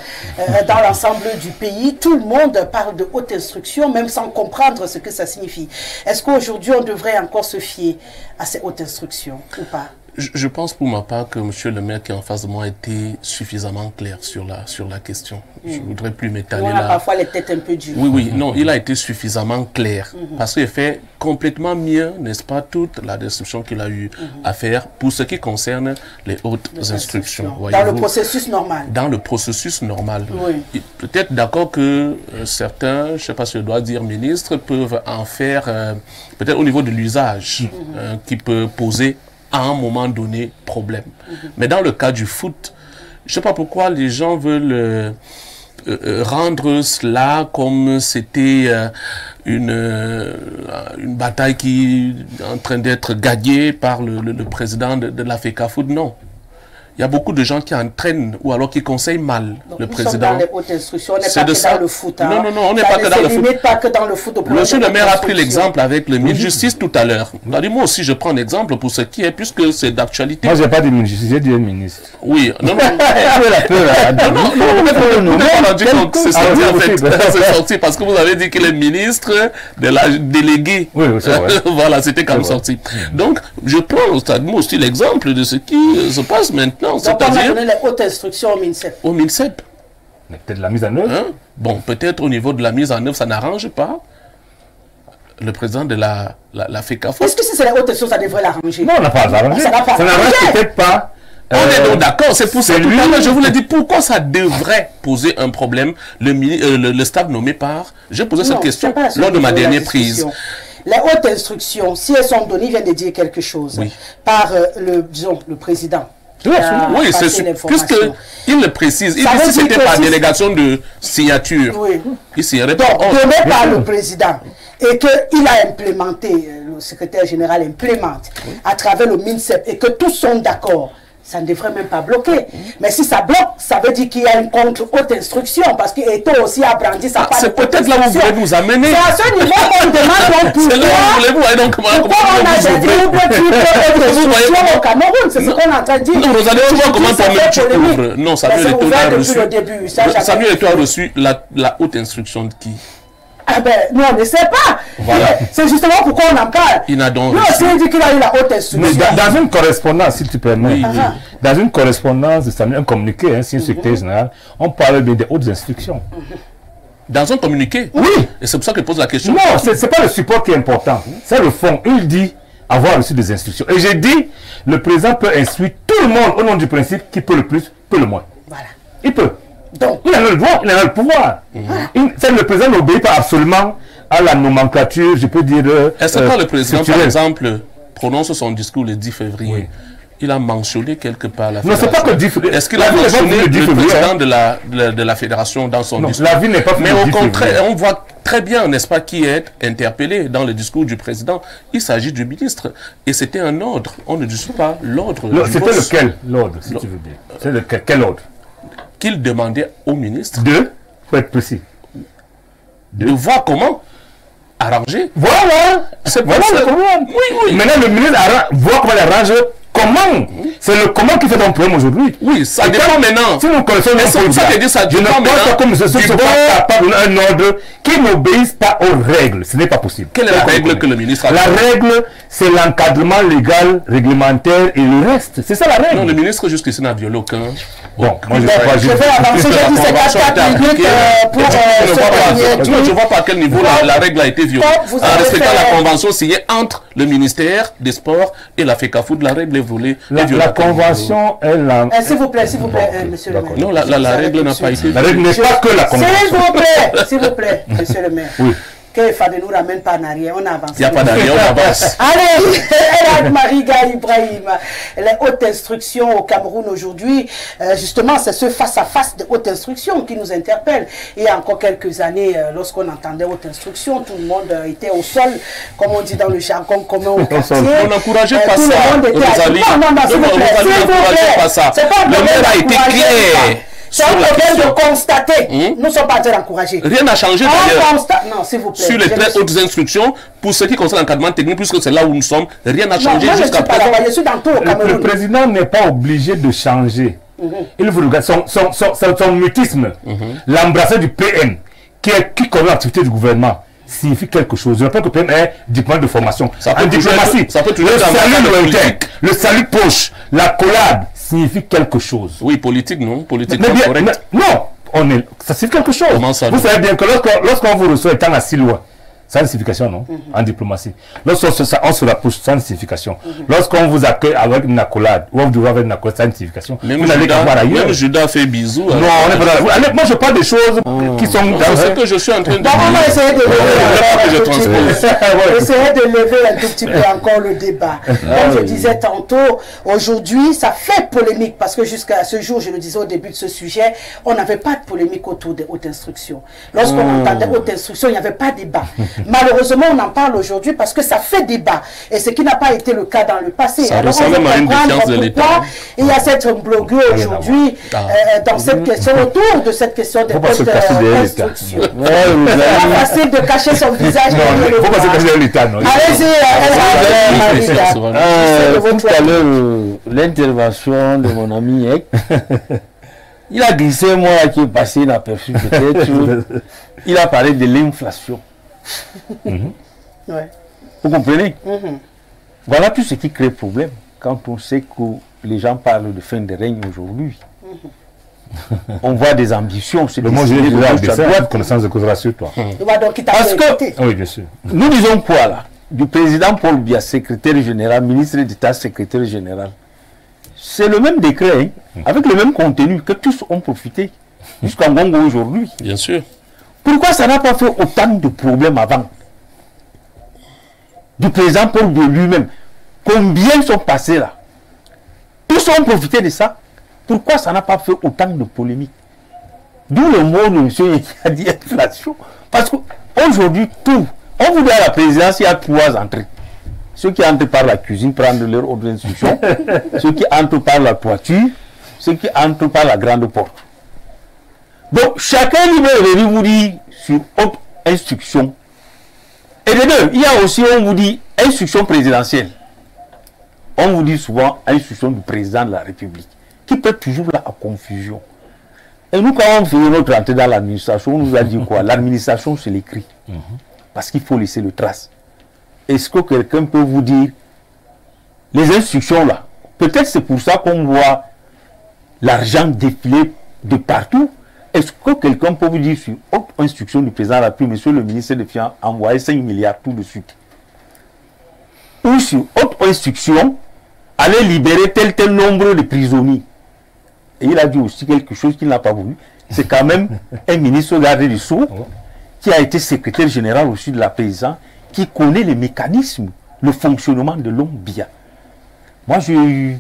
dans l'ensemble du pays. Tout le monde parle de haute instruction, même sans comprendre ce que ça signifie. Est-ce qu'aujourd'hui, on devrait encore se fier à ces hautes instructions ou pas? Je pense pour ma part que M. le maire qui est en face de moi a été suffisamment clair sur la question. Je ne voudrais plus m'étaler là. On a parfois les têtes un peu dures. Oui, non, il a été suffisamment clair. Parce qu'il fait complètement mieux, n'est-ce pas, toute la description qu'il a eu à faire pour ce qui concerne les hautes instructions. Dans le processus normal. Dans le processus normal. Oui. Peut-être d'accord que certains, je ne sais pas si je dois dire ministres, peuvent en faire, peut-être au niveau de l'usage, qui peut poser à un moment donné problème. Mais dans le cas du foot, je ne sais pas pourquoi les gens veulent rendre cela comme c'était une bataille qui est en train d'être gagnée par le président de la FECAFOOT. Non. Il y a beaucoup de gens qui entraînent ou alors qui conseillent mal le président. Sommes dans les hautes instructions, on n'est pas que dans le foot. Hein. Non, on n'est pas que dans le foot. Pas que dans le foot. Monsieur le maire a pris l'exemple avec le ministre de Justice tout à l'heure. Moi aussi, je prends l'exemple pour ce qui est, puisque c'est d'actualité. Moi, je n'ai pas dit ministre de Justice, j'ai dit un ministre. Oui, non. C'est sorti en fait. C'est sorti parce que vous avez dit qu'il est ministre de la déléguée. Oui, c'est vrai. Voilà, c'était comme sorti. Donc, je prends moi aussi l'exemple de ce qui se passe maintenant. Donc, on a donné les hautes instructions au MINSEP. Au MINSEP. Peut-être la mise en œuvre. Bon, peut-être au niveau de la mise en œuvre, ça n'arrange pas le président de la FECAFOOT. Est-ce que si c'est les hautes instructions, ça devrait l'arranger? Non, on n'a pas arrangé. Ça n'arrange peut-être pas. On est donc d'accord, c'est pour ça tout à l'heure, je vous l'ai dit, pourquoi ça devrait poser un problème, le staff nommé par... J'ai posé cette question lors de ma dernière prise. Les hautes instructions, si elles sont données, il vient de dire quelque chose par le président. Oui, puisqu'il le précise. Il dit si c'était par délégation de signature, il signerait pas. Donc, donné par le président et qu'il a implémenté, le secrétaire général implémente à travers le MINSEP et que tous sont d'accord, ça ne devrait même pas bloquer. Mais si ça bloque, ça veut dire qu'il y a une contre-haute instruction, parce que Eto aussi a brandi sa part. C'est peut-être là où vous voulez nous amener. C'est à ce niveau qu'on demande pourquoi on a des doubles instructions au Cameroun. C'est ce qu'on est en train de dire. Non, Rosalie, tu vois comment tu ouvres. Non, Samuel Eto'o a reçu la haute instruction de qui? Ah ben, nous on ne sait pas. Voilà. C'est justement pourquoi on en parle. Il n'a donc aussi dit qu'il a eu la haute instruction. Mais dans une correspondance, si tu permets, dans une correspondance, un communiqué, c'est un secrétaire général, on parle bien des hautes instructions. Dans un communiqué? Oui. Et c'est pour ça que je pose la question. Non, ce n'est pas le support qui est important, c'est le fond. Il dit avoir reçu des instructions. Et j'ai dit, le président peut instruire tout le monde au nom du principe qui peut le plus, peut le moins. Voilà. Il peut. Donc, il en a le droit, il en a le pouvoir. Le président n'obéit pas absolument à la nomenclature, je peux dire... Est-ce que quand le président, par exemple, prononce son discours le 10 février, il a mentionné quelque part la fédération? Non, c'est pas que 10 février. Est-ce qu'il a mentionné le président de la fédération dans son discours? La vie n'est pas... Mais au contraire, on voit très bien, n'est-ce pas, qui est interpellé dans le discours du président. Il s'agit du ministre. Et c'était un ordre. On ne discute pas l'ordre. C'était lequel, l'ordre, si tu veux bien? C'est lequel? Quel ordre? Qu'il demandait au ministre faut être précis, de voir comment arranger. Voilà, c'est voilà le problème. Oui. Maintenant, le ministre voit comment il arrange. Comment? C'est le comment qui fait ton problème aujourd'hui. Oui, ça dépend maintenant. Si nous connaissons ça dépend maintenant. Comme je suis capable d'un ordre qui n'obéisse pas aux règles. Ce n'est pas possible. Quelle est la règle que le ministre a? La règle, c'est l'encadrement légal, réglementaire et le reste. C'est ça la règle. Non, le ministre jusqu'ici n'a violé aucun. Bon, moi je vais avancer, j'ai dit c'est 4 minutes pour je ne vois pas à quel niveau la règle a été violée. En respectant la convention signée entre le ministère des Sports et la FECAFOOT, la règle est violée. La convention est la... S'il vous plaît, monsieur le maire. Non, la règle n'a pas été... La règle n'est pas que la convention. S'il vous plaît, monsieur le maire. Oui. Que Fabé nous ramène pas en arrière, on avance. Il n'y a pas d'arrière, on avance. Allez, Mariga Ibrahim, les hautes instructions au Cameroun aujourd'hui, justement, c'est ce face-à-face de hautes instructions qui nous interpelle. Il y a encore quelques années, lorsqu'on entendait hautes instructions, tout le monde était au sol, comme on dit dans le jargon commun au quartier. On n'encourageait pas ça. Non, s'il vous plaît. Le maire a été clair. C'est un problème de constater. Nous ne sommes pas en train d'encourager. Rien n'a changé d'ailleurs. Non, s'il vous plaît. Sur les très hautes instructions, pour ce qui concerne l'encadrement technique, puisque c'est là où nous sommes, rien n'a changé jusqu'à présent. Je suis dans tout au Cameroun. Le président n'est pas obligé de changer. Il faut regarder son mutisme, l'embrasser du PM, qui connaît l'activité du gouvernement, signifie quelque chose. Je rappelle que le PM est diplôme de formation. En diplomatie, le salut poche, la collade signifie quelque chose. Oui, politique, non. Politique, mais correct. Non, ça signifie quelque chose. Vous savez bien que lorsqu'on vous reçoit étant assis loin, ça a une signification, non? En diplomatie. Lorsqu'on se rapproche, ça a une signification. Lorsqu'on vous accueille avec une accolade, ou on vous avec une accolade, ça a une signification. Même Judas fait bisous. Non, on est pas dans la... Moi, je parle des choses qui sont dans ce que je suis en train de dire. On va essayer de lever un tout petit peu encore le débat. Comme je disais tantôt, aujourd'hui, ça fait polémique, parce que jusqu'à ce jour, je le disais au début de ce sujet, on n'avait pas de polémique autour des hautes instructions. Lorsqu'on entendait haute instruction, il n'y avait pas de débat. Malheureusement, on en parle aujourd'hui parce que ça fait débat. Et ce qui n'a pas été le cas dans le passé. Ça ressemble à une défiance de l'État. Il y a cette blogueuse aujourd'hui dans cette question, autour de cette question des hautes instructions. C'est pas facile de cacher son visage. Il ne faut pas se cacher de l'État. Allez-y, tout à l'heure, l'intervention de mon ami Ek, il a glissé, moi qui est passé inaperçu peut-être, il a parlé de l'inflation. Vous comprenez? Voilà tout ce qui crée problème quand on sait que les gens parlent de fin de règne aujourd'hui. On voit des ambitions. Le mot général de connaissance de cause rassure-toi. Parce que, oui, bien sûr. Nous disons quoi là? Du président Paul Biya, secrétaire général, ministre d'État, secrétaire général. C'est le même décret, avec le même contenu que tous ont profité jusqu'à Ngongo aujourd'hui. Bien sûr. Pourquoi ça n'a pas fait autant de problèmes avant? Du président Paul Biya lui-même. Combien sont passés là? Tous ont profité de ça. Pourquoi ça n'a pas fait autant de polémiques? D'où le mot de monsieur qui a dit inflation. Parce qu'aujourd'hui, tout, on vous dit à la présidence, il y a 3 entrées. Ceux qui entrent par la cuisine prennent leur ordre d'instruction. Ceux qui entrent par la toiture. Ceux qui entrent par la grande porte. Donc, chacun libre de vous dire sur haute instruction. Et de deux, il y a aussi, on vous dit, instruction présidentielle. On vous dit souvent instruction du président de la République, qui peut toujours là à confusion. Et nous, quand on fait notre entrée dans l'administration, on nous a dit quoi? L'administration, c'est l'écrit. Parce qu'il faut laisser le trace. Est-ce que quelqu'un peut vous dire les instructions là? Peut-être c'est pour ça qu'on voit l'argent défiler de partout. Est-ce que quelqu'un peut vous dire sur haute instruction du président de la République, monsieur le ministre des Finances, envoyer 5 milliards tout de suite? Ou sur haute instruction, aller libérer tel nombre de prisonniers? Et il a dit aussi quelque chose qu'il n'a pas voulu. C'est quand même un ministre garde des Sceaux qui a été secrétaire général aussi de la présidence, qui connaît les mécanismes, le fonctionnement de l'homme bien. Moi, j'ai eu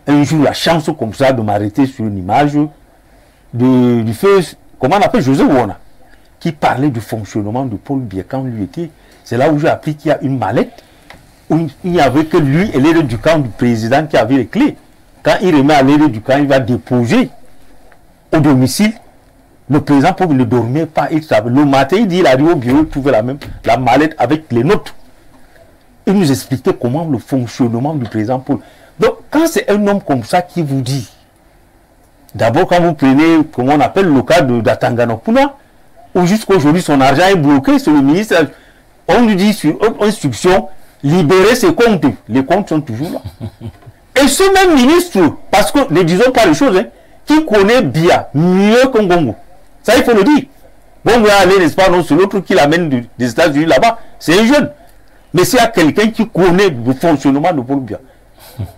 un jour la chance comme ça de m'arrêter sur une image du feu, comment on appelle, José Wona, qui parlait du fonctionnement de Paul Biya quand lui était. C'est là où j'ai appris qu'il y a une mallette où il n'y avait que lui et l'aide du camp du président qui avait les clés. Quand il remet à l'aide du camp, il va déposer au domicile. Le président Paul ne dormait pas. Le matin, il dit il arrive au bureau, il trouvait la mallette avec les notes. Il nous expliquait comment le fonctionnement du président Paul. Donc, quand c'est un homme comme ça qui vous dit, d'abord, quand vous prenez, comment on appelle le cas d'Atanganopuna, où jusqu'aujourd'hui son argent est bloqué, c'est le ministre, on lui dit sur instruction, libérer ses comptes. Les comptes sont toujours là. Et ce même ministre, parce que ne disons pas les choses, qui connaît bien, mieux que Ngongo. Ça, il faut le dire. Ngongo est allé, n'est-ce pas, non, c'est l'autre qui l'amène des États-Unis là-bas. C'est un jeune. Mais s'il y a quelqu'un qui connaît le fonctionnement de Paul Biya,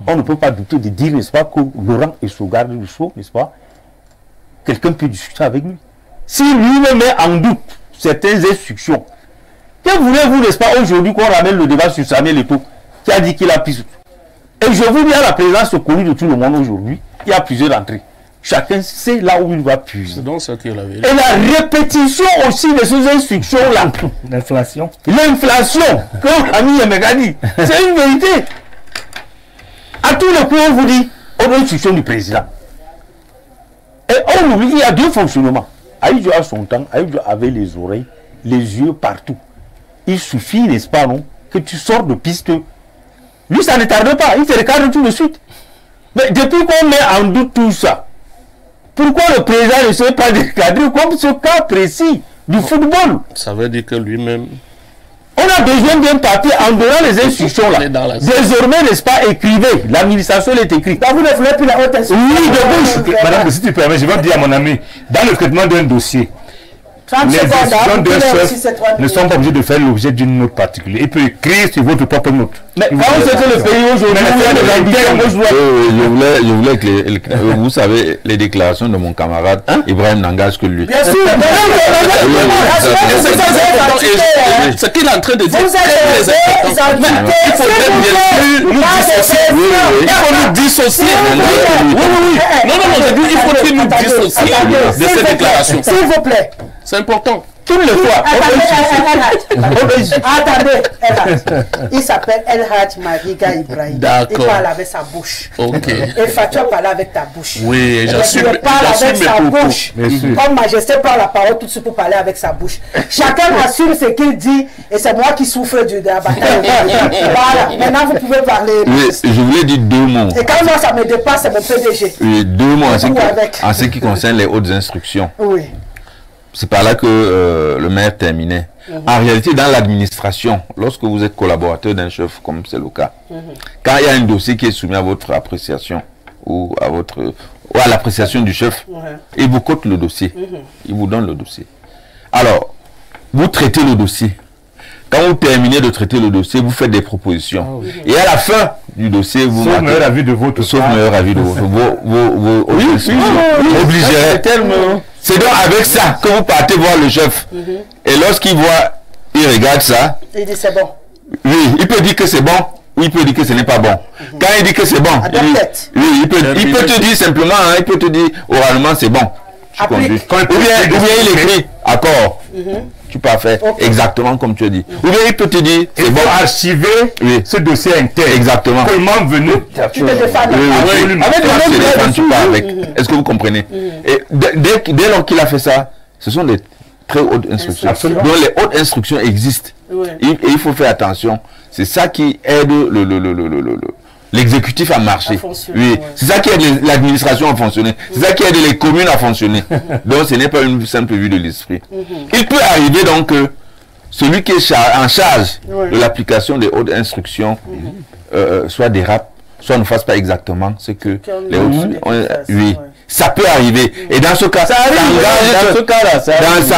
on ne peut pas douter de dire, n'est-ce pas, que Laurent est sous garde du sceau, n'est-ce pas? Quelqu'un peut discuter avec lui. Si lui-même met en doute certaines instructions, que voulez-vous, n'est-ce pas, aujourd'hui qu'on ramène le débat sur Samuel Eto'o, qui a dit qu'il a pris. Et je vous dis, à la présidence connue de tout le monde aujourd'hui, il y a plusieurs entrées. Chacun sait là où il va puiser. C'est donc ça qu'il avait. Et la répétition aussi de ces instructions-là. L'inflation. L'inflation, comme l'ami Yemega dit, c'est une vérité. À tous les points, on vous dit, aux instructions du président. Et qu'on oublie qu'il y a deux fonctionnements. Aïdjo a son temps, Aïdjo avait les oreilles, les yeux partout. Il suffit, n'est-ce pas, non, que tu sors de piste. Lui, ça ne tarde pas, il te regarde tout de suite. Mais depuis qu'on met en doute tout ça, pourquoi le président ne s'est pas décadré comme ce cas précis du football? Ça veut dire que lui-même... On a besoin d'un papier en donnant les instructions là. Désormais, n'est-ce pas, écrivez. L'administration est écrite. Vous ne voulez plus la haute instruction. Oui, de bouche. Madame, si tu permets, je vais dire à mon ami, dans le traitement d'un dossier, 30 les secondes, décisions d'un chef secondes, ne sont pas obligées de faire l'objet d'une note particulière. Il peut écrire sur votre propre note. Mais quand on sait que le pays aujourd'hui, je voulais que vous savez, les déclarations de mon camarade Ibrahim n'engagent que lui. Bien sûr, ce qu'il est en train de dire, vous avez il faut nous dissocier. Non, j'ai dit, il faut qu'il nous dissocie de ces déclarations. S'il vous plaît. C'est important. toutes les fois. Attendez, il s'appelle El Hadj Mariga Ibrahim. Il parle avec sa bouche. Ok. Et Fatou parle avec ta bouche. Oui, j'assume. Il parle avec sa bouche. Comme Majesté prend la parole tout de suite pour parler avec sa bouche. Chacun assume ce qu'il dit et c'est moi qui souffre de la bataille. Voilà, maintenant vous pouvez parler. Oui, je voulais dire deux mots. Et quand moi ça me dépasse, c'est mon PDG. Oui, deux mots en ce qui concerne les hautes instructions. Oui. C'est par là que le maire terminait. En réalité, dans l'administration, lorsque vous êtes collaborateur d'un chef, comme c'est le cas, quand il y a un dossier qui est soumis à votre appréciation ou à l'appréciation du chef, il vous cote le dossier, il vous donne le dossier. Alors, vous traitez le dossier. Quand vous terminez de traiter le dossier, vous faites des propositions. Et à la fin du dossier, vous sauf meilleur avis de votre meilleur avis de votre obligerez. C'est donc avec ça que vous partez voir le chef. Et lorsqu'il voit, il regarde ça. Il dit c'est bon. Oui, il peut dire que c'est bon, ou il peut dire que ce n'est pas bon. Quand il dit que c'est bon, il peut te dire simplement, il peut te dire oralement c'est bon. Ou bien il écrit accord. Tu peux faire exactement comme tu as dit. Ou bien il peut te dire c'est bon, archiver ce dossier interne. Exactement. Comment venu. Tu te défends. Est-ce que vous comprenez? Et dès lors qu'il a fait ça, ce sont des très hautes instructions. Donc les hautes instructions existent. Et il faut faire attention. C'est ça qui aide l'exécutif à marcher. Oui, c'est ça qui aide l'administration à fonctionner. C'est ça qui aide les communes à fonctionner. Donc ce n'est pas une simple vue de l'esprit. Il peut arriver donc que celui qui est en charge de l'application des hautes instructions soit dérape, soit ne fasse pas exactement ce que les autres... Ça peut arriver. Et dans ce cas, ça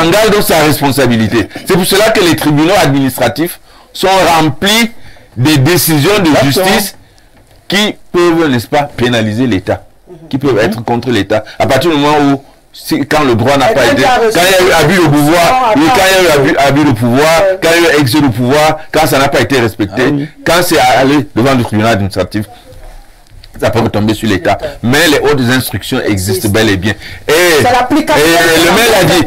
engage donc sa responsabilité. C'est pour cela que les tribunaux administratifs sont remplis des décisions de justice qui peuvent, n'est-ce pas, pénaliser l'État, qui peuvent être contre l'État. À partir du moment où, quand le droit n'a pas été, quand il y a eu abus de pouvoir, quand il y a eu abus de pouvoir, quand il y a eu excès de pouvoir, quand ça n'a pas été respecté, quand c'est allé devant le tribunal administratif, ça peut retomber sur l'État. Mais les hautes instructions existent bel et bien. Et le maire a dit,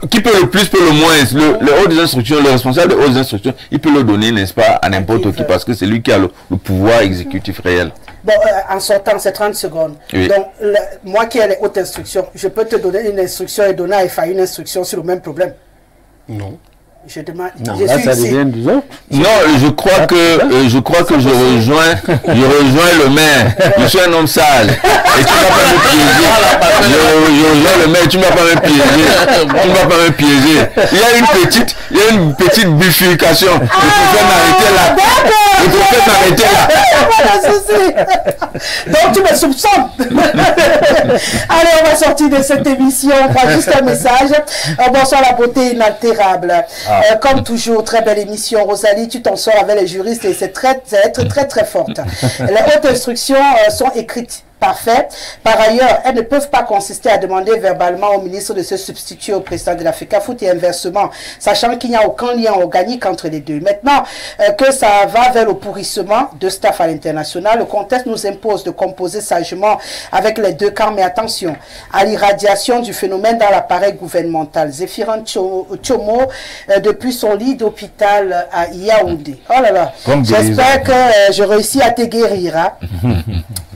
qui peut le plus, peut le moins. Les hautes instructions, le responsable des hautes instructions, il peut le donner, n'est-ce pas, à n'importe qui, parce que c'est lui qui a le pouvoir exécutif réel. Bon, en sortant, c'est 30 secondes. Donc, moi qui ai les hautes instructions, je peux te donner une instruction et donner à FA une instruction sur le même problème? Non. Je demande. Non, là, ça devient du autre. Non, je crois que je rejoins le maire. Je suis un homme sale. Et tu ne vas pas me piéger. Je rejoins le maire. Tu ne vas pas me piéger. Tu ne vas pas me piéger. Il y a une petite bifurcation. Je préfère m'arrêter là. Je préfère m'arrêter là. Donc tu me soupçonnes. Allez, on va sortir de cette émission. On prend juste un message. Bonsoir la beauté inaltérable. Comme toujours, très belle émission, Rosalie, tu t'en sors avec les juristes et c'est très forte. Les hautes instructions sont écrites. Parfait. Par ailleurs, elles ne peuvent pas consister à demander verbalement au ministre de se substituer au président de la FECAFOOT et inversement, sachant qu'il n'y a aucun lien organique entre les deux. Maintenant que ça va vers le pourrissement de staff à l'international, le contexte nous impose de composer sagement avec les deux camps, mais attention à l'irradiation du phénomène dans l'appareil gouvernemental. Zéphirin Tchomo, depuis son lit d'hôpital à Yaoundé. Oh là là, j'espère que je réussis à te guérir. Hein?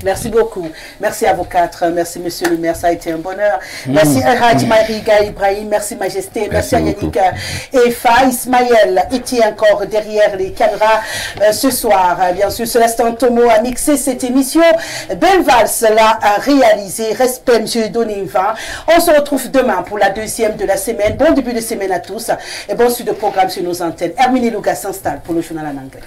Merci beaucoup. Merci à vos quatre. Merci monsieur le maire, ça a été un bonheur. Merci Hadj Maïriga Ibrahim, merci Majesté, merci à Yannick Efa, Ismaël était encore derrière les caméras ce soir. Bien sûr, Célestin Tomo a mixé cette émission. Ben Valls l'a réalisé. Respect monsieur Doninva. On se retrouve demain pour la deuxième de la semaine. Bon début de semaine à tous et bon suite de programme sur nos antennes. Herminie Louga s'installe pour le journal en anglais.